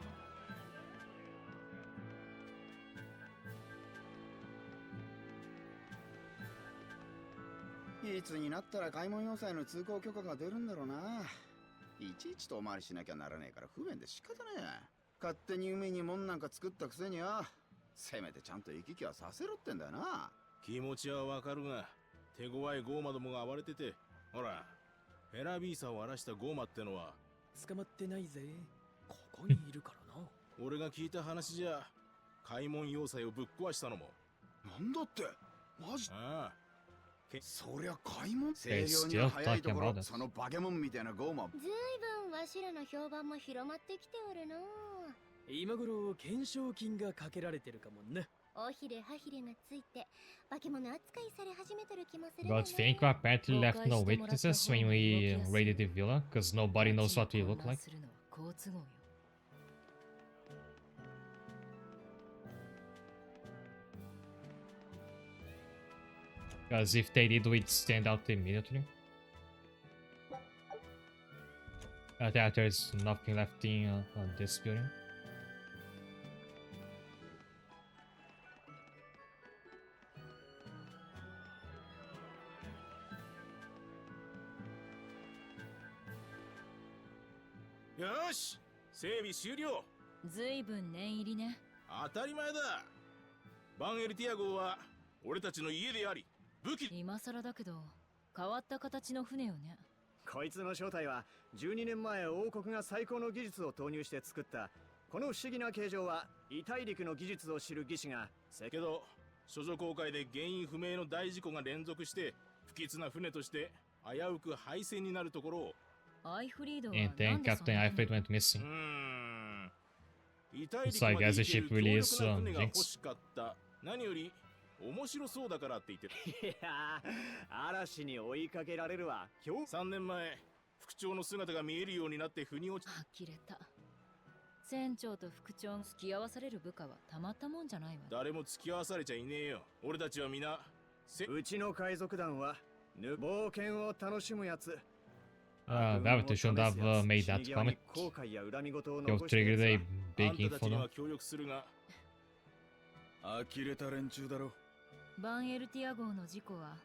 いつになったら開門要塞の通行許可が出るんだろうな。いちいち遠回りしなきゃならねえから不便で仕方ねえ。勝手に海に門なんか作ったくせには、せめてちゃんと行き来はさせろってんだよな。気持ちはわかるが、手強いゴーマどもが暴れてて、ほら、フェラビーサを荒らしたゴーマってのは捕まってないぜ。ここにいるからな。俺が聞いた話じゃ、開門要塞をぶっ壊したのも。なんだって、マジ？ああ。そりゃ開門 They 声量 still に早い talking ところ about it. そのバケモンみたいなゴーマン。ずいぶんわしらの評判も広まってきておるの。今頃懸賞金がかけられてるかもね。おひれはひれがついて化け物扱いされ始めてる気もする But think we apparently left no witnesses when we raided the villa, because nobody knows what we look like. Because if they did, we'd stand out immediately. There's nothing left in this building. Yosh! 整備終了。ずいぶん念入りね。当たり前だ。バンエルティア号は俺たちの家であり、武器。今更だけど、変わった形の船よね。こいつの正体は12年前王国が最高の技術を投入して作ったこの不思議な形状は異大陸の技術を知る技師がけど処女航海で原因不明の大事故が連続して不吉な船として危うく廃船になるところを And then Captain Eifrid went missing. 異大陸まで行ける強力な船が欲しかった。何より面白そうだからって言ってた。いや嵐に追いかけられるわ。今日3年前副長の姿が見えるようになって腑に落ち呆れた。船長と副長が付き合わされる部下はたまったもんじゃないわ。誰も付き合わされちゃいねえよ。俺たちは皆うちの海賊団は冒険を楽しむやつ。That shouldn't have made that comment. You've triggered a big info now. 呆れた連中だろ。バンエルティア号の事故は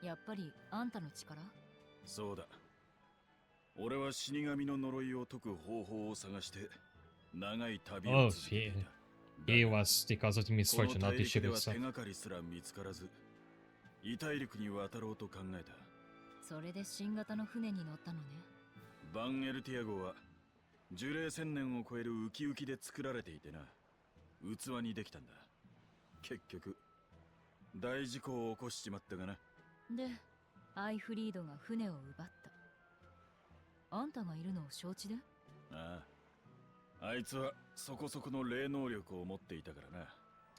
やっぱりあんたの力？そうだ。俺は死神の呪いを解く方法を探して長い旅を続けていた。He was because of the misfortune, not the ship この大陸では itself. 手がかりすら見つからず、異大陸に渡ろうと考えた。それで新型の船に乗ったのね。バンエルティア号は樹齢1000年を超えるウキウキで作られていてな、器にできたんだ。結局大事故を起こしちまったがな。で、アイフリードが船を奪った。あんたがいるのを承知で？ああ、あいつはそこそこの霊能力を持っていたからな。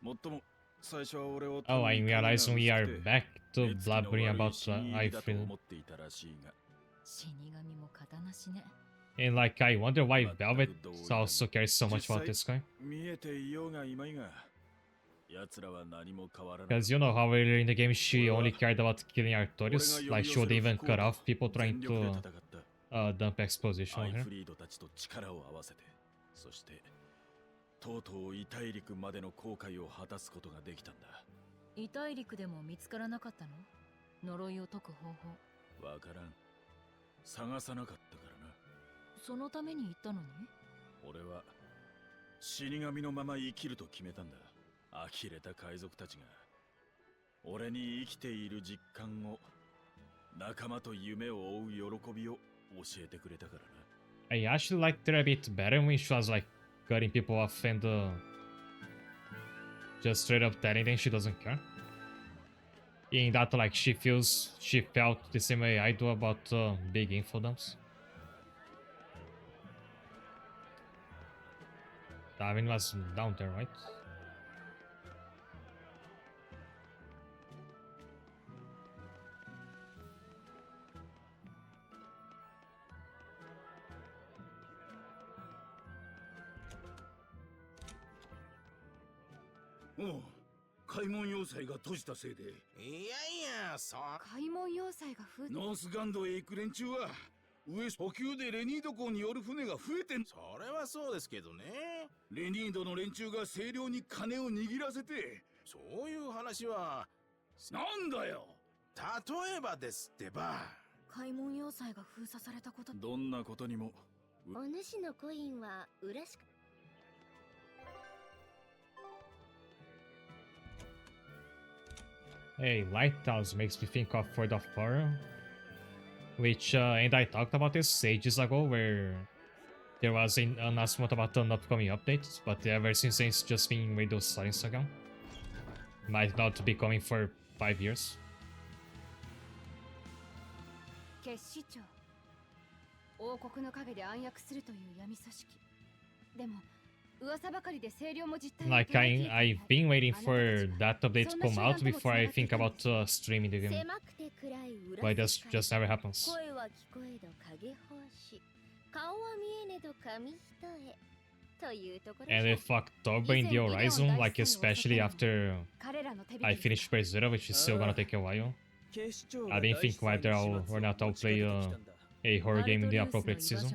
もっとも最初は俺を Oh, I realize we are back to blabbering about Eifrid. 思っていたらしいが、死神も刀しね。 And like, I wonder why Velvet also cares so much about this guy. 見えていようがいまいが、奴らは何も変わらない。 Because you know how earlier in the game she only cared about killing Artorias. Like, she would even cut off people trying to dump exposition ア on イ her. フリードたちと力を合わせて、そしてとうとう異大陸までの航海を果たすことができたんだ。異大陸でも見つからなかったの？呪いを解く方法。わからん。探さなかったからな。そのために行ったのに？俺は死神のまま生きると決めたんだ。呆れた海賊たちが俺に生きている実感を、仲間と夢を追う喜びを教えてくれたからな。 I actually liked her a bit better when she was like cutting people off and just straight up telling them she doesn't care. In that, like, she felt the same way I do about big info dumps. Darwin was down there, right? Oh, 開門要塞が閉じたせいで。いやいや、そう。開門要塞が増えて。ノースガンドへ行く連中は上補給でレニード港による船が増えてん。それはそうですけどね。レニードの連中が清涼に金を握らせて。そういう話は。なんだよ。例えばですってば。開門要塞が封鎖されたこと。どんなことにも。お主のコインは裏しか。 Hey, Lighthouse makes me think of Ford of Horror, which, and I talked about this ages ago, where there was an announcement about an upcoming update, but ever since then it's just been radio silence again. Might not be coming for 5 years. 決死長、王国の陰で暗躍するという闇組織。でも噂ばかりで清涼も実態を Like, I've been waiting for that update to come out before I think about streaming the game. 狭くて暗い裏 But it just never happens. 声は聞こえど影法師、顔は見えねど紙一重というところ。 And with October in the horizon, like especially after I finish Berseria, which is still gonna take a while, I didn't think whether I'll or not I'll play a horror game in the appropriate season.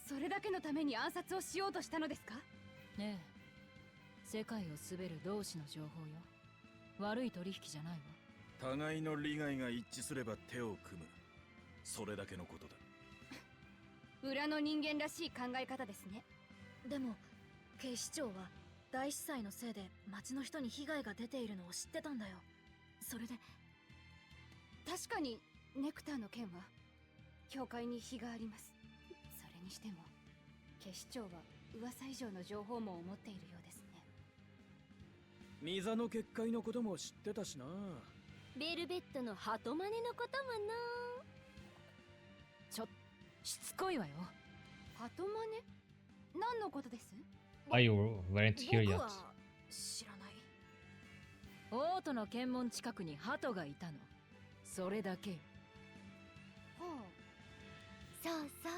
それだけのために暗殺をしようとしたのですか？ねえ、世界を滑る同志の情報よ。悪い取引じゃないわ。互いの利害が一致すれば手を組む。それだけのことだ。裏の人間らしい考え方ですね。でも警視庁は大司祭のせいで町の人に被害が出ているのを知ってたんだよ。それで確かにネクターの件は教会に非があります。それにしても警視庁は噂以上の情報も持っているようですね。ミザの結界のことも知ってたしな。ベルベットの鳩真似のこともな。しつこいわよ。鳩真似？何のことです？ I weren't here yet. 知らない。王都の検問近くに鳩がいたの。それだけ。そうそう、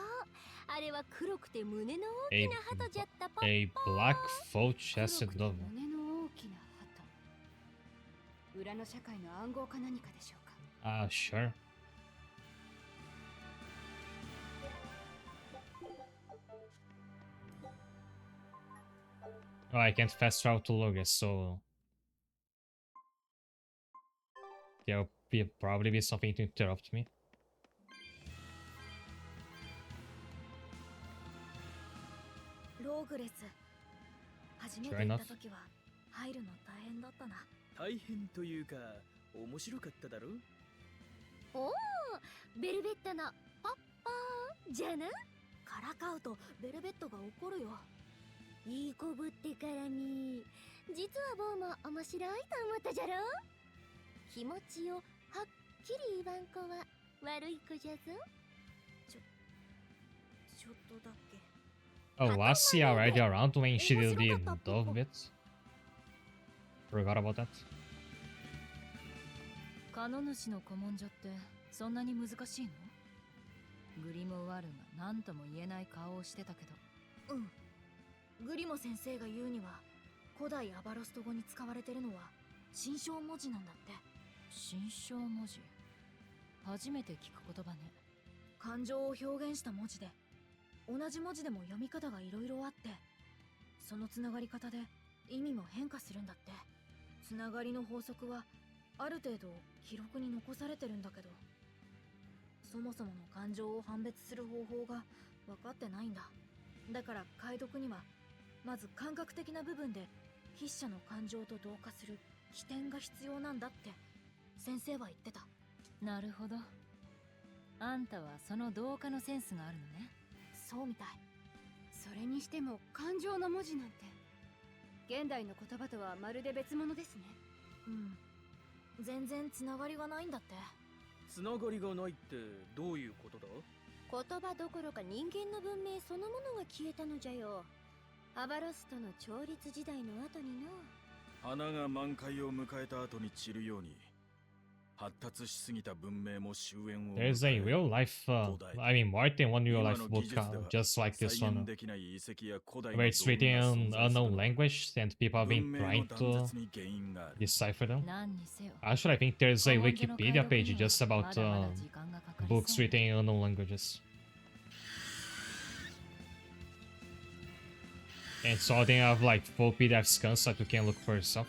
あれは黒くて胸の大 A, きな鳩じゃったポッポ。 a black full-chested dog. 胸の大きな鳩。裏の社会の暗号か何かでしょうか。Sure. Oh, I can't fast travel to Logos, so there'll probably be something to interrupt me. ローグレス、初めて行った時は入るの大変だったな。大変というか面白かっただろ。おお、ベルベットのポッポーじゃな。からかうとベルベットが怒るよ。いい子ぶってからに。実はボーも面白いと思ったじゃろ。気持ちをはっきり言わん子は悪い子じゃぞ。ちょっとだけ。 Oh, was he already around when she did the dove bit? Forgot about that. カノ主の古文書ってそんなに難しいの？グリモワールが何とも言えない顔をしてたけど。グリモ先生が言うには、古代アバロスト語に使われてるのは心象文字なんだって。心象文字、初めて聞く言葉ね。感情を表現した文字で、同じ文字でも読み方がいろいろあって、そのつながり方で意味も変化するんだって。つながりの法則はある程度記録に残されてるんだけど、そもそもの感情を判別する方法が分かってないんだ。だから解読にはまず感覚的な部分で筆者の感情と同化する起点が必要なんだって先生は言ってた。なるほど。あんたはその同化のセンスがあるのね。そうみたい。それにしても感情の文字なんて現代の言葉とはまるで別物ですね。全然つながりがないんだって。つながりがないってどういうことだ？言葉どころか人間の文明そのものが消えたのじゃよ。アバロストの調律時代の後にな。花が満開を迎えた後に散るように発達しすぎた文明も終焉を迎え。 There's a real life, I mean more than one real life book, just like this one, where it's written in unknown language and people have been trying to decipher them. Actually, I think there's a Wikipedia page just about books written in unknown languages. And so they have like full PDF scans that you can look for yourself.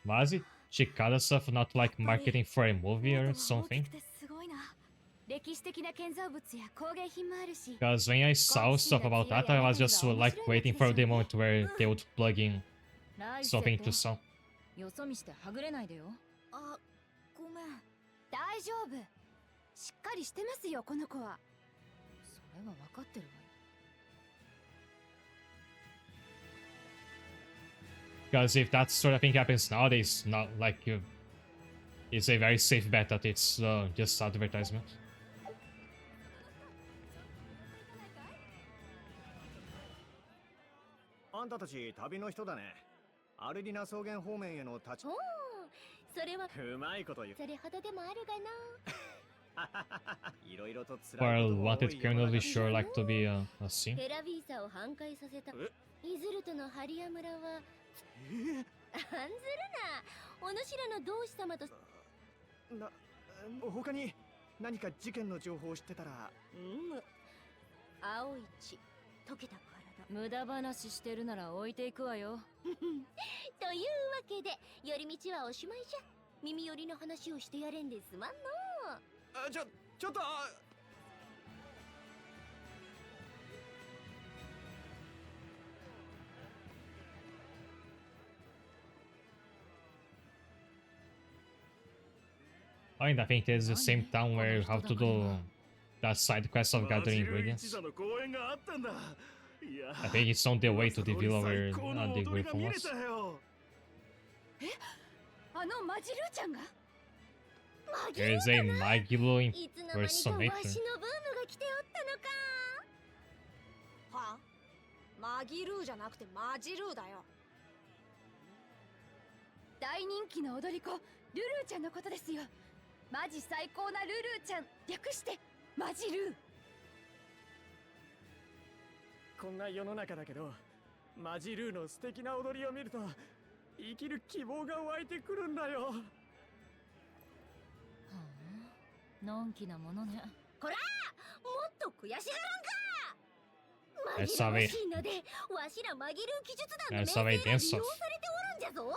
Was it Chicada stuff not like marketing for a movie or something? 歴史的な建造物や工芸品もあるし。 Because when I saw stuff about that, I was just like waiting for the moment where they would plug in something to sell. よそ見してはぐれないでよ。あ、ごめん。大丈夫。しっかりしてますよ、この子は。それは分かってるわよ。 Because if that sort of thing happens nowadays, not like it's a very safe bet that it's just advertisement. あんたたち旅の人だね。アルディナ草原方面への立ち。おお、それはうまいこと言う。それほどでもあるがな。いろいろと辛い For a wanted criminal, we sure like to be a scene. ヘラビーサを半壊させたイズルトのハリア村は案ずるな。お主らの同志様と他に何か事件の情報を知ってたら。青い血溶けた体。無駄話してるなら置いていくわよ。というわけで寄り道はおしまいじゃ。耳寄りの話をしてやれんですまんの。ちょっと。I mean, I think it's the same town where you have to do that side quest of gathering ingredients. I think it's on the way to the villa where the griffin was. あのマジルーちゃんが There is a Magilu いつの間にかわしのブーム impersonator. が来ておったのか。は？マギルーじゃなくてマジルーだよ。大人気の踊り子ルルーちゃんのことですよ。マジ最高なルルーちゃん、略してマジルー。こんな世の中だけど、マジルーの素敵な踊りを見ると生きる希望が湧いてくるんだよ。はあ、のんきなものね。こら、もっと悔しがらんか。紛らわしいので、わしらマギルー技術団の名声が利用されておるんじゃぞ。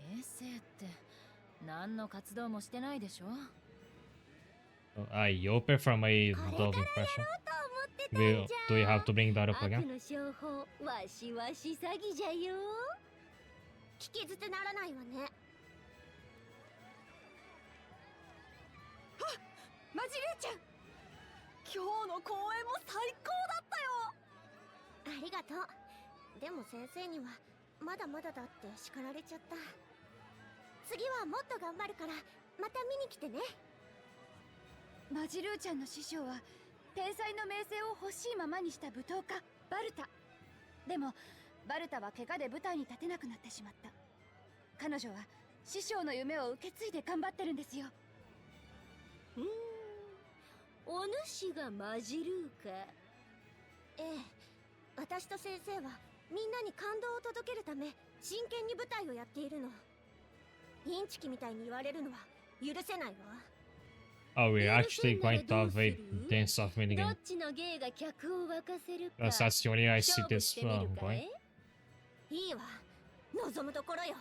名声って何の活動もしてないでしょ。I open from a dove impression. Do you have to bring that up again? 悪の商法、わしわし詐欺じゃよ。聞き捨てならないわね。マジルーちゃん、今日の公演も最高だったよ。ありがとう。でも先生にはまだまだだって叱られちゃった。次はもっと頑張るからまた見に来てね。マジルーちゃんの師匠は天才の名声を欲しいままにした舞踏家バルタ。でもバルタは怪我で舞台に立てなくなってしまった。彼女は師匠の夢を受け継いで頑張ってるんですよ。お主がマジルーか。ええ、私と先生はみんなに感動を届けるため真剣に舞台をやっているの。インチキみたいに言われるのは許せないわ。Oh, we're actually going to have a dance-off ど minigame. っちの芸が客を沸かせるか。 That's the only way I see 勝負 this してみる going. かい？いいわ、望むところよ。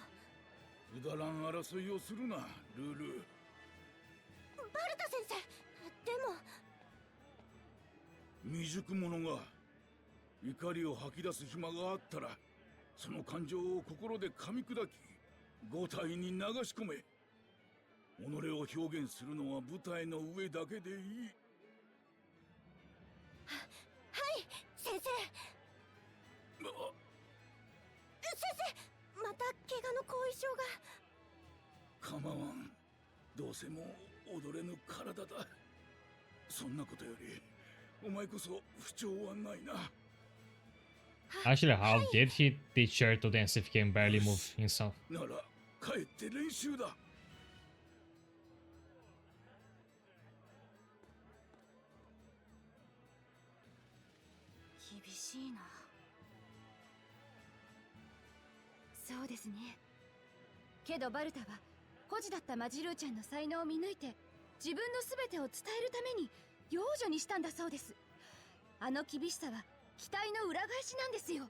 くだらん争いをするな、ルール。バルタ先生、でも未熟者が怒りを吐き出す暇があったら、その感情を心で噛み砕き五体に流し込め。己を表現するのは舞台の上だけでいい。はい、先生。先生、また怪我の後遺症が。構わん。どうせもう踊れぬ体だ。そんなことよりお前こそ不調はないな。 Actually, how did he teach her to dance if he can barely move himself? なら帰って練習だ。厳しいな。そうですね。けどバルタは孤児だったマジルーちゃんの才能を見抜いて自分の全てを伝えるために養女にしたんだそうです。あの厳しさは期待の裏返しなんですよ。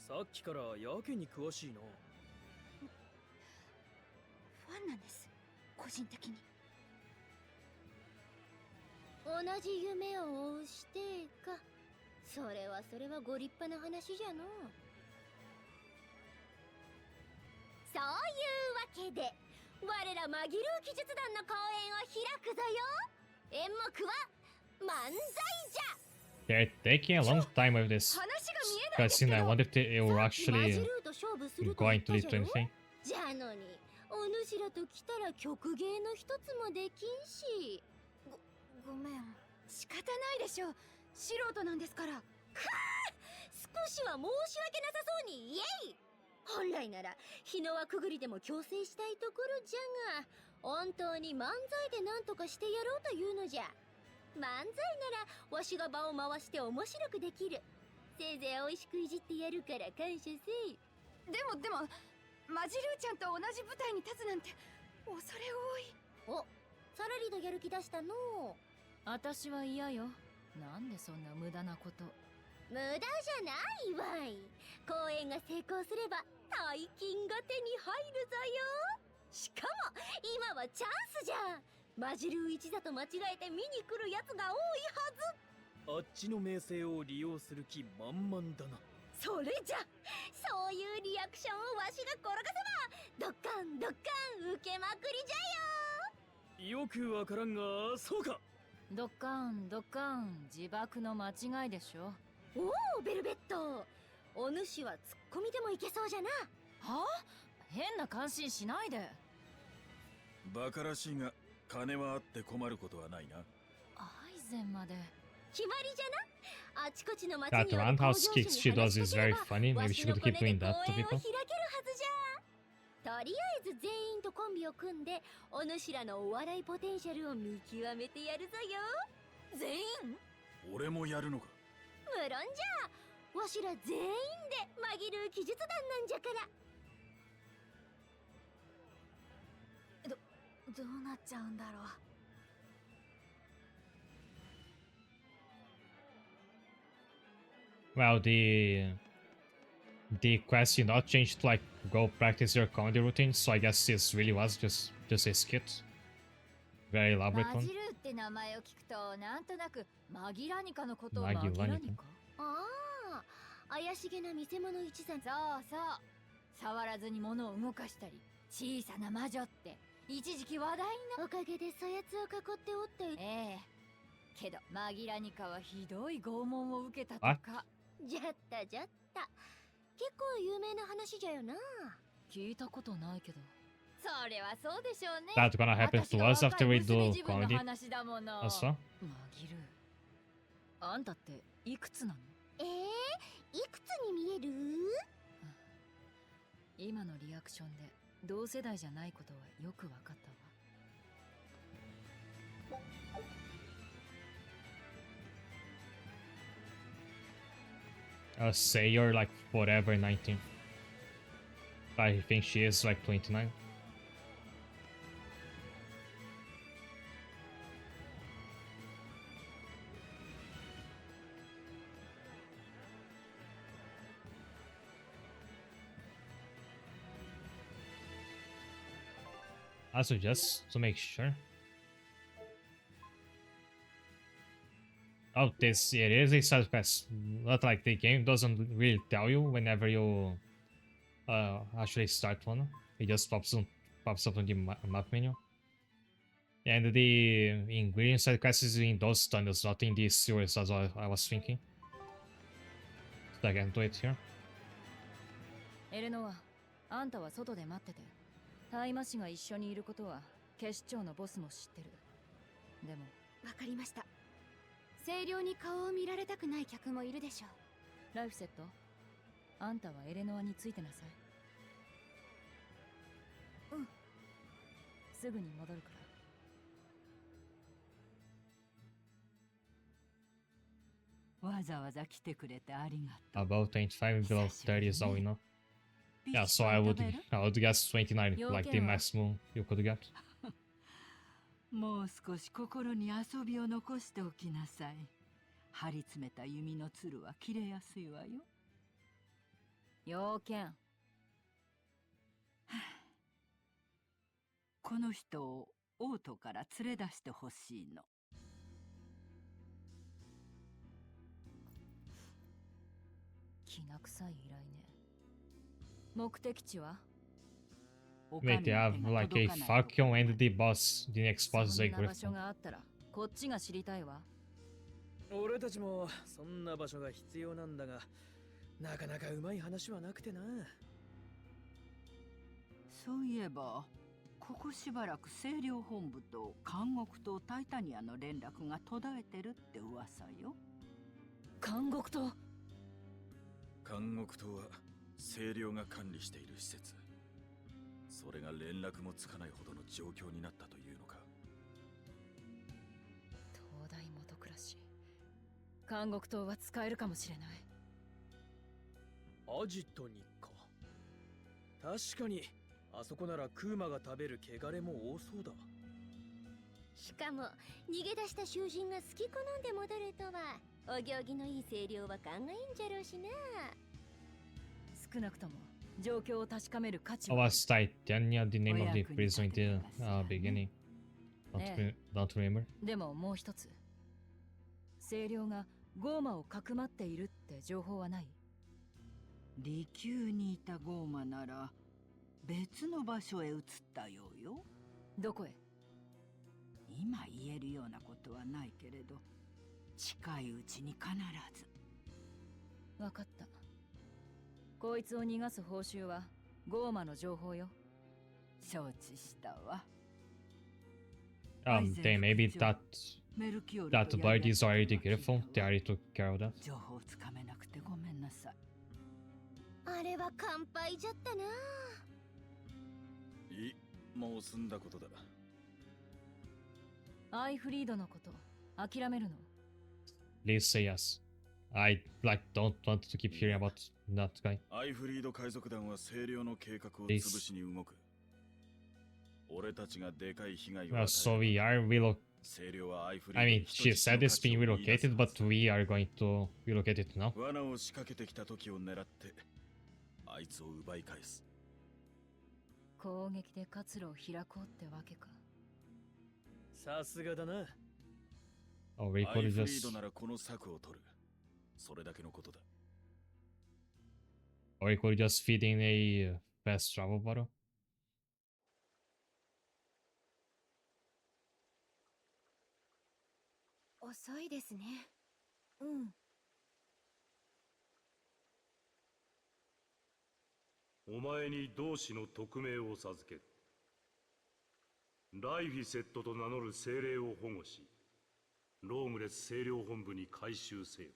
さっきからやけに詳しいな。ファンなんです、個人的に。同じ夢を追うしてか。それはご立派な話じゃの。そういうわけで我らマギルー奇術団の公演を開くぞよ。演目は漫才じゃ。 They're taking a long time with this 話が見えないんですけ cutscene. ど。 I wonder if it will マ actually ジルーと勝負すると going 言っ to た lead じ to ゃろ。 anything. じゃのにお主らと来たら曲芸の一つもできんし。ごめん、仕方ないでしょう。素人なんですから。少しは申し訳なさそうに言えい。本来なら日の輪くぐりでも強制したいところじゃが、本当に漫才で何とかしてやろうというのじゃ。漫才ならわしが場を回して面白くできる。せいぜい美味しくいじってやるから感謝せい。でもマジルーちゃんと同じ舞台に立つなんて恐れ多い。お、さらりとやる気出したの。私は嫌よ。なんでそんな無駄なこと。無駄じゃないわい。公演が成功すれば大金が手に入るぞよ。しかも今はチャンスじゃ。マジルー一座と間違えて見に来るやつが多いはず。あっちの名声を利用する気満々だな。それじゃ、そういうリアクションをわしが転がせばドッカンドッカン受けまくりじゃよ。よくわからんが、そうか。ドッカンドッカン、自爆の間違いでしょ。おお、ベルベット、お主はツッコミでもいけそうじゃな。はあ、変な感心しないで。バカらしいが金はあって困ることはないな。アイゼンまで。決まりじゃな。あちこちの町 That にある工場 roundhouse 主に kicks she 話 does し is かけれ very ば funny. わ Maybe し she の could コネ keep で doing 公 that to 演を people. 開けるはずじゃ。とりあえず全員とコンビを組んでお主らのお笑いポテンシャルを見極めてやるぞよ。全員？俺もやるのか。無論じゃ。わしら全員でマギルー奇術団なんじゃから。どうなっちゃうんだろう。Well, the quest you not changed to like go practice your comedy routine, so I guess this really was just a skit. Very elaborate マ one. ジルーって名前を聞くとなんとなくマギラニカのことをマギラニカマギラニカ。ああ、怪しげな見せ物一座。そうそう、触らずに物を動かしたり小さな魔女って一時期話題の。おかげでそやつを囲っておって。ええ、けどマギラニカはひどい拷問を受けたとか。じゃったじゃった。結構有名な話じゃよな。聞いたことないけど。それはそうでしょうね。 That's gonna happen to us after we do comedy 話だもの。also. マギル、あんたっていくつなの？いくつに見える？今のリアクションで同世代じゃないことはよくわかったわ。Say you're like whatever 19. I think she is like 29. Also, just to make sure. Oh, it is a side quest. Not like the game doesn't really tell you whenever you actually start one. It just pops up on the map menu. And the ingredient side quest is in those tunnels, not in these sewers as I was thinking. So I can do it here. エレノア、あんたは外で待ってて。大魔師が一緒にいることは警視庁のボスも知ってる。でもわかりました。清涼に顔を見られたくない客もいるでしょう。ライフセット、あんたはエレノアについてなさい。うん。すぐに戻るから。わざわざ来てくれてありがとう。About 25 below 30 is all we know. Yeah, so I would guess 29, like the maximum you could get. もう少し心に遊びを残しておきなさい。張り詰めた弓のつるは切れやすいわよ。要件。この人をオートから連れ出してほしいの。きな臭い依頼ね。目的地は？ Wait, they have like a Falcon and the boss, the next boss is a Griffin. そんな場所があったらこっちが知りたいわ。俺たちもそんな場所が必要なんだが、なかなかうまい話はなくてな。そういえば、ここしばらく清涼本部と監獄とタイタニアの連絡が途絶えてるって噂よ。監獄と？監獄とは清涼が管理している施設。それが連絡もつかないほどの状況になったというのか。東大元暮らし。監獄島は使えるかもしれない。アジトにか。確かにあそこならクーマが食べる汚れも多そうだ。しかも逃げ出した囚人が好き好んで戻るとは、お行儀のいい清涼は勘がいいんじゃろうしな。少なくとも状況を確かめる価値 Was Titania the name of the prison in the beginning? Don't remember. でももう一つ。清涼がゴーマをかくまっているって情報はない？離宮にいたゴーマなら別の場所へ移ったようよ。どこへ？今言えるようなことはないけれど、近いうちに必ず。わかった。こいつを逃がす報酬はゴーマの情報よ。承知したわ。Then maybe that bird is already grateful. They already took care of that. 情報つかめなくてごめんなさい。あれは乾杯じゃったな。いい、もう済んだことだ。アイフリードのこと諦めるの？ Please say yes. I don't want to keep hearing about that guy. アイフリード海賊団は清涼の計画を潰しに動く。俺たちがでかい被害を与える。So we are I mean, she said it's being relocated, but we are going to relocate it now. 罠を仕掛けてきた時を狙ってあいつを奪い返す。攻撃で活路を開こうってわけか。さすがだな。Oh, we アイ could フリー just ドならこの策を取る。それだけのことだ。or we could just feed in a Best travel bottle. 遅いですね。うん。お前に同志の匿名を授ける。ライフィセットと名乗る精霊を保護し、ローグレス清涼本部に回収せよ。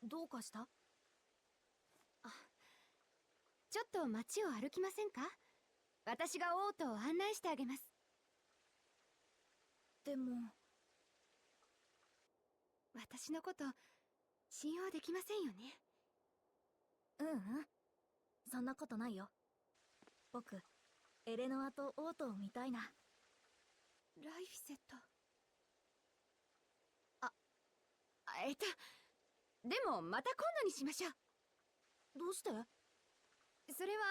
どうかした？ちょっと街を歩きませんか？私が王都を案内してあげます。でも私のこと信用できませんよね。うんうん、そんなことないよ。僕エレノアと王都を見たいな。ライフィセット。でもまた今度にしましょう。どうして？それは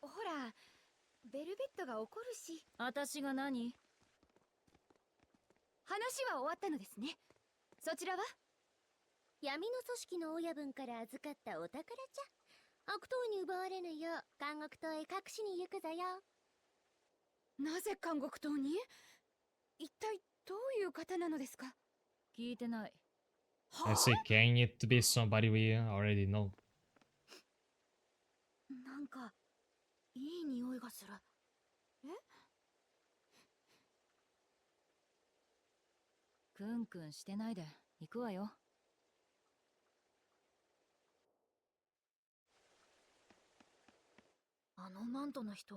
ほら、ベルベットが怒るし。私が何？話は終わったのですね。そちらは？闇の組織の親分から預かったお宝じゃ。悪党に奪われぬよう監獄島へ隠しに行くぞよ。なぜ監獄島に？一体どういう方なのですか？聞いてない。I say, can it be somebody we already know? なんかいい匂いがする。クンクンしてないで行くわよ。あのマントの人、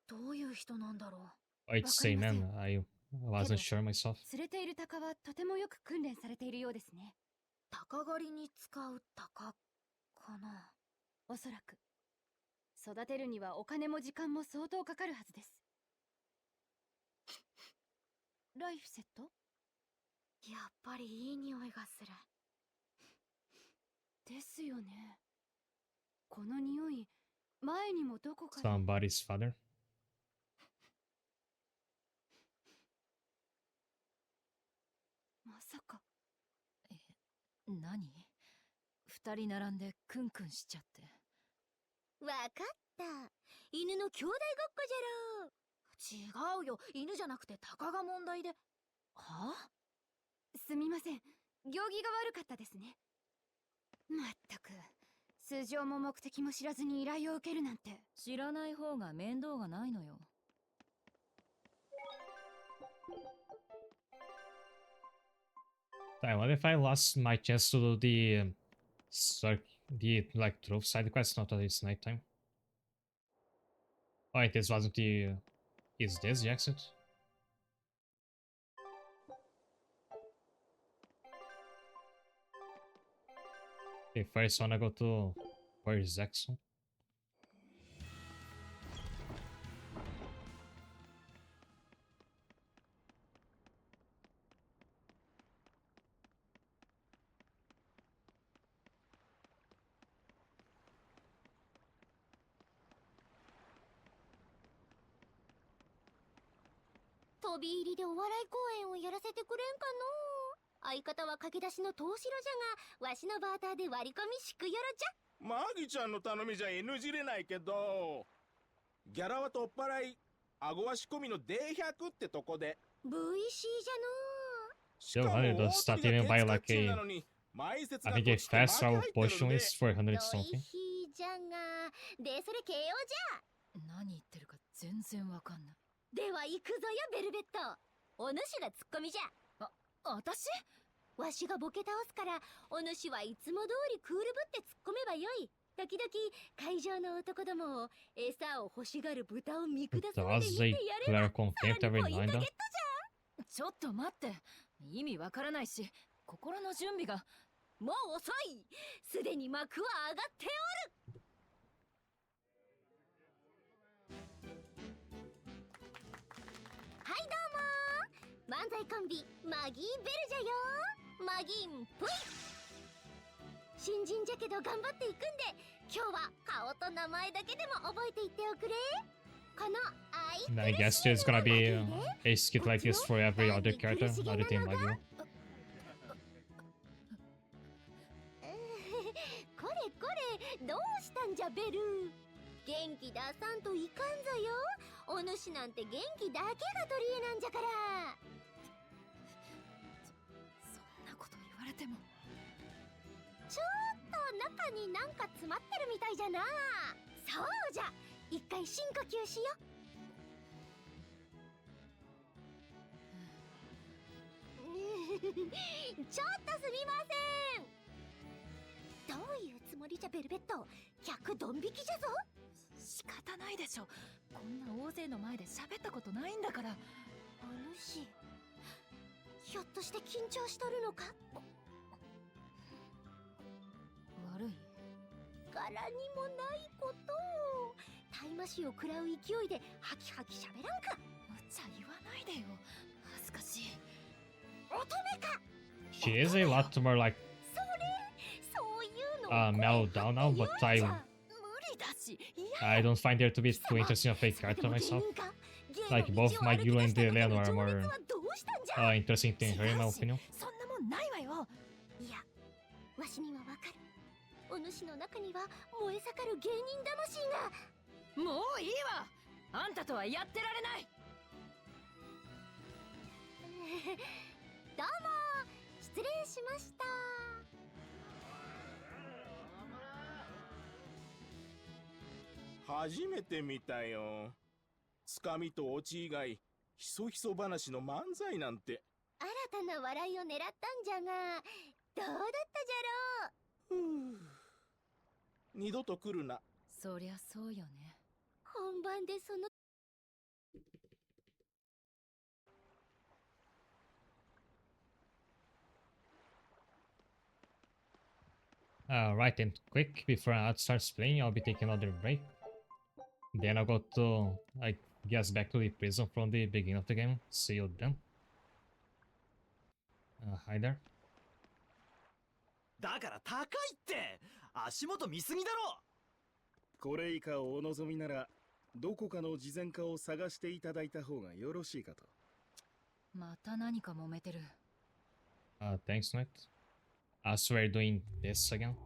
どういう人なんだろう。I'd say, man, I wasn't sure myself. 連れている鷹はとてもよく訓練されているようですね。鷹狩りに使う鷹かな。おそらく育てるにはお金も時間も相当かかるはずです。ライフセット？やっぱりいい匂いがする。ですよね。この匂い、前にもどこかで。 Somebody's father. まさか。何？二人並んでクンクンしちゃって。わかった。犬の兄弟ごっこじゃろ。違うよ、犬じゃなくて鷹が問題で。はあ？すみません、行儀が悪かったですね。まったく、素性も目的も知らずに依頼を受けるなんて。知らない方が面倒がないのよ。What if I lost my chance to do the like trove side quest not that it's nighttime? Oh wait, this wasn't the is this the exit? Okay, first I wanna go to where is Exo? 飛び入りでお笑い公演をやらせてくれんかの。相方は駆け出しの東城じゃが、わしのバーターで割り込みしくよろじゃ。マギちゃんの頼みじゃ NG れないけど、ギャラは取っ払い、顎は仕込みの D100 ってとこで。 VC still 100 does start even by like a I think a fast travel potion is 400 something. じゃが、でそれ KO じゃ。何言ってるか全然わかんない。では行くぞよベルベット。お主がツッコミじゃ。私？わしがボケ倒すから、お主はいつも通りクールぶって突っ込めばよい。時々会場の男どもを餌を欲しがる豚を見下さないで見てやれば、さらにポイントゲットじゃ。ちょっと待って、意味わからないし、心の準備が。もう遅い。すでに幕は上がっておる。はい、どうも漫才コンビマギーベルじゃよ。マギンぷい。新人じゃけど頑張っていくんで、今日は顔と名前だけでも覚えていっておくれ。この I guess there's gonna be a skit like this for every other character, other than Maggie. どうしたんじゃベル。元気出さんといかんぞよ。お主なんて元気だけが取り柄なんじゃから。そんなこと言われても。ちょっと中になんか詰まってるみたいじゃな。そうじゃ、一回深呼吸しよ。ちょっとすみません。どういうつもりじゃベルベット。客ドン引きじゃぞ。仕方ないでしょ。こんな大勢の前で喋ったことないんだから。お主、ひょっとして緊張しとるのか。悪い。柄にもないことを。大麻師を食らう勢いでハキハキ喋らんか。無茶言わないでよ。恥ずかしい。乙女か。 She is a lot more like そういうの mellow down now, but 無理だし。I don't find her to be too interesting a fake character myself. Like both my Gulu and Leonor are more interesting than her in my opinion. そんなもんないわよ。いや、わしにはわかる。お主の中には燃え盛る芸人魂が。もういいわ。あんたとはやってられない。どうも、失礼しました。初めて見たよ。つかみとオチ以外ひそひそ話の漫才なんて。新たな笑いを狙ったんじゃが、どうだったじゃろう。二度と来るな。そりゃそうよね。本番でそのRight, and quick, before I starts playing, I'll be taking another break. Then I'll go to, I guess, back to the prison from the beginning of the game. See you then. Hi there. だから高いって。足元見すぎだろ。これ以下お望みならどこかの慈善家を探していただいた方がよろしいかと。また何か揉めてる。Thanks, Knight. So we're doing this again.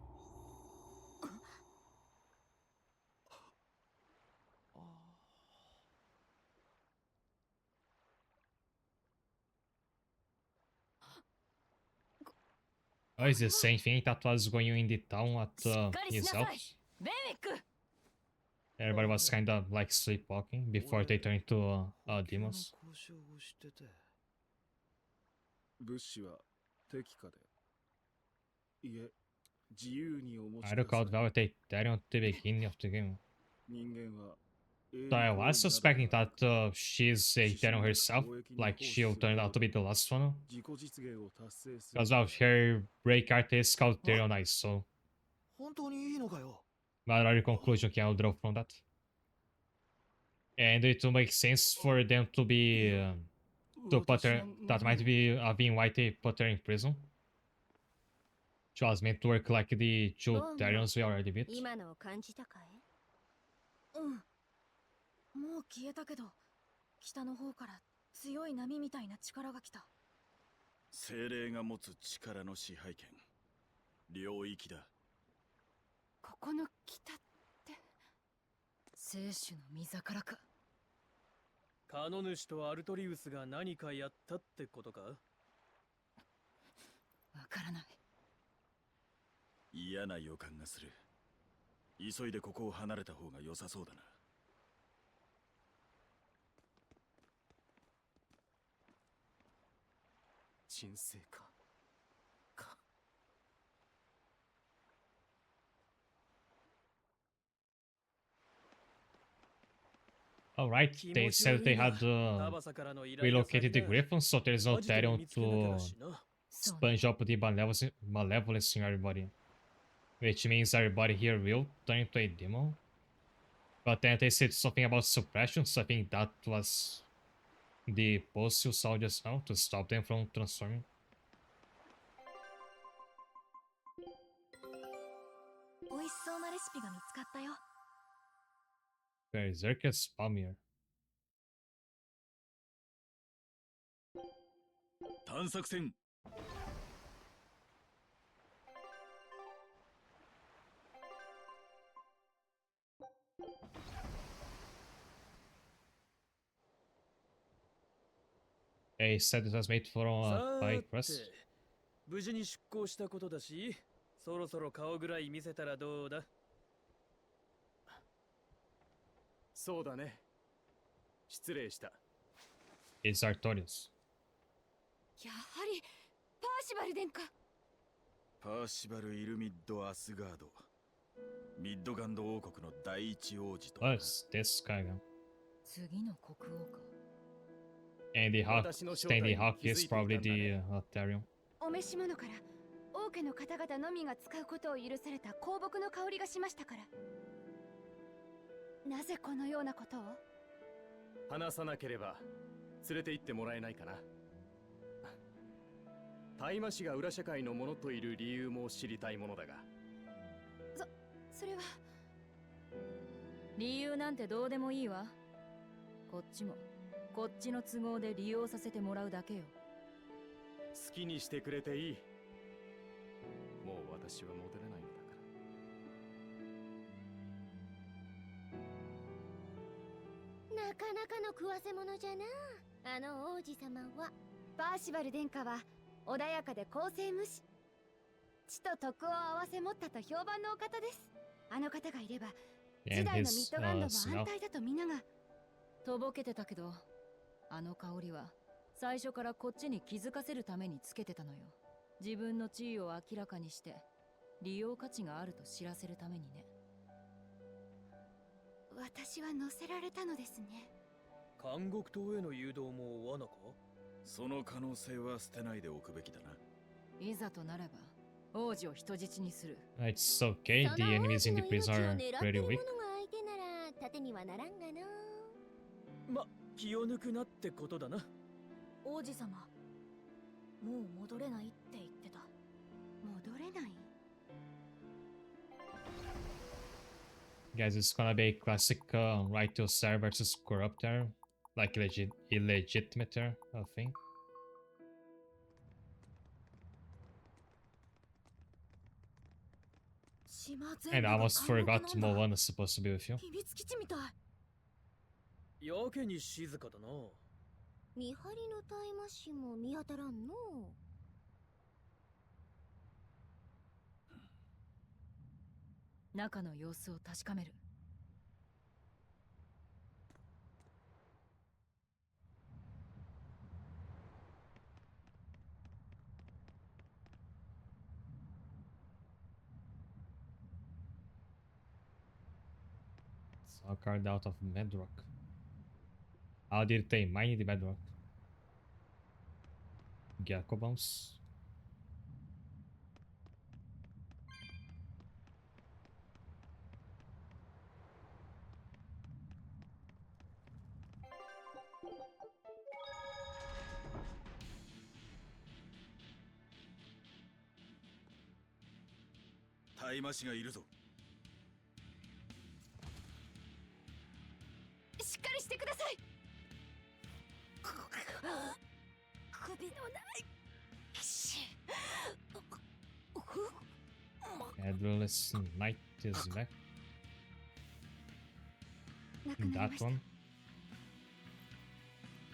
Oh, is the same thing that was going on in the town at his house? Everybody was kind of like sleepwalking before they turned into demons. 物資は適価で。いえ、自由にお持ち I ください。 recalled Velvet Ethereum at the beginning of the game. 人間は So I was suspecting that she's a Ethereum herself, like she'll turn out to be the last one. 自己実現を達成する。 Because well, her break art is called Ethereum Ice, so 本当にいいのかよ。 what other conclusion can I draw from that? And it will make sense for them to be to put her, that might be being white they put her in prison. She was meant to work like the two Ethereums we already beat. 今のを感じたかい。うん。もう消えたけど、北の方から強い波みたいな力が来た。精霊が持つ力の支配権。領域だ。ここの北って。聖主の御宝か。カノ主とアルトリウスが何かやったってことか。わからない。嫌な予感がする。急いでここを離れた方が良さそうだな。沈静か。Alright, they said they had relocated the Griffin, so there's no Therion to sponge up the malevolence in everybody. Which means everybody here will turn into a demon. But then they said something about suppression, so I think that was the post you saw just now to stop them from transforming. 美味しそうなレシピが見つかったよ。 Berserker's Palmier. 探索戦。He said it was made for a bike rest. 無事に出港したことだし、そろそろ顔ぐらい見せたらどうだ。そうだね。失礼した。It's Artorias. やはりパーシバル殿下。パーシバル・イルミッド・アスガード。ミッドガンド王国の第一王子と。What is this guy now? 次の国王か。Andy Hawk is probably the Atherium. お召し物から王家の方々のみが使うことを許された香木の香りがしましたから。なぜこのようなことを？話さなければ連れて行ってもらえないかな。大麻氏が裏社会の者といる理由も知りたいものだが。それは理由なんてどうでもいいわ。こっちもこっちの都合で利用させてもらうだけよ。好きにしてくれていい。もう私は戻れないのだから。なかなかの食わせ者じゃな、あの王子様は。パーシバル殿下は穏やかで公正無視、知と徳を合わせ持ったと評判のお方です。あの方がいれば時代のミッドガンドも安泰だと皆が。とぼけてたけど、あの香りは最初からこっちに気づかせるためにつけてたのよ。自分の地位を明らかにして利用価値があると知らせるためにね。私は乗せられたのですね。監獄島への誘導も罠か？その可能性は捨てないでおくべきだな。いざとなれば王子を人質にする。It's okay, the enemies in the prison are pretty weak. 盾にはならんがな。ま、気を抜くなってことだな。王子様、もう戻れないって言ってた。戻れない？ Guys, it's gonna be a classic right to Star versus Corruptor, like illegitimate thing. And I almost forgot Moana is supposed to be with you. 秘密基地みたい。やけに静かだな。見張りの大麻師も見当たらんの。中の様子を確かめる。Saw a card out of bedrock. How did they mine the bedrock? Gecko bombs.大麻師がいるぞ。しっかりしてください。首のない騎士。Headless Knight is back. That one.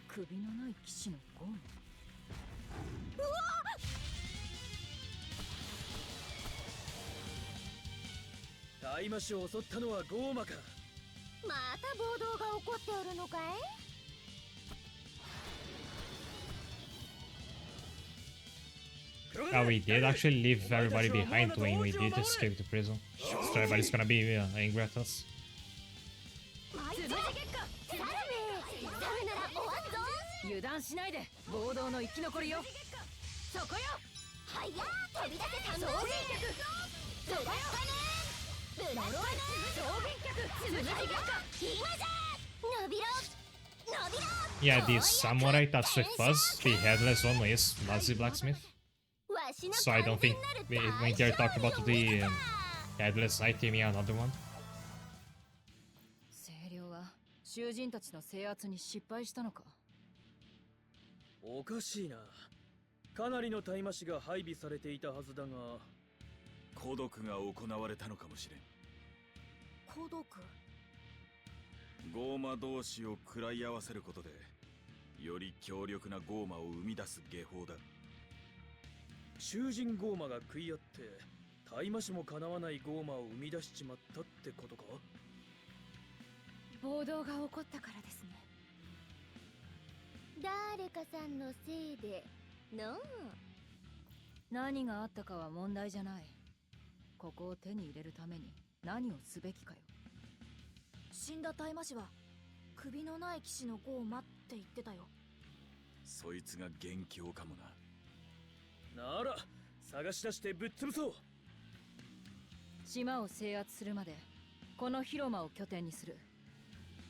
首のない騎士のゴーム。うわ！大麻師を襲ったのはゴーマか。また暴動が起こっておるのかい？ Oh, we did actually leave everybody behind when we did escape the prison. So everybody's gonna be angry at us. 油断しないで、暴動の生き残りよ。そこよ。はやー、飛び出せ三送迎客。そこよ。呪われ送迎客。つむじ月下。今じゃ。伸びろ。伸びろ。 Yeah, the samurai that's with us, the headless one is Nazi Blacksmith. So I don't think when they're talking about the headless knight, they mean another one. 清涼は囚人たちの制圧に失敗したのか。おかしいな。かなりの大麻師が配備されていたはずだが、孤独が行われたのかもしれん。孤独。ゴーマ同士を食らい合わせることでより強力なゴーマを生み出す技法だ。囚人ゴーマが食い合って大魔師もかなわないゴーマを生み出しちまったってことか。暴動が起こったからですね。誰かさんのせいでの。何があったかは問題じゃない。ここを手に入れるために何をすべきかよ。死んだ大魔師は首のない騎士のゴーマって言ってたよ。そいつが元凶かもな。なら探し出してぶっ潰そう。島を制圧するまでこの広間を拠点にする。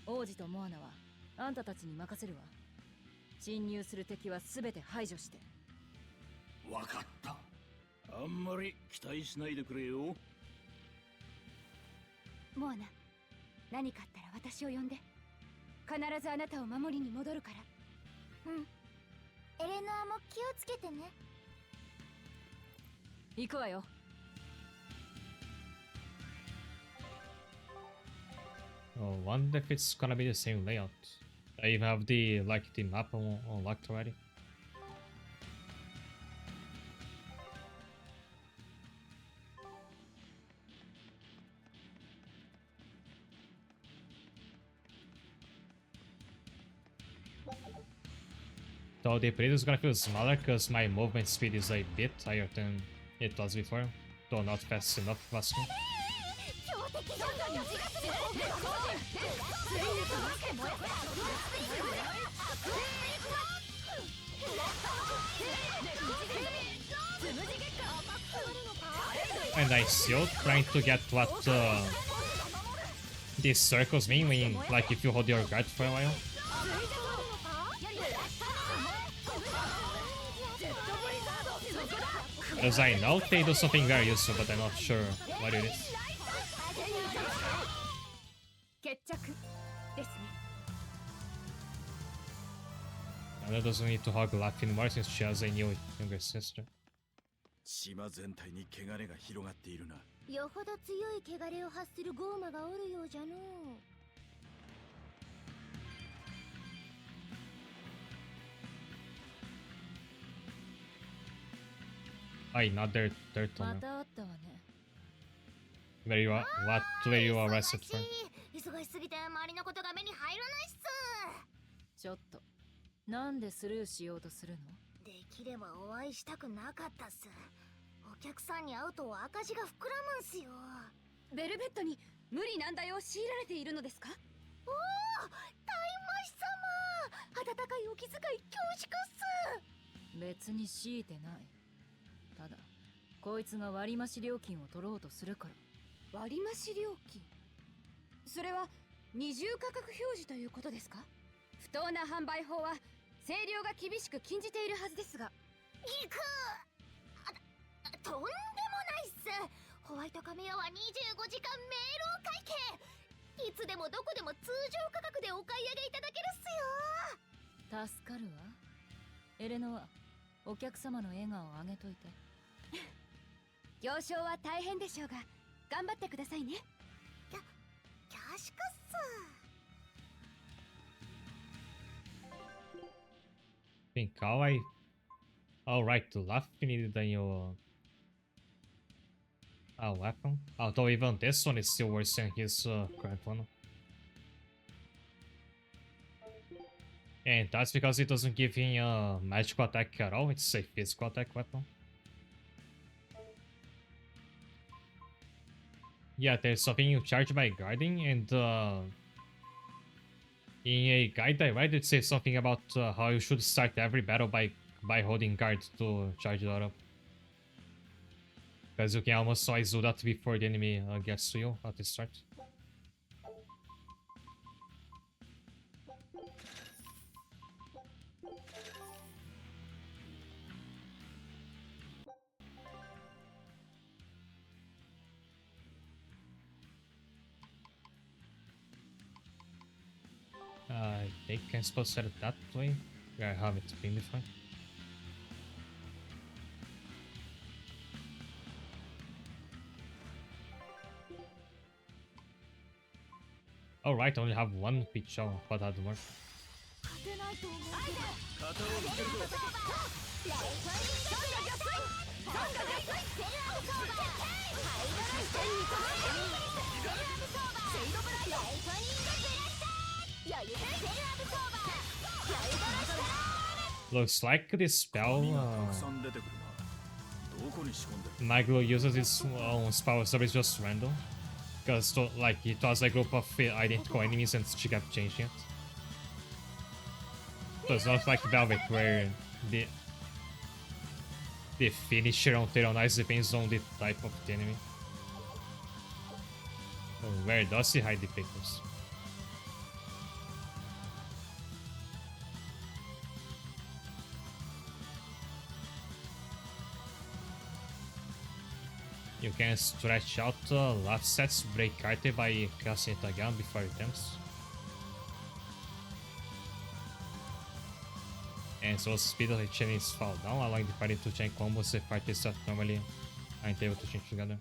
王子とモアナはあんたたちに任せるわ。侵入する敵は全て排除して。わかった。あんまり期待しないでくれよ。モアナ、何かあったら私を呼んで。必ずあなたを守りに戻るから。うん。エレノアも気をつけてね。行くわよ。Oh, wonder if it's gonna be the same layout. I even have the map unlocked already. Though the plate is gonna feel smaller because my movement speed is a bit higher than it was before, though not fast enough for me. And I still trying to get what these circles mean when, like, if you hold your guard for a while. Because I know they do something very useful, but I'm not sure what it is. Anna doesn't need to hug Luck anymore since she has a new younger sister. 島全体に汚れが広がっているな。よほど強い汚れを発するゴーマがおるようじゃのう。Another turtle. またあったわね。Where you are? What were you arrested for? 忙しすぎて周りのことが目に入らないっす。ちょっと。なんでスルーしようとするの？できればお会いしたくなかったっす。お客さんに会うと赤字が膨らむんすよ。ベルベットに無理難題を強いられているのですか？おお、大魔師様、温かいお気遣い恐縮っす。別に強いてない。ただこいつが割増料金を取ろうとするから。割増料金？それは二重価格表示ということですか？不当な販売法は声量が厳しく禁じているはずですが。ぎくとんでもないっす。ホワイトカメアは25時間明朗会計。いつでもどこでも通常価格でお買い上げいただけるっすよ。助かるわ。エレノア、お客様の笑顔を上げといて。行商は大変でしょうが頑張ってくださいね。恐縮っす。Think Alright, to laugh you needed a new weapon. Although even this one is still worse than his current one. And that's because it doesn't give him a magical attack at all, it's a physical attack weapon. Yeah, there's something you charge by guarding, and in a guide I read it says something about how you should start every battle by holding guard to charge that up. Because you can almost always do that before the enemy gets to you at the start. I think I'm supposed to set it that way. Yeah, I have it been before. Oh right, I only have one pitch. Oh, but I had more. 勝てないと思うけど肩をつけるぞLooks like this spell, たくさん出てくるな。どこに仕込んでる Maglo uses his own spell, so it's just random. Because like he tossed a group of identical enemies and she kept changing it. So it's not like Velvet where the finisher on Terran Eyes depends on the type of the enemy. Oh, where does he hide the papers? You can stretch out last set's break card by casting it again before it ends. And so speed of the chains fall down, allowing the party to chain combos the parties that normally aren't able to chain together.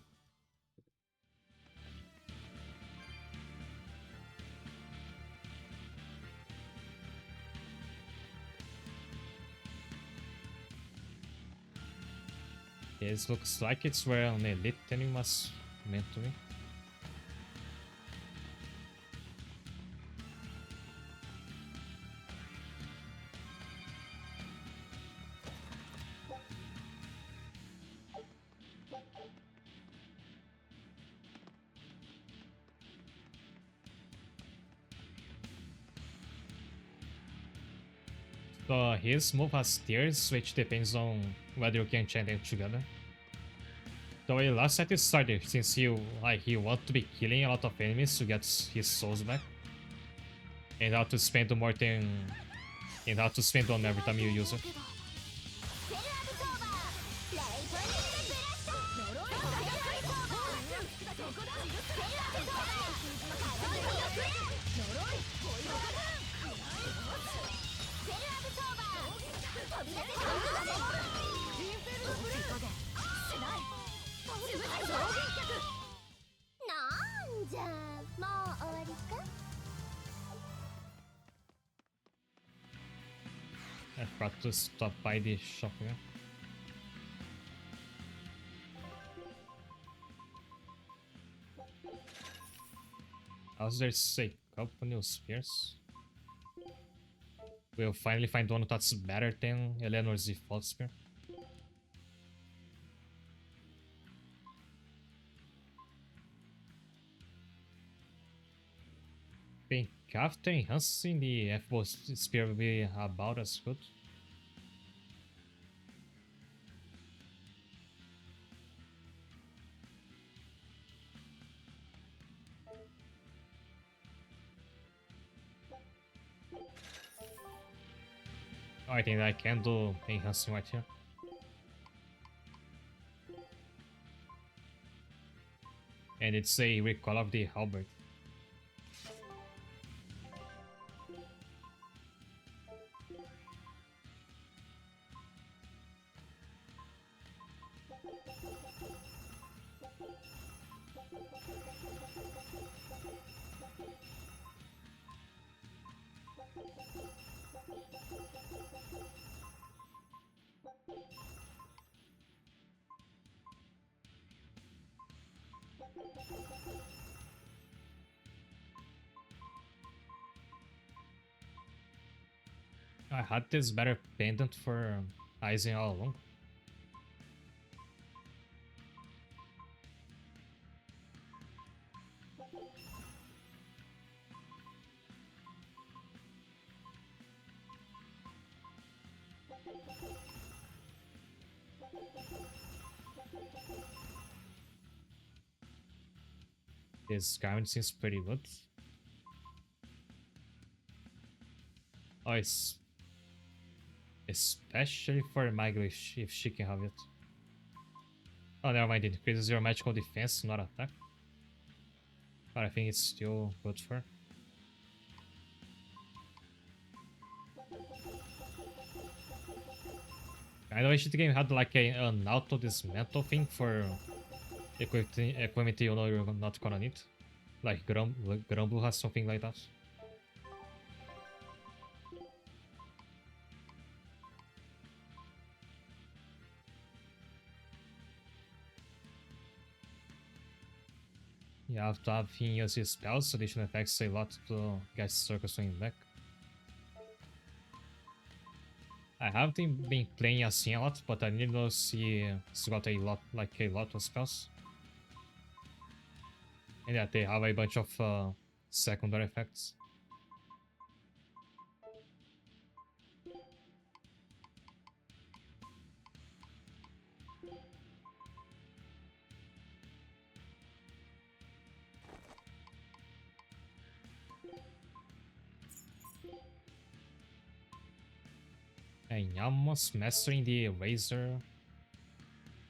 This looks like it's where an elite enemy was meant to be. So his move has tiers, which depends on whether you can chain them together. The way last set is started, since he want to be killing a lot of enemies to get his souls back, and how to spend more than and how to spend on every time you use it. I forgot to stop by the shop here. How's there a couple new spears? We'll finally find one that's better than Eleanor's default spear. Think after enhancing the F-bow spear will be about as good. I think I can do enhancing right here. And it's a recall of the halberd. I had this better pendant for Aizen all along. This garment seems pretty good. Oh, it's especially for Maglo if she can have it. Oh, never mind. It increases your magical defense, not attack. But I think it's still good for her. I wish the game had like an auto dismantle thing for equipment you know you're not gonna need. Like Grumble has something like that. You have to have him use his spells, additional effects a lot to get Circle Swing back. I haven't been playing Yasin a lot, but I didn't know he's got a lot of spells. And yeah, they have a bunch of secondary effects. I'm almost mastering the Razor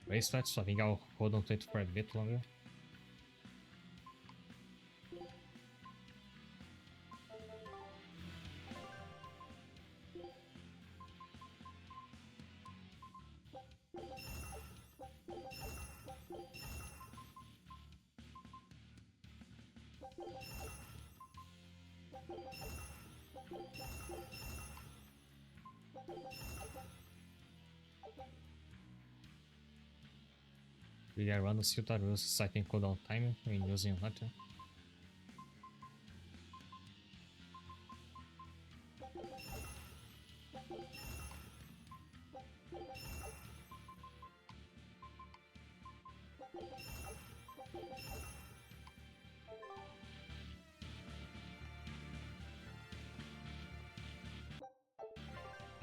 bracelet, so I think I'll hold on to it for a bit longer. Really, I run the Siltarus cycling cooldown time when using Hunter.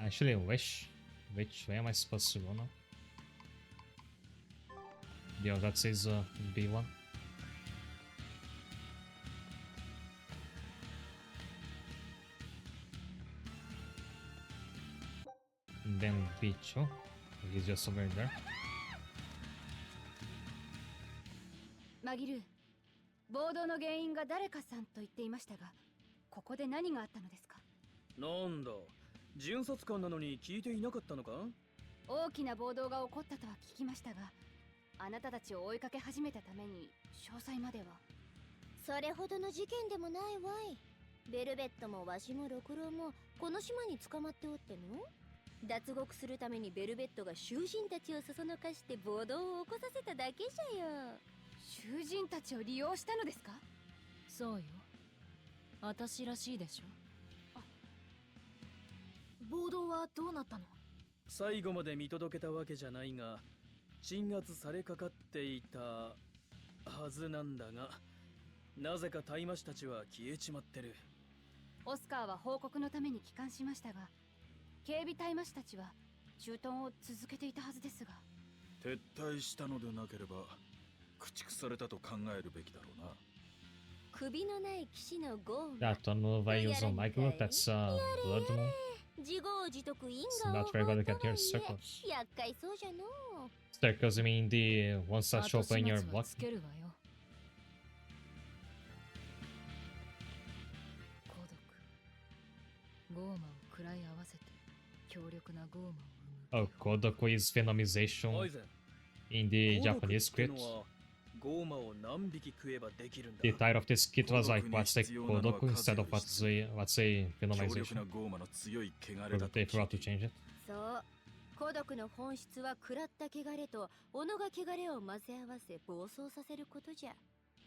Actually, which way am I supposed to go now? Yeah, that says B1. And then B2. He's just over there. マギル、暴動の原因が誰かさんと言っていましたが、ここで何があったのですか？なんだ、巡察官なのに聞いていなかったのか？大きな暴動が起こったとは聞きましたが、あなたたちを追いかけ始めたために詳細までは。それほどの事件でもないわい。ベルベットもわしも六郎もこの島に捕まっておっての。脱獄するためにベルベットが囚人たちをそそのかして暴動を起こさせただけじゃよ。囚人たちを利用したのですか？そうよ。私らしいでしょ。暴動はどうなったの？最後まで見届けたわけじゃないが、鎮圧されかかっていたはずなんだが、なぜか大魔師たちは消えちまってる。オスカーは報告のために帰還しましたが、警備大魔師たちは駐屯を続けていたはずですが。撤退したのでなければ駆逐されたと考えるべきだろうな。首のない騎士のゴー。 That one move I use on my group, that's Blood Moon. 自業自得因 It's 果を not very good to get your circles. 厄介そうじゃの。 Circles, I mean the ones that show up in your block. つけるわよ。孤独。ゴーマを食らい合わせて強力なゴーマを生む。 Oh, Kodoku is Venomization in the Japanese script. ゴーマを何匹食えばできるんだ。 The title of this kit was like, what's a Kodoku instead of what's a Venomization. But they forgot to change it. そう。孤独の本質は食らった汚れと己が汚れを混ぜ合わせ暴走させることじゃ。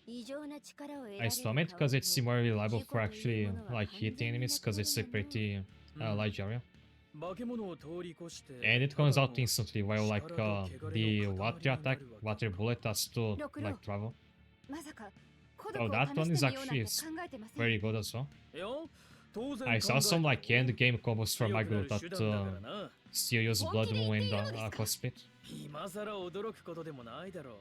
異常な力を得られる I spam it because it's more reliable for actually like hitting enemies because it's a pretty large area. And it comes out instantly while like the water attack, water bullet has to like travel. まさか Oh, that one is actually very good as well. I saw some like end game combos from my group that still use Blood Moon and Aqua Spit. 今さら驚くことでもないだろ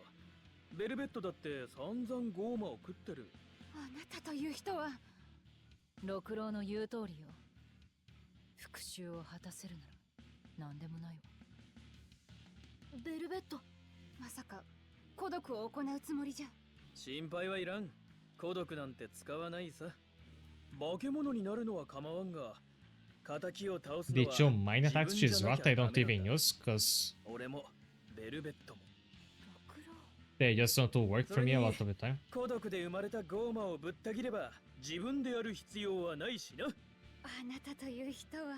う。ベルベットだって散々ゴーマを食ってる。あなたという人は六郎の言う通りよ。復讐を果たせるなら何でもないわ。ベルベット、まさか孤独を行うつもりじゃ。心配はいらん。孤独なんて使わないさ。化け物になるのは構わんが、敵を倒すの The は two mine attacks, which is what I don't even use because 俺もベルベットも。They just want to work そ for れ me に a lot of the time. 孤独で生まれたゴーマをぶった切れば自分でやる必要はないしな。あなたという人は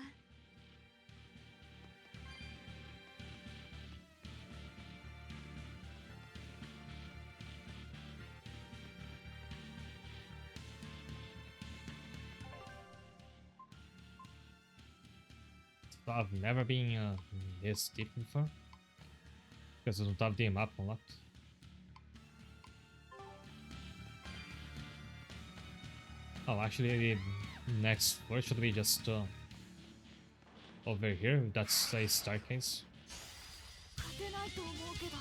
I've never been this deep before. Because I don't have the map unlocked. Oh, actually, the next floor should be just over here. That's a staircase. 勝てないと思うけど。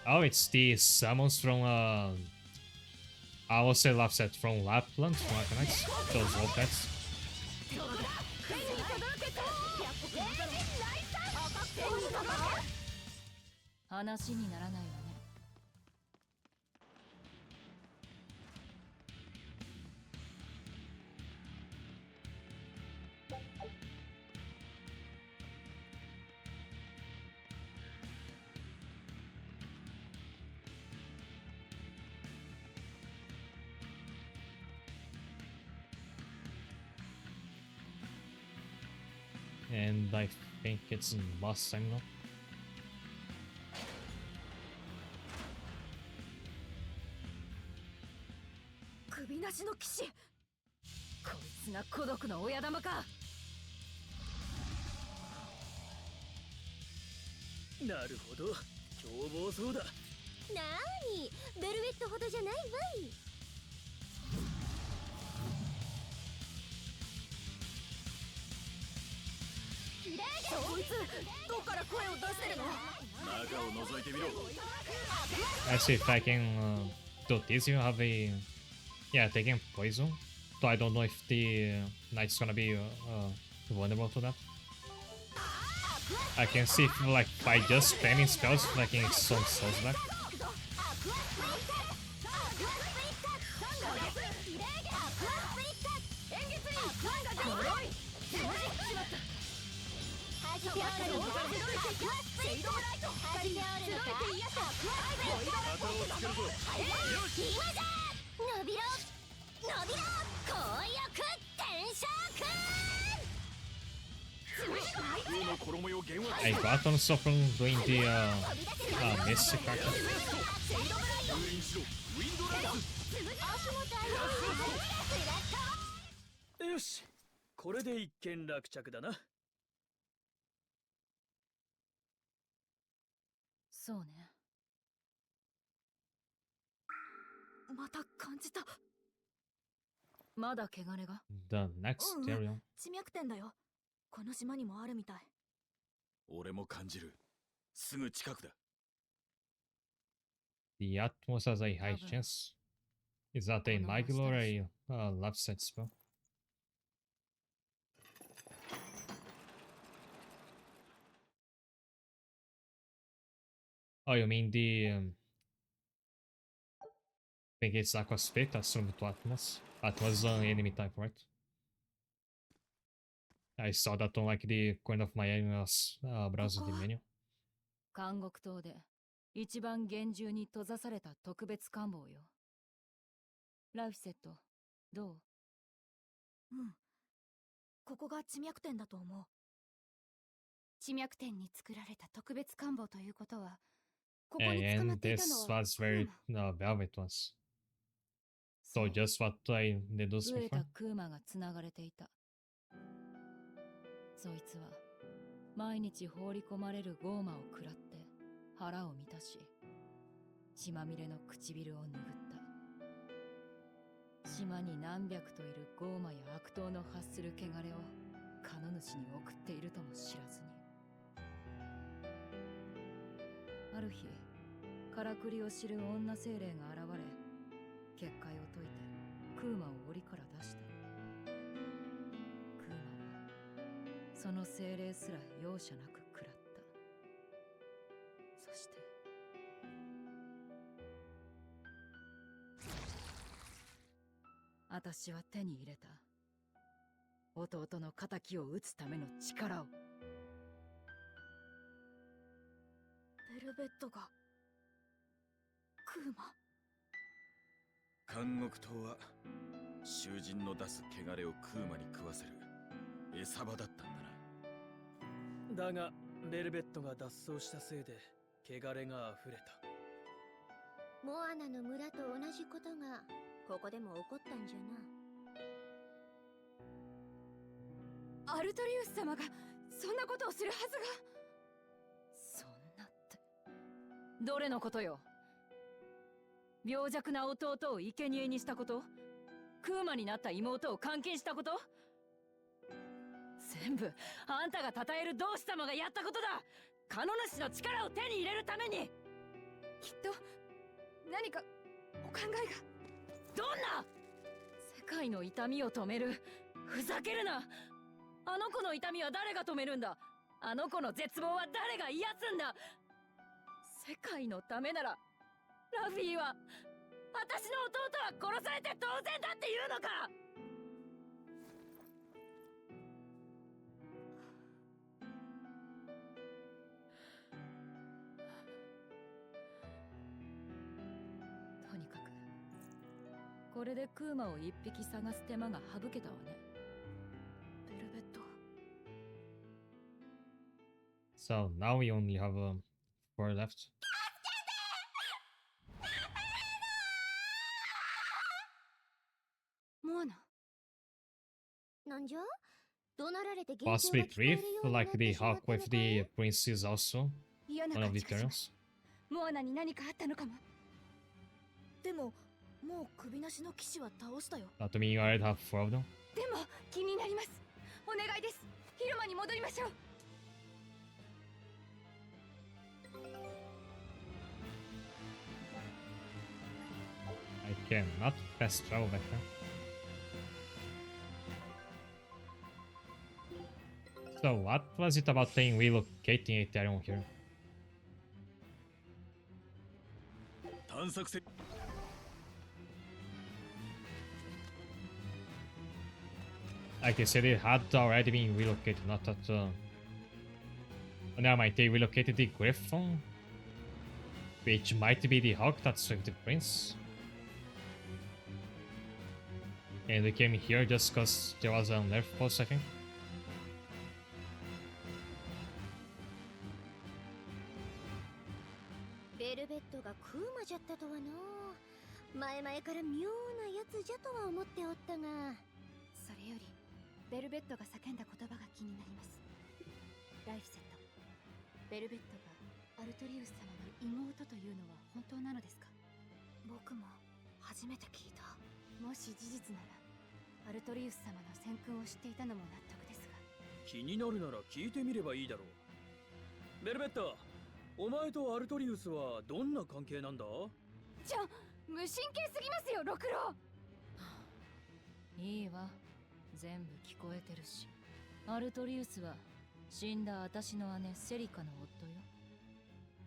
Oh, it's the summons from I will say left set from Lapland, from Arcanites. Those wolf pets. 話にならないわね。And I think it's boss time now. 首なしの騎士。こいつが孤独の親玉か。なるほど、凶暴そうだ。なーに、ベルベットほどじゃないわい。こいつどっから声を出してるの？中を覗いてみろ。 I see if I can do this. You have a yeah, taking poison. So I don't know if the knight's gonna be vulnerable to that. I can see if like by just spamming spells, if I can get some souls back. 伸びろ伸びろ紅翼転生くん I got also from doing the Mystic character. よし、これで一件落着だな。そうね。また感じた。まだ汚れが。 The next area. 地脈点だよ。この島にもあるみたい。俺も感じる。すぐ近くだ。The Atmos has a high chance. Is that a Nigel or a left side spell? Oh, you mean the I think it's Aqua Spit, that's from to Atmos. Atmos is an enemy type, right? I saw that on like the corner of my browser the menu. 監獄島で一番厳重に閉ざされた特別官房よ。ライフセット、どう？うん。ここが地脈点だと思う。地脈点に作られた特別官房ということは、ここに捕ま And っていたの this は was where Velvet was. So just what I deduced 飢えた before. クーマがつながれていた。そいつは毎日放り込まれるゴーマを食らって腹を満たし、血まみれの唇を拭った。島に何百といるゴーマや悪党の発する汚れをカノ主に送っているとも知らずに。ある日、からくりを知る女精霊が現れ、結界を解いてクーマを檻から出した。クーマはその精霊すら容赦なく食らった。そして私は手に入れた。弟の仇を討つための力を。ルベットがクーマ。監獄島は囚人の出す汚れをクーマに食わせる餌場だったんだな。だがベルベットが脱走したせいで汚れが溢れた。モアナの村と同じことがここでも起こったんじゃな。アルトリウス様がそんなことをするはずが。そんなって、どれのことよ。病弱な弟を生贄にしたこと、クーマになった妹を監禁したこと、全部あんたが称える同志様がやったことだ。カノ主の力を手に入れるために。きっと何かお考えが。どんな。世界の痛みを止める。ふざけるな。あの子の痛みは誰が止めるんだ。あの子の絶望は誰が癒すんだ。世界のためならラフィーは、私の弟は殺されて当然だって言うのか。とにかくこれでクーマを一匹探す手間が省けたわね。ベルベット。 So now we only have 4 left. モアナ。なんじゃ、怒鳴られて Possibly 幻聴が聞こえるよ Triff, うになっ like て the しまっ Hawk たの with か the い？ Prince is also 嫌な one of 感 the じがします。 turns. モアナに何かあったのかも。でももう首なしの騎士は倒したよ。 To me, you already have 4 of them. でも気になります。お願いです。広間に戻りましょう。I cannot fast travel back there. So what was it about them relocating Ethereum here? 探索せ Like they said, it had already been relocated, not that. Oh, never mind, they relocated the Griffon, which might be the Hawk that's with the Prince. And we came here just because there was a nerf post, I think. ベルベットがクーマじゃったとはの。前々から妙なやつじゃとは思っておったが。それよりベルベットが叫んだ言葉が気になります。ライフセット、ベルベットがアルトリウス様の妹というのは本当なのですか？僕も初めて聞いた。もし事実ならアルトリウス様の戦訓を知っていたのも納得ですが。気になるなら聞いてみればいいだろう。ベルベット、お前とアルトリウスはどんな関係なんだ？無神経すぎますよ、六郎。いいわ、全部聞こえてるし。アルトリウスは死んだ私の姉セリカの夫よ。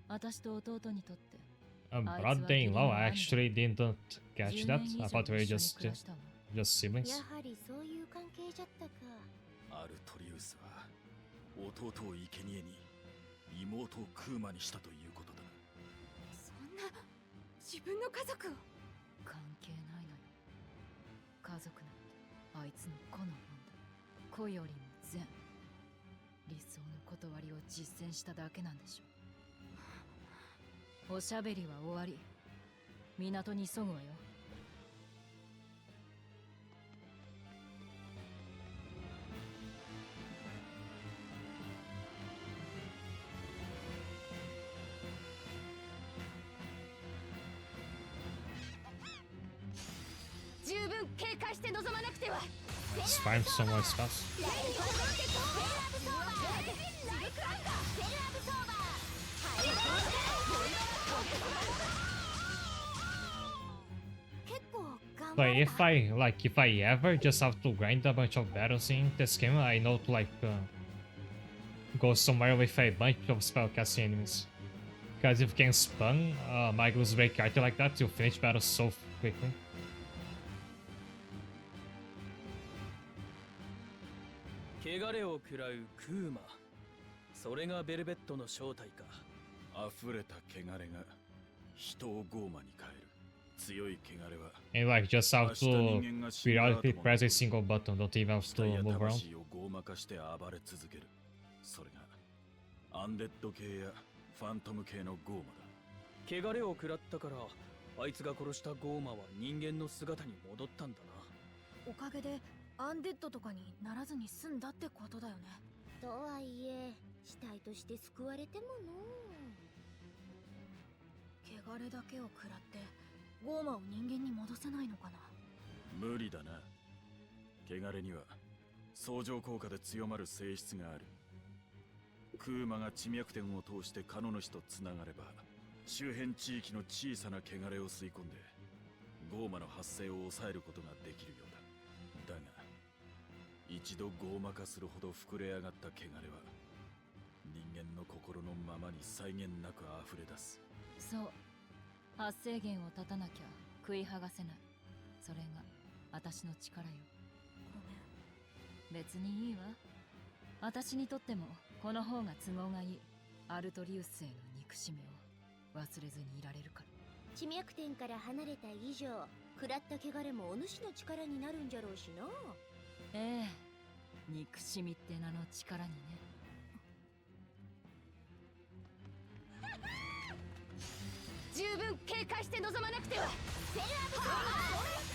私と弟にとって Brother-in-law, I actually didn't catch that. I thought we were just siblings. やはりそういう関係じゃったか。アルトリウスは弟を生贄に妹をクーマにしたということだ。そんな自分の家族を。関係ないのよ。家族なんてあいつの子のもんだ。子よりも善。理想の断りを実践しただけなんでしょう。おしゃべりは終わり。港に急ぐわよ。十分警戒して臨まなくては。 Let's find some more stuff. 結構頑 But 張れ if た。 if I ever just have to grind a bunch of battles in this game, I know to go somewhere with a bunch of spellcasting enemies. Because if you can spam Magnus Break Archer like that, you'll finish battles so quickly. 汚れを食らうクーマ。それがベルベットの正体か。溢れた汚れが人をゴーマに変える。強い汚れは And like just have to periodically press a single button, don't even have 死体 to や move around. 魂をゴーマ化して暴れ続ける。それがアンデッド系やファントム系のゴーマだ。汚れを食らったからあいつが殺したゴーマは人間の姿に戻ったんだな。おかげでアンデッドとかにならずに済んだってことだよね。とはいえ死体として救われてもの汚れだけを食らってゴーマを人間に戻せないのかな。無理だな。汚れには相乗効果で強まる性質がある。クーマが地脈点を通してカノ主とつながれば周辺地域の小さな汚れを吸い込んでゴーマの発生を抑えることができるようだ。だが一度ゴーマ化するほど膨れ上がった汚れは人間の心のままに際限なく溢れ出す。そう、発生源を断たなきゃ食い剥がせない。それが私の力よ。ごめん。別にいいわ。私にとってもこの方が都合がいい。アルトリウスへの憎しみを忘れずにいられるから。地脈点から離れた以上食らった汚れもお主の力になるんじゃろうしな。ええ、憎しみって名の力にね。十分警戒して臨まなくては。セルアブソーバ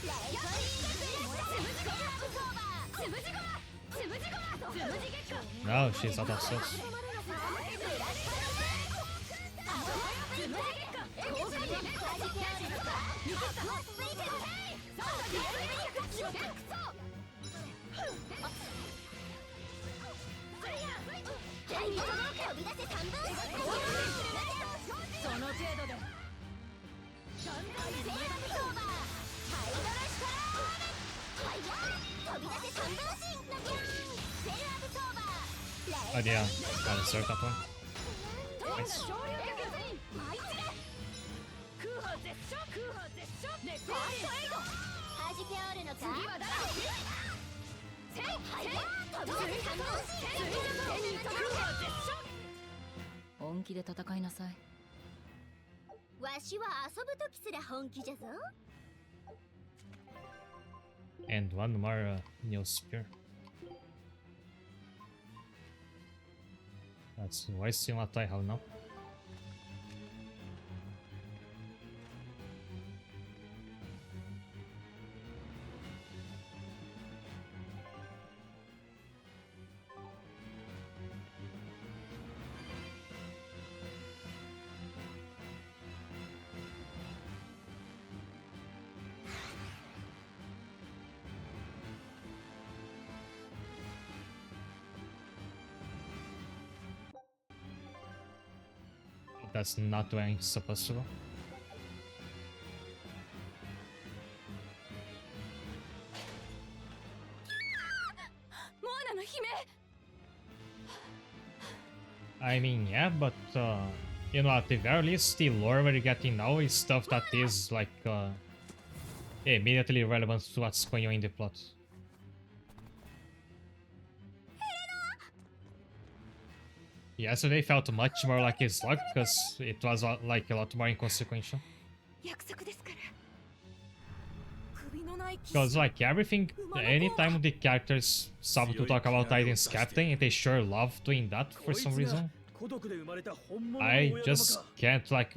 ーライトニングブレストセルアブソーバーつむじごまつむじごまつむじ月間 No, she's out of cells. つむじ月間効果で見かった飛び出せ三分その程度でセルアブソーバーハイドラシカーはいや飛び出せ三分身セルアブソーバー Oh yeah, gotta start that one. Nice. 昇竜脚空砲絶唱空砲絶唱レフェリー弾けおるのか次は誰せいはいや飛び出せ三分身空砲絶唱本気で戦いなさい。わしは遊ぶときすら本気じゃぞ。 And one more Neo Spear. That's why still not die how now? That's not where I'm supposed to go. モアナの姫 I mean, yeah, but you know, at the very least, the lore we're getting now is stuff that is like immediately relevant to what's going on in the plot. Yesterday felt much more like a slug because it was like a lot more inconsequential. 約束ですから。首のない騎士 Because like everything, anytime the characters stop to talk about Aiden's captain, they sure love doing that for some reason. 孤独で生まれた本物の I 親玉 just か。 can't like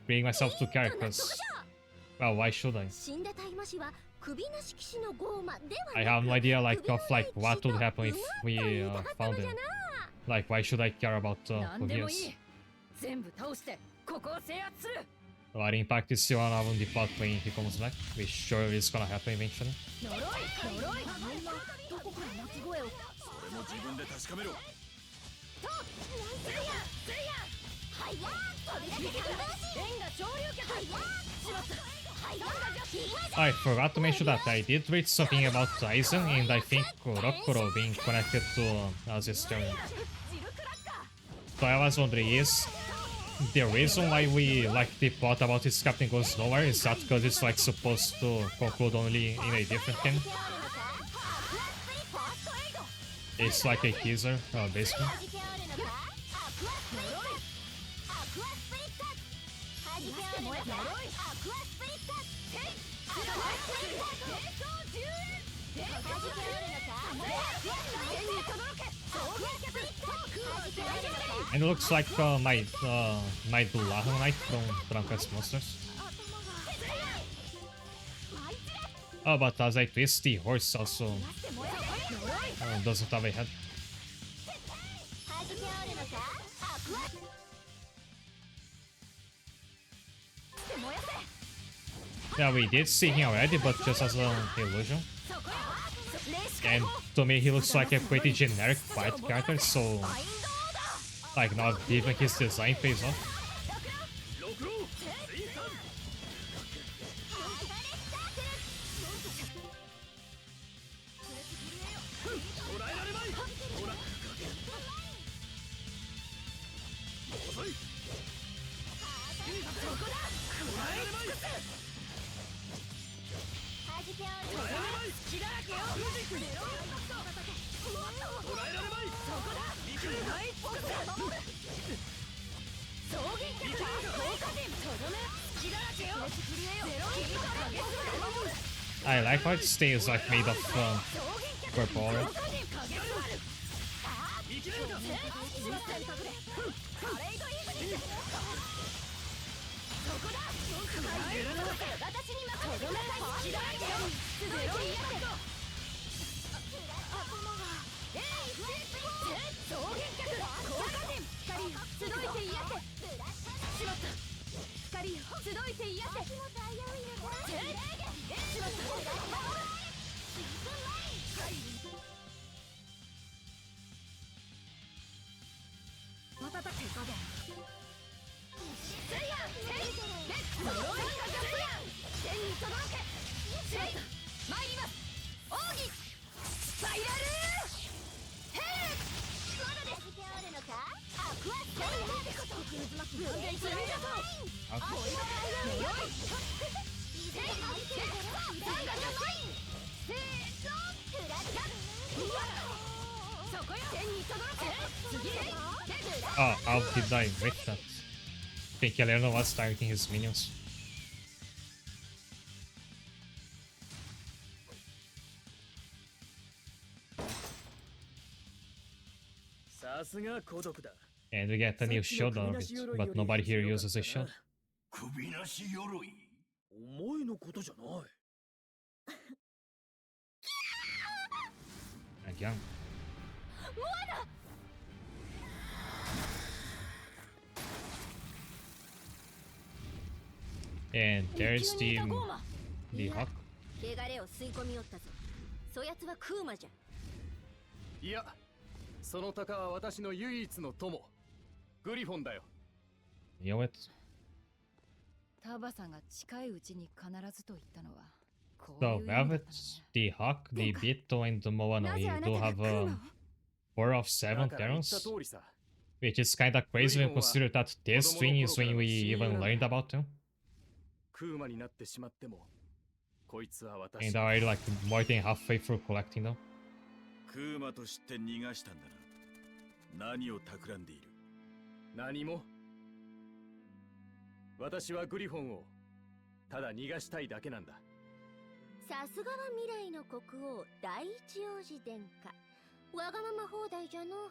bring myself to care because, well, why should I? 死んだ大魔師は首なし騎士のゴーマでは I have no idea like of like what would happen if we found him. Like, why should I care about who 何 he でもい is? い全部倒してここを制圧する What impact is still on the plot when he comes back? We sure is gonna happen eventually. 呪い呪いどこから鳴き声を。それも自分で確かめろ。とスリアスリアはいや飛び出せ三分身レンガ昇竜脚はいやしまったはいやヒーマジ I forgot to mention that I did read something about Aizen and I think Rokuro being connected to Aziz's journey. ジルクラッカ So I was wondering, is the reason why we like the plot about his captain goes nowhere is that because it's like supposed to conclude only in a different game? It's like a teaser, basically. 弾けおるのかクアスプリット弾け折るのかアクアスプリットアクアスプリット弾け折るのかAnd it looks like my Lava Knight from Dragon Quest Monsters. Oh, but as I twist, the horse also doesn't have a head. Yeah, we did see him already, but just as an illusion. And to me, he looks like a pretty generic fight character, so like not even his design pays off. I like how it stays like made of purple. Right? Oh, how did I make that? I think Elena was targeting his minions. And we get a new shield out of it, but nobody here uses a shield. Again. And there's the Hawk. 汚れを吸い込みよったぞ。そやつはクーマじゃ。いや、その鷹は私の唯一の友、グリフォンだよ。You know it? タバさんが近いうちに必ずと言ったのは。So Velvet, the Hawk, the Beetle, and the Moana, you do have 4 of 7 Terrans, which is kinda crazy when you consider that this twin is when we even learned about him. And already like more than halfway through collecting them. クーマとして逃がしたんだな。何を企んでいる？何も。私はグリフォンをただ逃がしたいだけなんだ。さすがは未来の国王第一王子殿下。わがまま放題じゃの。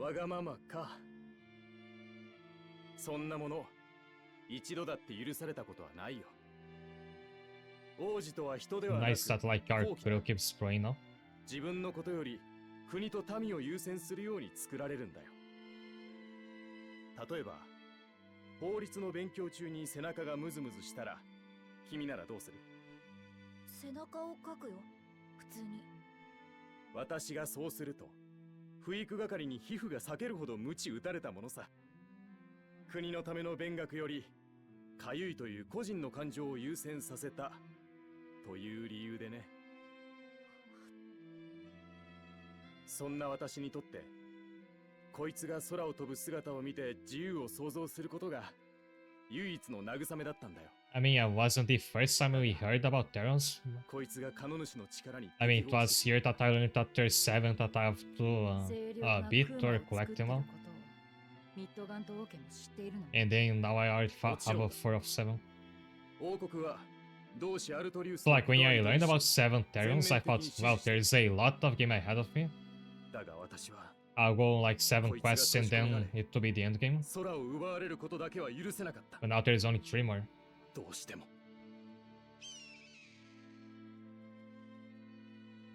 わがままか。そんなもの一度だって許されたことはないよ。王子とは人ではなく、 Nice that like our crew keeps spraying now. 自分のことより国と民を優先するように作られるんだよ。例えば法律の勉強中に背中がムズムズしたら君ならどうする？背中をかくよ、普通に。私がそうすると不育係に皮膚が裂けるほど鞭打たれたものさ。国のための勉学よりかゆいという個人の感情を優先させたという理由でね。そんな私にとってこいつが空を飛ぶ姿を見て自由を想像することが唯一の慰めだったんだよ。 I mean, it wasn't the first time we heard about Terrans. こいつがカノ主の力に I mean, it was here that I learned that there's 7 that I have to 清涼な beat クーマ or を作 collect って them る all. ことをミッドガント王家も知っているのに。 And then now I already have a 4 of 7. 王国は同志アルトリウス So like when I learned about 7 Terrans, I thought, well, there's a lot of game ahead of me. だが私は I'll go like 7 quests and then it will be the end game. 空を奪われることだけは許せなかった。 But now there's only 3 more. どうしても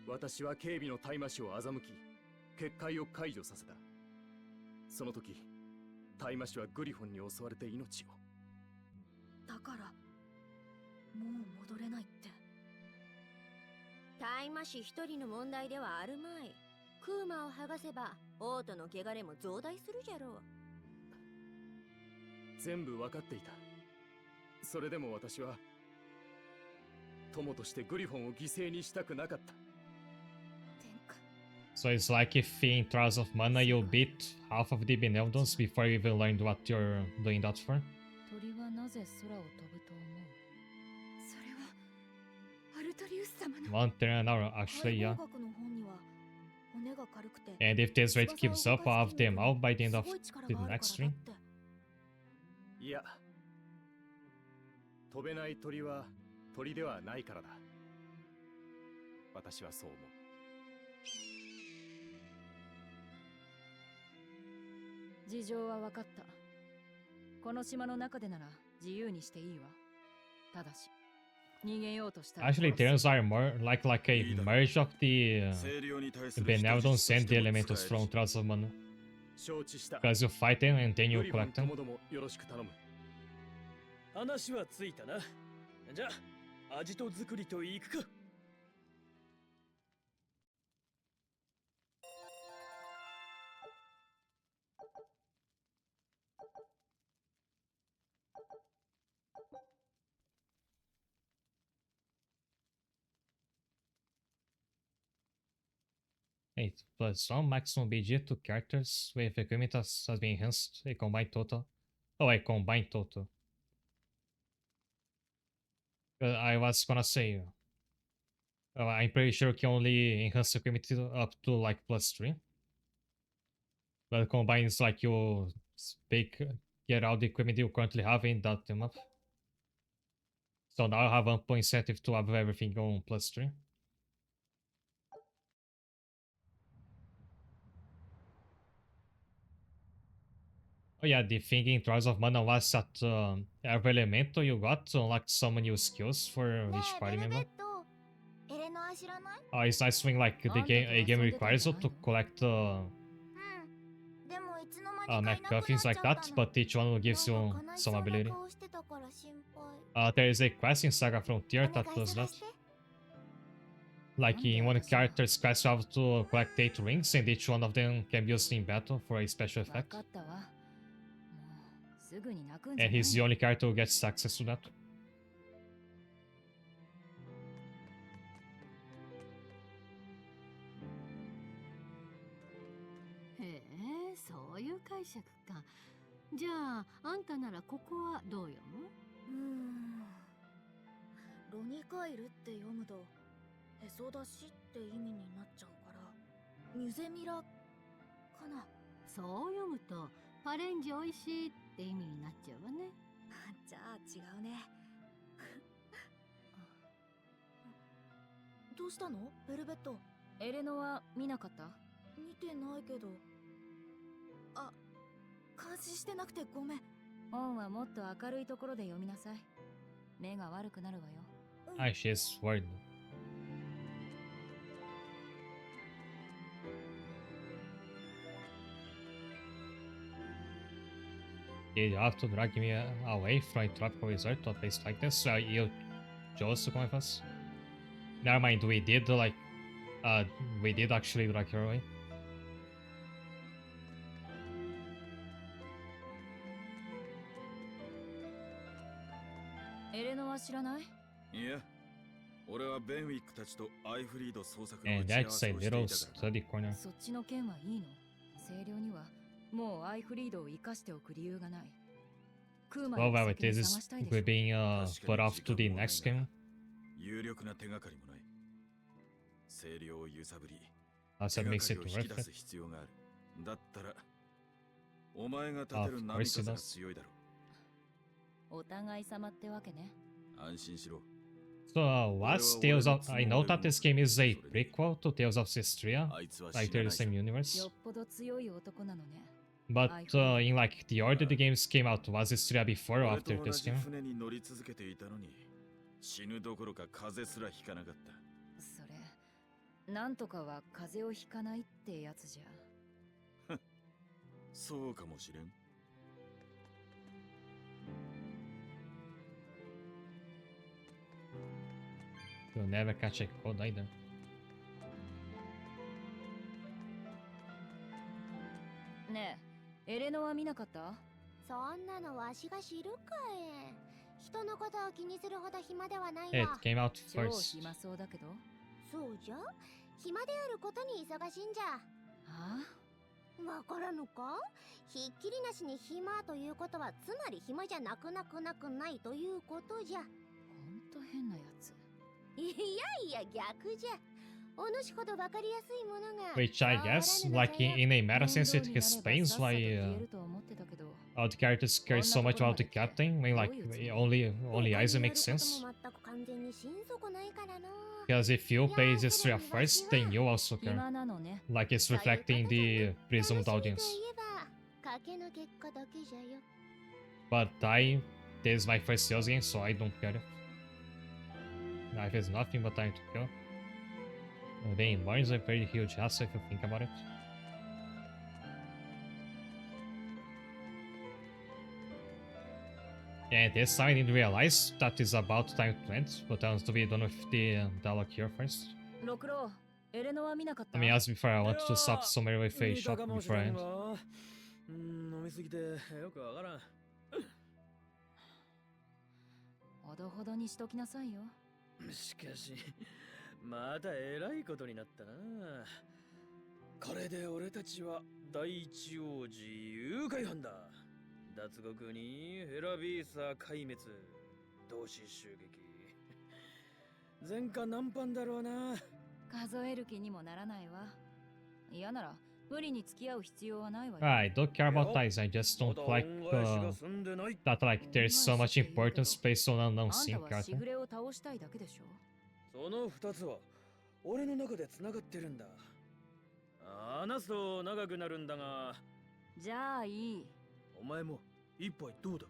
私は警備の大麻師を欺き結界を解除させた。その時大麻師はグリフォンに襲われて命を。だからもう戻れないって。大麻師一人の問題ではあるまい。クーマを剥がせば王都の汚れも増大するじゃろう。全部分かっていた。それでも私は友としてグリフォンを犠牲にしたくなかった。 So it's like if in Trials of Mana you beat half of the Benevolence before you even learned what you're doing that for. 鳥はなぜ空を飛ぶと思う？それはアルトリウス様の One turn an hour, actually, yeah. 解剖学の本には骨が軽くて And if this rate keeps up, I'll have them out by the end of the next stream. いや、飛べない鳥は鳥ではないからだ。私はそう思う。事情は分かった。この島の中でなら自由にしていいわ。ただし、逃げようとしたら Actually, Terrans are more like a merge of the Benevolence and the Elementals from Trials of Mana. 承知した。 Because you fight them and then you collect them. ともどもよろしく頼む。話はついたな。じゃあ、アジト作りといくか。Eight plus 1 maximum BG to characters with equipment has been enhanced. A combined total. Oh, a combined total. I was gonna say. I'm pretty sure you can only enhance equipment up to like +3. But combined is like you get all the equipment you currently have in that map. So now I have ample incentive to have everything on +3. Oh yeah, the thing in Trials of Mana was that every elemental you got unlocked some new skills for each party member. エレノア知らない？ It's nice when like a game requires you to collect でもいつの間にかいなくなっ things ちゃ like った that, の。 but each one gives you なんか悲しそう some な ability. 顔してたから心配。 There is a quest in Saga Frontier that does that. Like in one character's quest, you have to collect 8 rings, and each one of them can be used in battle for a special 分 effect. かったわ。もうすぐに泣くんじゃ And ない he's the only character who gets access to that. へえ、そういう解釈か。じゃあ、あんたならここはどう読む？ロニカイルって読むとへそ出しって意味になっちゃうからミュゼミラかな。そう読むとパレンジおいしいって意味になっちゃうわね。じゃあ違うね。どうしたのベルベット？エレノは見なかった？見てないけど。あ、監視してなくてごめん。本はもっと明るいところで読みなさい。目が悪くなるわよ。Ah, she's worried. You have to drag me away from a tropical resort to a place like this, so you chose to come with us? Never mind, we did actually drag her away. エレノは知らない？いや、俺はベンウィックたちとアイフリード捜索の And 打ち合わ that's せ a をしてい little たから。 study corner. そっちの件はいいの。清涼にはもうアイフリードを生かしておく理由がない。Well, well, it is we're being put off to the next game. 有力な手がかりもない。声量を揺さぶり、 Also, it makes it 手がかりを引き worth 出 it. す必要がある。だったら、お前が立てる波風が強いだろお互い様ってわけね。う。安心しろ。 So, what's Tales of... I know that this game is a prequel to Tales of Cestria, like they're the same universe. よっぽど強い男なのね。 But in like the order the games came out, was Cestria before or 俺 after と同 this じ game? 船に乗り続けていたのに、死ぬどころか風邪すらひかなかった。それ、なんとかは風邪をひかないってやつじゃ。そうかもしれん。 You'll never catch a cold either. ねえ、エレノは見なかった？そんなのわしが知るかい。人のことを気にするほど暇ではない It わ。 came out 超 first. 暇そうだけど。そうじゃ。暇であることに忙しいんじゃ。はわからぬか？ひっきりなしに暇ということはつまり暇じゃなくないということじゃ。ほんと変なやつ。いやいや逆じゃ。お主ほどわかりやすいものが。 Which I guess, like in a meta sense, it explains why the characters care so much about the captain. I mean, like only Aizen makes sense. 全く完全に心底ないからな。 Because if you play Zestria first, then you also care. 暇なのね。 Like it's reflecting the presumed audience. 賭けの結果だけじゃよ。 But this is my first Tales game, so I don't care. Knife is nothing but time to kill. Being born is a pretty huge hassle if you think about it. And this time I didn't realize that is about time to end, but I want to be done with the dialogue here first. 六郎、エレノは見なかった？ I mean, as before, I want to stop somewhere with a shot before I end. 飲みすぎてよくわからん。ほどほどにしときなさいよ。しかし、またえらいことになったな。これで俺たちは第一王子誘拐犯だ。脱獄にヘラビーサ壊滅、同志襲撃。前科難犯だろうな。数える気にもならないわ。嫌なら無理に付き合う必要はないわよ。 I don't care about ties, I just don't like that like there's so much importance placed on unknown scene あんたはし character. ぐれを倒したいだけでしょ。その二つは俺の中で繋がってるんだ。話すと長くなるんだが。じゃあいい。お前も一杯どうだ？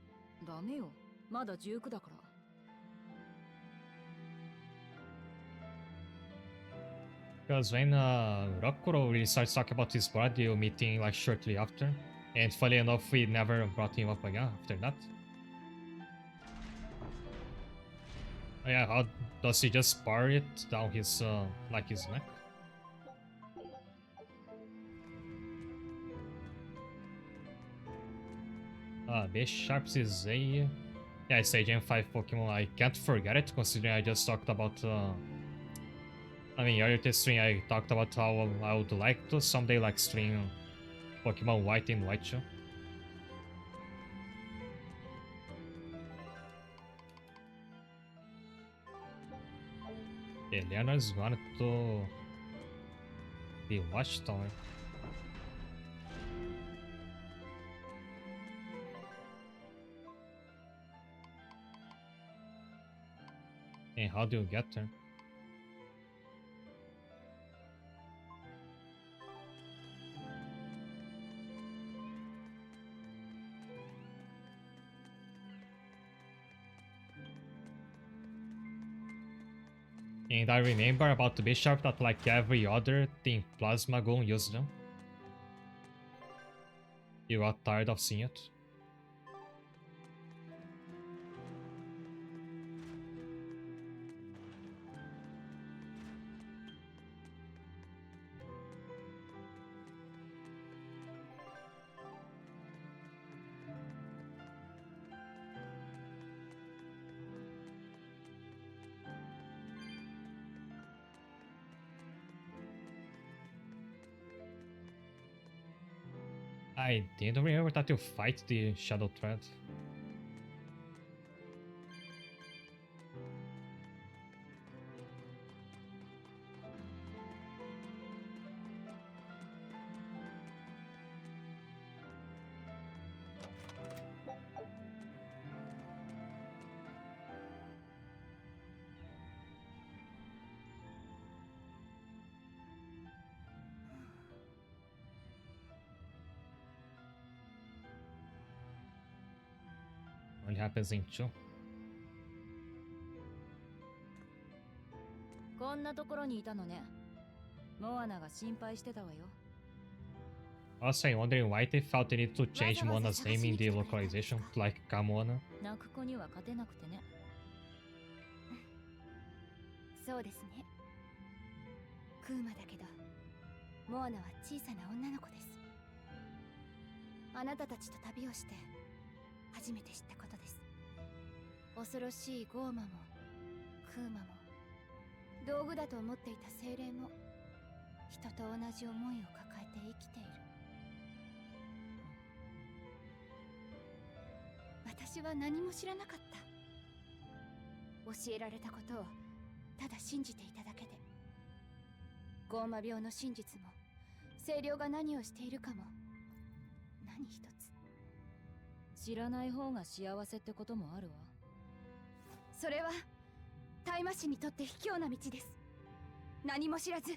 ダメよ。まだ19だから。Because when Rokuro really starts talking about his brother, you meeting like shortly after. And funny enough, we never brought him up again after that. Oh yeah, how does he just bar it down his, like his neck? Bisharps is a... Yeah, it's a Gen 5 Pokemon. I can't forget it, considering I just talked about... I mean, earlier this stream I talked about how I would like to someday like stream Pokemon White and White Show. Yeah, Leonard's wanted to be Watchtower. And how do you get there? And I remember about the Bishop that like every other Team Plasma Gon used them. You got tired of seeing it? I didn't remember that you fight the Shadow Thread. It happens in 2. こんなところにいたのね。モアナが心配してたわよ。 Also, I'm wondering why they felt the need to change Mona's name in the localization to like Kamona. 泣く子には勝てなくてね。そうですね。クーマだけどモアナは小さな女の子です。あなたたちと旅をして初めて知ったことです。恐ろしいゴーマもクーマも道具だと思っていた精霊も人と同じ思いを抱えて生きている。私は何も知らなかった。教えられたことをただ信じていただけで、ゴーマ病の真実も精霊が何をしているかも何一つ知らない方が幸せってこともあるわ。それは大魔師にとって卑怯な道です。何も知らず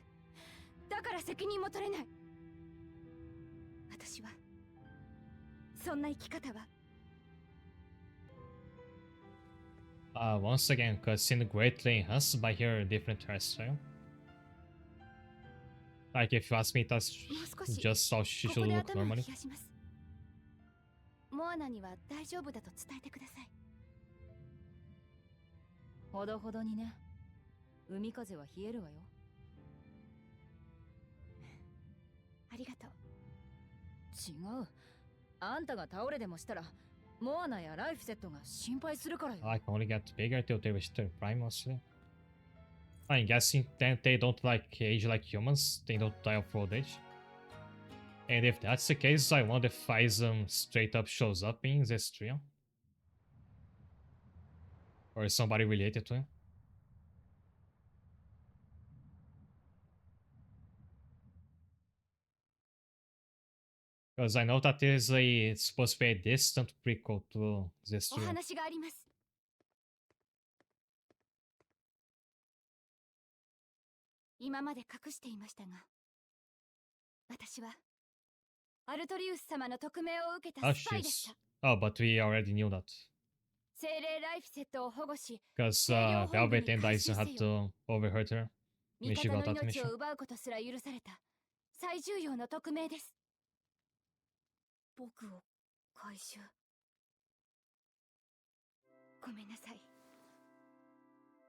だから責任も取れない。私はそんな生き方はOnce again, cutscene greatly enhanced by her different hairstyle. Like, if you ask me, that's just how she should look normally. モアナには大丈夫だと伝えてください。ほどほどにね。海風は冷えるわよ。ありがとう。違う。あんたが倒れでもしたらモアナやライフセットが心配するからよ。I can only get bigger till they reach their prime, mostly. I'm guessing that they don't like age like humans, they don't die of old age. And if that's the case, I wonder if Physum straight up shows up in Zestria. Or is somebody related to him. Because I know that it's supposed to be a distant prequel to お Zestria. 話があります。今まで隠していましたが、私はアルトリウス様の匿名を受けた Oh, スパイでし shit. た。 Oh, but we already knew that. 精霊ライフセットを保護し、 Because 清涼本部 Velvet に and 回 Dyson 収 had せよ。 to overheard her 味 when she 方の got that 命を mission. 奪うことすら許された最重要の匿名です。僕を回収。ごめんなさい。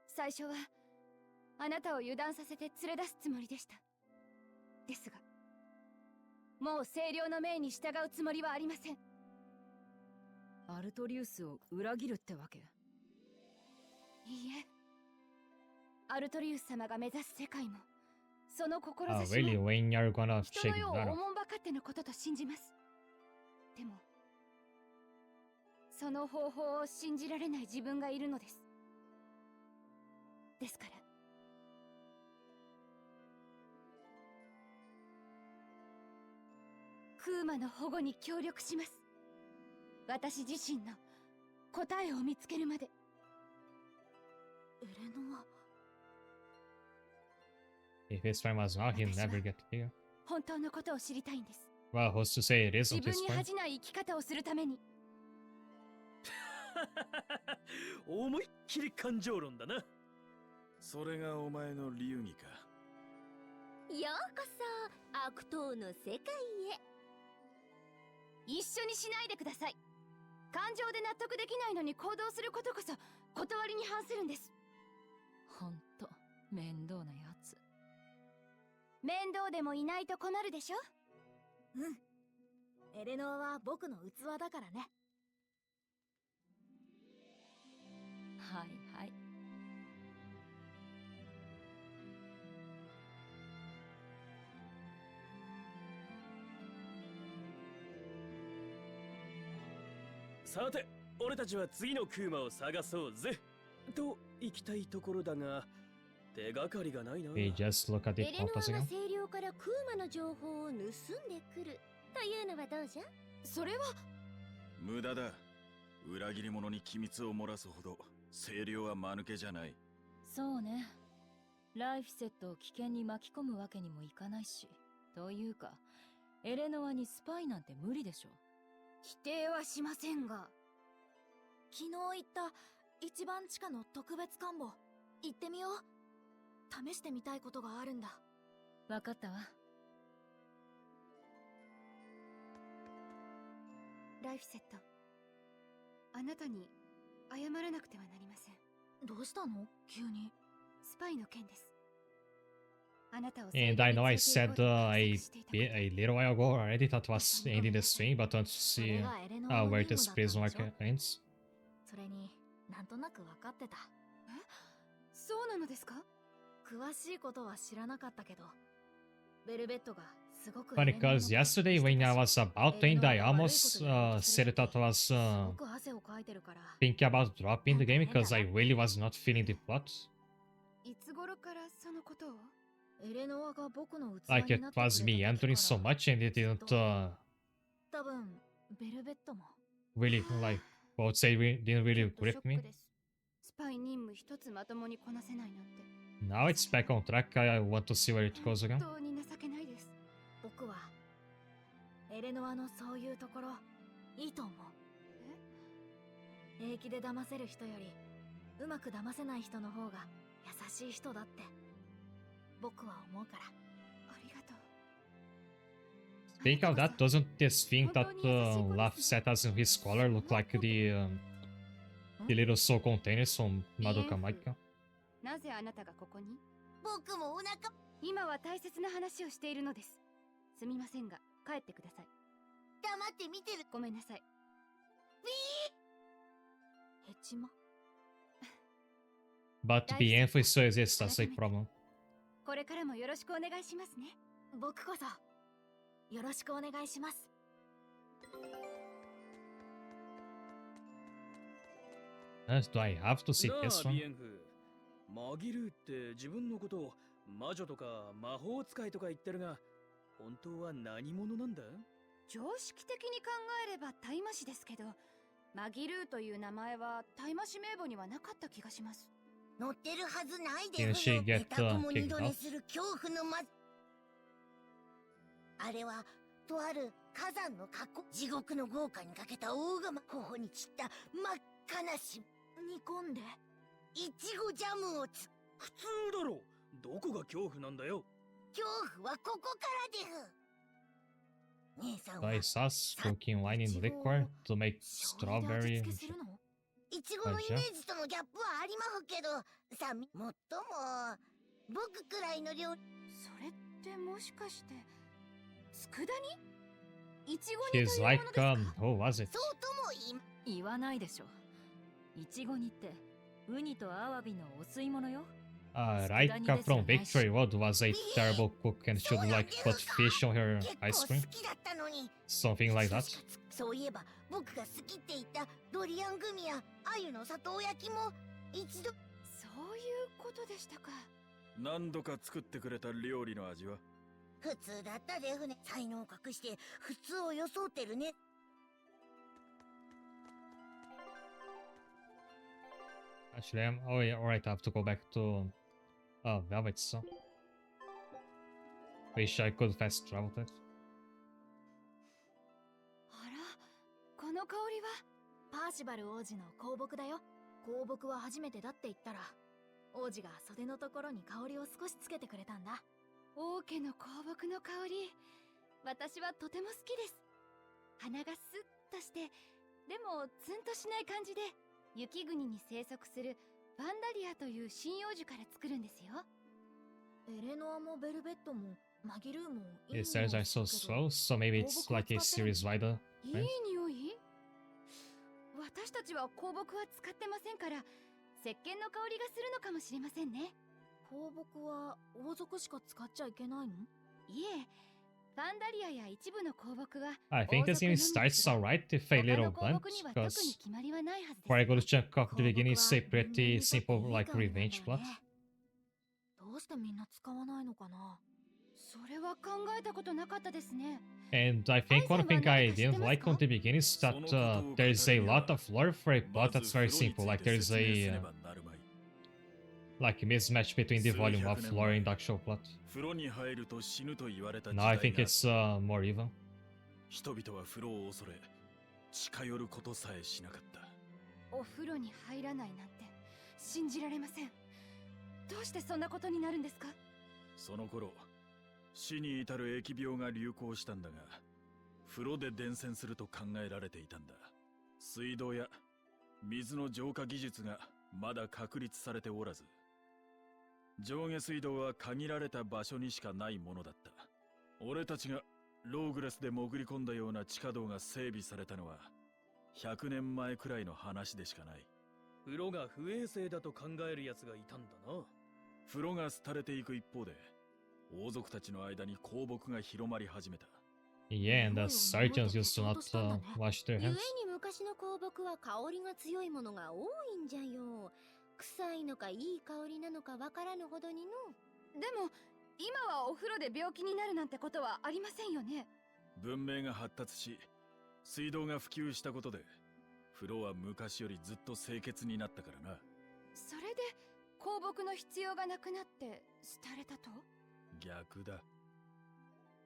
最初はあなたを油断させて連れ出すつもりでした。ですが、もう清涼の命に従うつもりはありません。アルトリウスを裏切るってわけ？いいえ。アルトリウス様が目指す世界も、その Oh, 志 really? も When you're gonna 人 shake の世を that お off? もんばかってのことと信じます。でも、その方法を信じられない自分がいるのです。ですから、クーマの保護に協力します。私自身の答えを見つけるまで。エレノア、 If his prime was not, he'll never get bigger. 本当のことを知りたいんです。 Well, who's to say it 自 isn't 分 his に prime? 恥じない生き方をするために。思いっきり感情論だな。それがお前の流儀か。ようこそ悪党の世界へ。一緒にしないでください。感情で納得できないのに行動することこそ断りに反するんです。ほんと面倒なやつ。面倒でもいないと困るでしょ。うん。エレノアは僕の器だからね。はいはい。さて、俺たちは次のクーマを探そうぜ。と行きたいところだが、手がかりがないな。 We just look at the エレノア compass が again. 清涼からクーマの情報を盗んでくるというのはどうじゃ。それは無駄だ。裏切り者に機密を漏らすほど清涼は間抜けじゃない。そうね。ライフセットを危険に巻き込むわけにもいかないし。というか、エレノアにスパイなんて無理でしょ。否定はしませんが。昨日行った一番地下の特別艦房行ってみよう。試してみたいことがあるんだ。わかったわ。ライフセット、あなたに謝らなくてはなりません。どうしたの急に。スパイの件です。あなたを And I know I said a little while ago already that was ending the stream, but want to see where this prison arc ends. それになんとなく分かってた。え、そうなのですか？詳しいことは知らなかったけど、ベルベットがすごく Funny because yesterday when I was about to end, I almost said that I was thinking about dropping the game because I really was not feeling the plot. いつ頃からそのことを？ Like it was me entering so much and it didn't really, like, I would say, didn't really grip me. スパイ任務一つまともにこなせないなんて。 Now it's back on track. I want to see where it goes again. 本当に情けないです。僕はエレノアのそういうところいいと思う。平気で騙せる人よりうまく騙せない人の方が優しい人だって僕は思うから。ありがとう。 Speaking of that, doesn't this thing that Laugh set us in his collar look like the little soul containers from Madoka Magica? なぜあなたがここに？僕もお腹。今は大切な話をしているのです。すみませんが帰ってください。黙って見てる。ごめんなさい。ヘチマ。 But being free so exists, that's a problem. これからもよろしくお願いしますね。僕こそよろしくお願いします。Do I have to see this one? マギルーって自分のことを魔女とか魔法使いとか言ってるが、本当は何者なんだ？常識的に考えれば大魔師ですけど、マギルーという名前は大魔師名簿にはなかった気がします。乗ってるはずないで Didn't she get タコも二 kicked 度 off? 寝する恐怖のあれはとある火山の過去、地獄の豪華にかけた大釜、頬に散った真っ赤なし煮込んでいちごジャムを普通だろ。どこが恐怖なんだよ。恐怖はここからです。姉さんは By sus cooking wine in liquor to make strawberry. いちごのイメージとのギャップはありますけど、さもっとも僕くらいの料理。それってもしかして佃煮？いちご煮という She's もの like, ですか？ who was it? そうとも言わないでしょ。いちご煮ってウニとアワビのお吸い物よ。Raika from Victory Road was a terrible cook and should like put fish on her ice cream. Something like that. そういえば僕が好きって言ったドリアングミや鮎の砂糖焼きも一度。そういうことでしたか。何度か作ってくれた料理の味は？普通だったで船。才能を隠して普通を装ってるね。Actually, oh yeah, alright, I have to go back to Velvet Sun. Wish I could fast travel that. あら、この香りはパーシバル王子の香木だよ。香木は初めてだって言ったら王子が袖のところに香りを少しつけてくれたんだ。王家の香木の香り、私はとても好きです。鼻がスッとして、でもツンとしない感じで、雪国に生息するバンダリアという針葉樹から作るんですよ。エレノアもベルベットもマギルーもいい His stairs are so slow, so maybe it's like a series wider. いい匂い？私たちは香木は使ってませんから、石鹸の香りがするのかもしれませんね。香木は王族しか使っちゃいけないの？いえ、バンダリアや一部の香木は I think this game starts alright if a little blunt, because for a good chunk of the beginning it's a pretty simple like revenge plot. どうしてみんな使わないのかな？それは考えたことなかったですね。And I think one thing I didn't like on the beginning is that there's a lot of lore for a plot that's very simple. Like there's a like a mismatch between the volume of lore and the actual plot. Now I think it's more even. 人々は風呂を恐れ近寄ることさえしなかった。お風呂に入らないなんて信じられません。どうしてそんなことになるんですか？その頃死に至る疫病が流行したんだが、風呂で伝染すると考えられていたんだ。水道や水の浄化技術がまだ確立されておらず、上下水道は限られた場所にしかないものだった。俺たちがローグレスで潜り込んだような地下道が整備されたのは100年前くらいの話でしかない。風呂が不衛生だと考える奴がいたんだな。風呂が廃れていく一方で、王族たちの間に香木が広まり始めた。Yeah, and the surgeons used to not wash their ゆえ hands. に昔の香木は香りが強いものが多いんじゃよ。臭いのかいい香りなのかわからぬほどにの。でも今はお風呂で病気になるなんてことはありませんよね。文明が発達し、水道が普及したことで、風呂は昔よりずっと清潔になったからな。それで香木の必要がなくなって廃れたと？逆だ。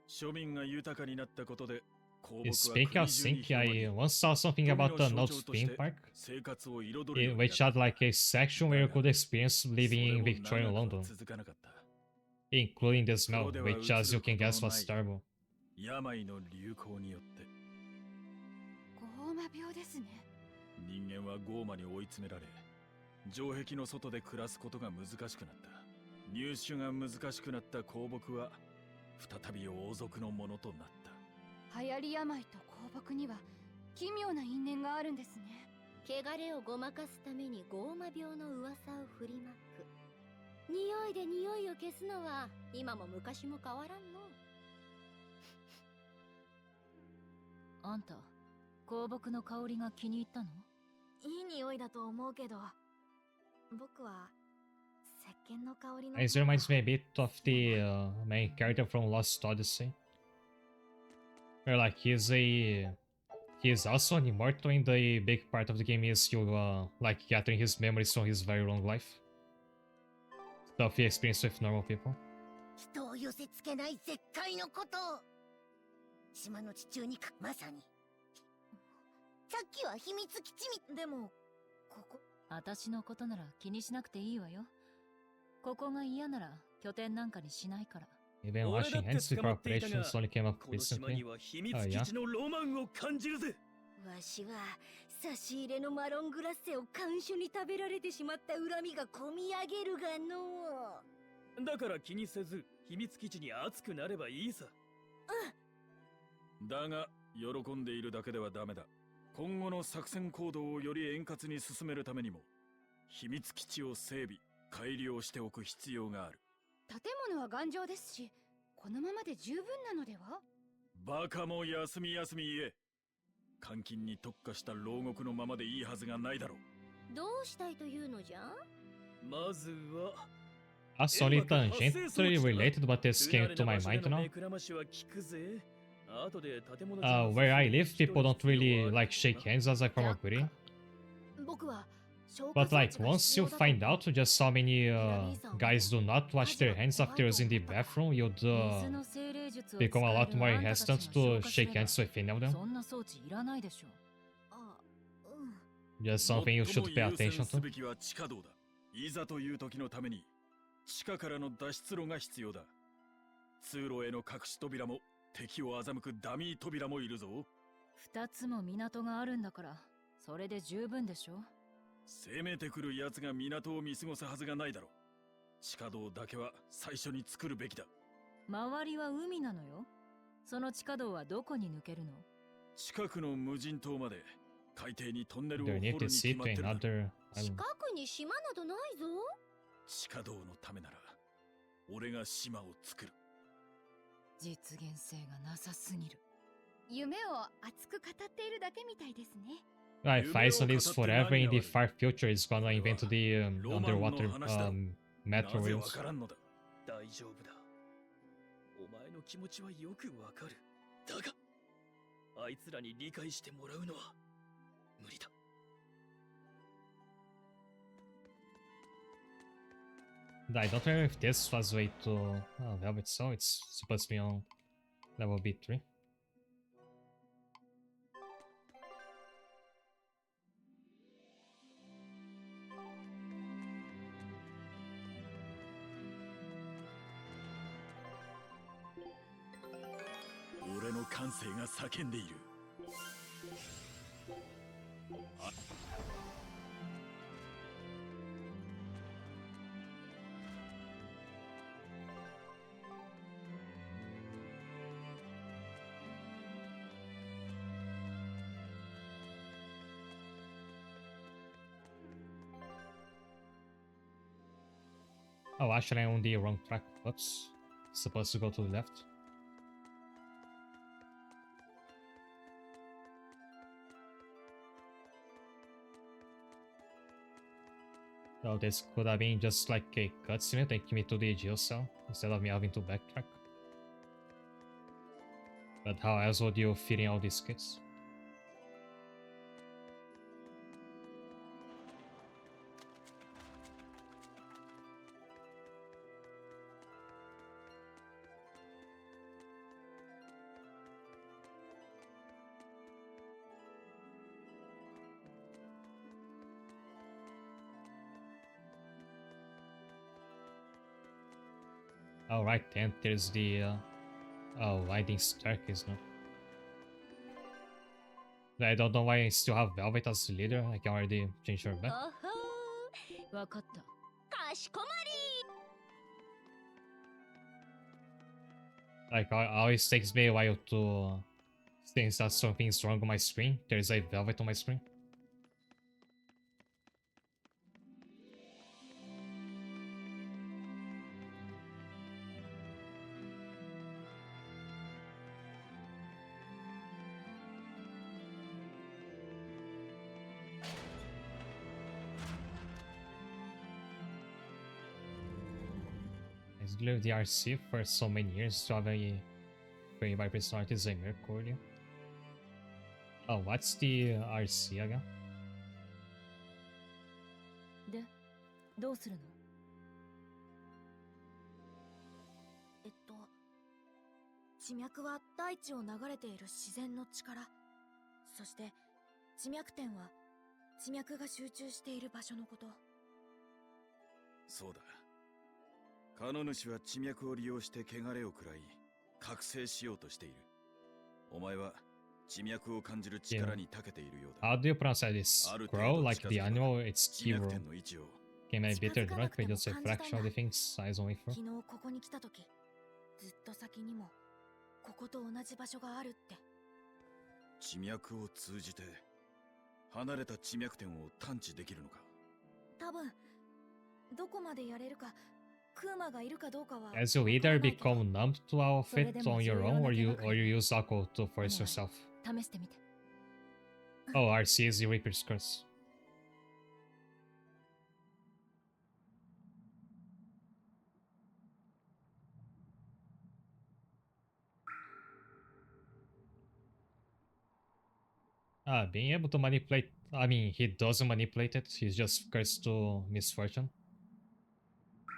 庶民が豊かになったことで、香木は Speaking of 国中 Sink, に I 広まり、 once saw something about the 富の North 象徴と Theme して Park, 生活を彩るように which なっ had like a section where you could experience た。 living in それも Victorian 長くは London, 続かなかった。 including the smell, 風呂では which as you 移る can こと guess の was ない terrible. 病の流行によってゴーマ病ですね。人間はゴーマに追い詰められ、城壁の外で暮らすことが難しくなった。入手が難しくなった香木は再び王族のものとなった。流行り病と香木には奇妙な因縁があるんですね。汚れをごまかすためにゴーマ病の噂を振りまく。匂いで匂いを消すのは今も昔も変わらんの。あんた、香木の香りが気に入ったの？いい匂いだと思うけど、僕は石鹸の香りの。 It reminds me a bit of the main character from Lost Odyssey, where like he's also an immortal in the big part of the game is you like gathering his memories from his very long life, stuff he experienced with normal people. 人を寄せつけない絶海のこと。島の地中にまさに。さっきは秘密基地み。でもここ。私のことなら気にしなくていいわよ。ここが嫌なら拠点なんかにしないから。 Even washing hands before operations only came up この島に recently. は秘密基地のロマンを感じるぜ。わしは差し入れのマロングラッセを看守に食べられてしまった恨みがこみ上げるがの。だから気にせず秘密基地に熱くなればいいさ。だが喜んでいるだけではダメだ。今後の作戦行動をより円滑に進めるためにも秘密基地を整備改良しておく必要がある。建物は頑丈ですし、このままで十分なのでは？バカも休み休み言え。監禁に特化した牢獄のままでいいはずがないだろう。どうしたいというのじゃ？まずは A solid tangentially related, but this came to my mind now. where Where I live, people don't really like shake hands as a form of greeting. 僕は But like once you find out just how many guys do not wash their hands after using the bathroom, you'd become a lot more hesitant to shake hands with any of them. そんな装置いらないでしょ。 Just something you should pay attention す to. べきは地下道だ。いざという時のために地下からの脱出路が必要だ。通路への隠し扉も敵を欺くダミー扉もいるぞ。2つも港があるんだから、それで十分でしょ。攻めてくる奴が港を見過ごすはずがないだろう。地下道だけは最初に作るべきだ。周りは海なのよ。その地下道はどこに抜けるの？近くの無人島まで海底にトンネルを掘 There る need に to 決 see まっ to てる。 another 近 island. くに島などないぞ。地下道のためなら俺が島を作る。実現性がなさすぎる。夢を熱く語っているだけみたいですね。If Iceland lives forever in the far future, it's gonna invent the underwater metro なぜわ rails. からんのだ。大丈夫だ。お前の気持ちはよくわかる。だがあいつらに理解してもらうのは無理だ。I don't remember if this was way to Velvet Soul. It's supposed to be on level B3. 感性が叫んでいる。Oh, actually, I'm on the wrong track. Oops. Supposed to go to the left. So this could have been just like a cutscene taking me to the jail cell instead of me having to backtrack. But how else would you fit in all these kids? Alright, then there's the winding staircase now. I don't know why I still have Velvet as leader. I can already change her back. あはわかった。かしこまり。 Like, always takes me a while to sense that something's wrong on my screen. There's a Velvet on my screen. Lived the RC for so many years to have a very by personality as a Mercury. Oh, what's the RC again? で、どうするの？地脈は大地を流れている自然の力。そして地脈点は地脈が集中している場所のこと。そうだ。カノ主は地脈を利用して汚れを食らい覚醒しようとしている。お前は地脈を感じる力に長けているようだ。How do you pronounce this? Grow like the animal, it's Kiro. Can I better drunk with just a fraction of the things eyes only for? 昨日ここに来た時、ずっと先にもここと同じ場所があるって。地脈を通じて離れた地脈点を探知できるのか。多分どこまでやれるか。As you either become numb to all of it on your own, or you use alcohol to force yourself. Oh, RC is the Reaper's Curse. Being able to manipulate, I mean, he doesn't manipulate it, he's just cursed to misfortune.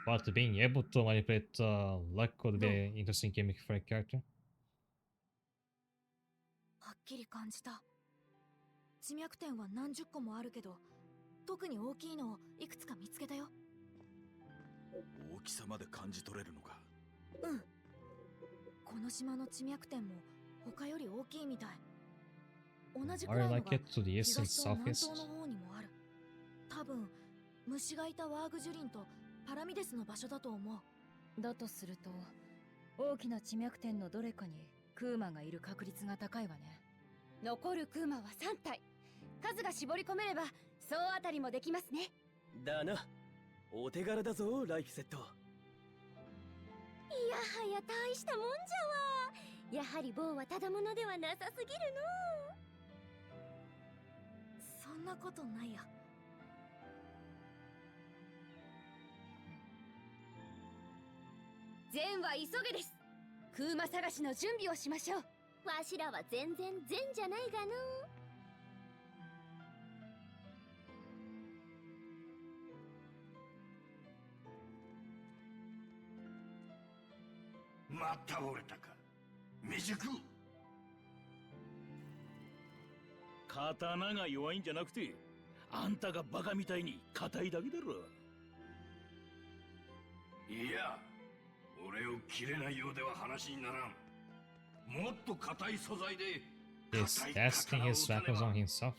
But being able to manipulate luck could be an interesting gimmick for a character. はっきり感じた。地脈点は何十個もあるけど、特に大きいのをいくつか見つけたよ。大きさまで感じ取れるのか。うん。この島の地脈点も他より大きいみたい。同じくらいのが東と南東の方にもある。多分虫がいたワーグジュリンとパラミデスの場所だと思う。だとすると、大きな地脈点のどれかにクーマがいる確率が高いわね。残るクーマは3体。数が絞り込めれば総当たりもできますね。だな。お手柄だぞ、ライフセット。いやはや大したもんじゃわ。やはり棒はただものではなさすぎるの。そんなことないや。善は急げです。クーマ探しの準備をしましょう。わしらは全然善じゃないがの。また折れたか。未熟。刀が弱いんじゃなくて、あんたがバカみたいに硬いだけだろ。いや、俺を切れないようでは話にならん。もっと硬い素材で He's testing his weapons on himself.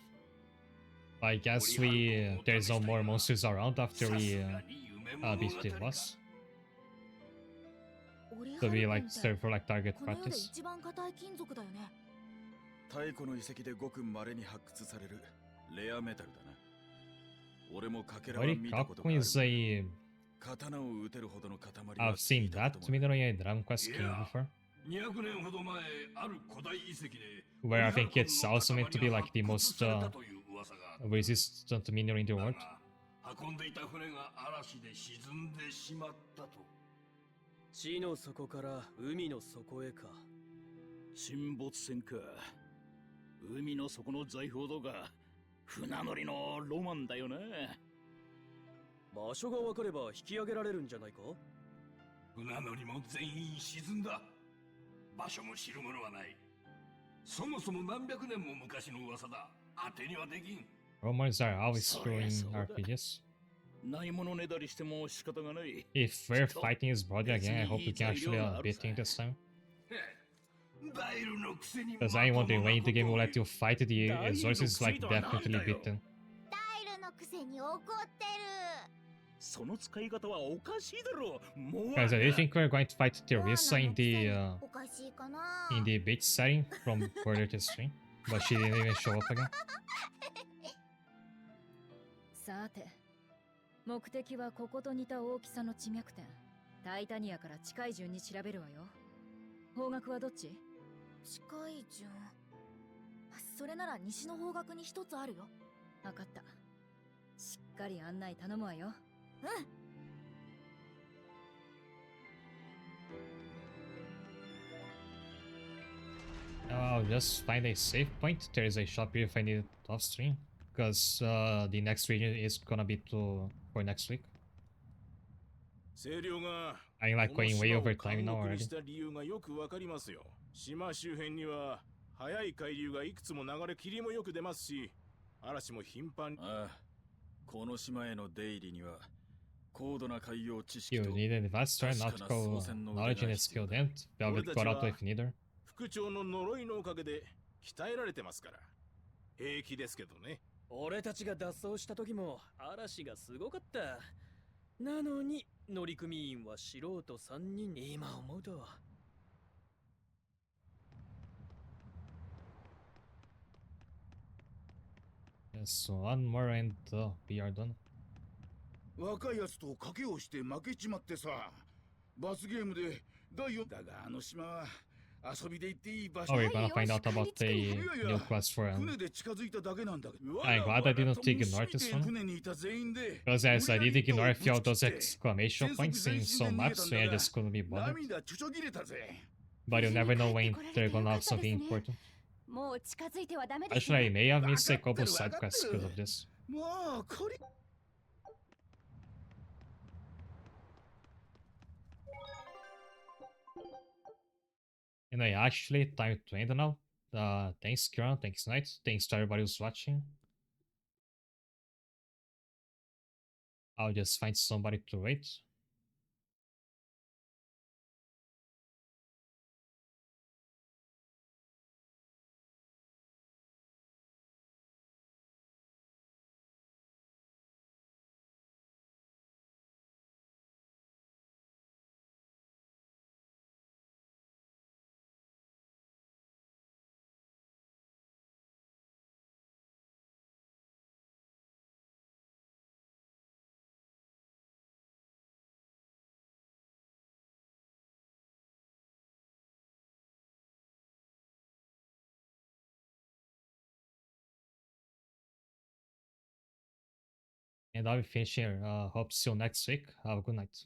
I guess there's no more monsters around after we beat the boss. So we like serve for like target この世で practice. 一番硬い金属だよね。太古の遺跡でごく稀に発掘されるレアメタルだな。俺もかけらは見たことがある。 is a... 刀を撃てるほどの塊は I've seen that mineral in Dragon Quest King before. 200年ほど前ある古代遺跡で Where I think it's also meant to be like the most resistant mineral in the world. 運んでいた船が嵐で沈んでしまったと。地の底から海の底へか。沈没船か。海の底の財宝とか船乗りのロマンだよな。場所が分かれば引き上げられるんじゃないか。船乗りも全員沈んだ。場所も知るものはない。そもそも何百年も昔の噂だ。当てにはできん。 Rumors are always true in RPGs. ないものねだりしても仕方がない。 If we're fighting his brother again, I hope we can actually beat him this time. Because anyone the way the game will let you fight the Exorcist is like definitely beaten. ダイルのくせに怒ってる。その使い方はおかしいだろう。もう Guys, I think we're going to fight Teresa in the おかしいかな。 beach setting from further to stream, but she didn't even show up again. さて、目的はここと似た大きさの地脈点タイタニアから近い順に調べるわよ。方角はどっち？近い順。それなら西の方角に一つあるよ。わかった。しっかり案内頼むわよ。うん。I'll just find a save point. There is a shop here if I need it off stream. Because the next region is gonna be for next week. I'm like going way over time now already. 島周辺には速い海流がいくつも流れ霧もよく出ますし、嵐も頻繁に。ああ、この島への出入りには高度な海洋知識 You と need an advanced nautical knowledge and skill, and Velvet got out with neither. 副長の呪いのおかげで鍛えられてますから。平気ですけどね。俺たちが脱走した時も嵐がすごかった。なのに乗組員は素人3人。今思うと。Yes, one more and we are done. 若いやつと賭けをして負けちまってさ、罰ゲームで第4だがあの島は遊びで行っていい場所。 Oh, we're gonna find out about the new quest for him. I'm glad I didn't ignore this one. Because as I did ignore a few of those exclamation points in so much, so I just couldn't be bothered. But you never know when they're gonna have something important. Actually, I may have missed a couple side quests because of this. And I actually time to end now. Thanks Kieran, thanks Knight, thanks to everybody who's watching. I'll just find somebody to wait. And I'll be finishing here. Hope to see you next week. Have a good night.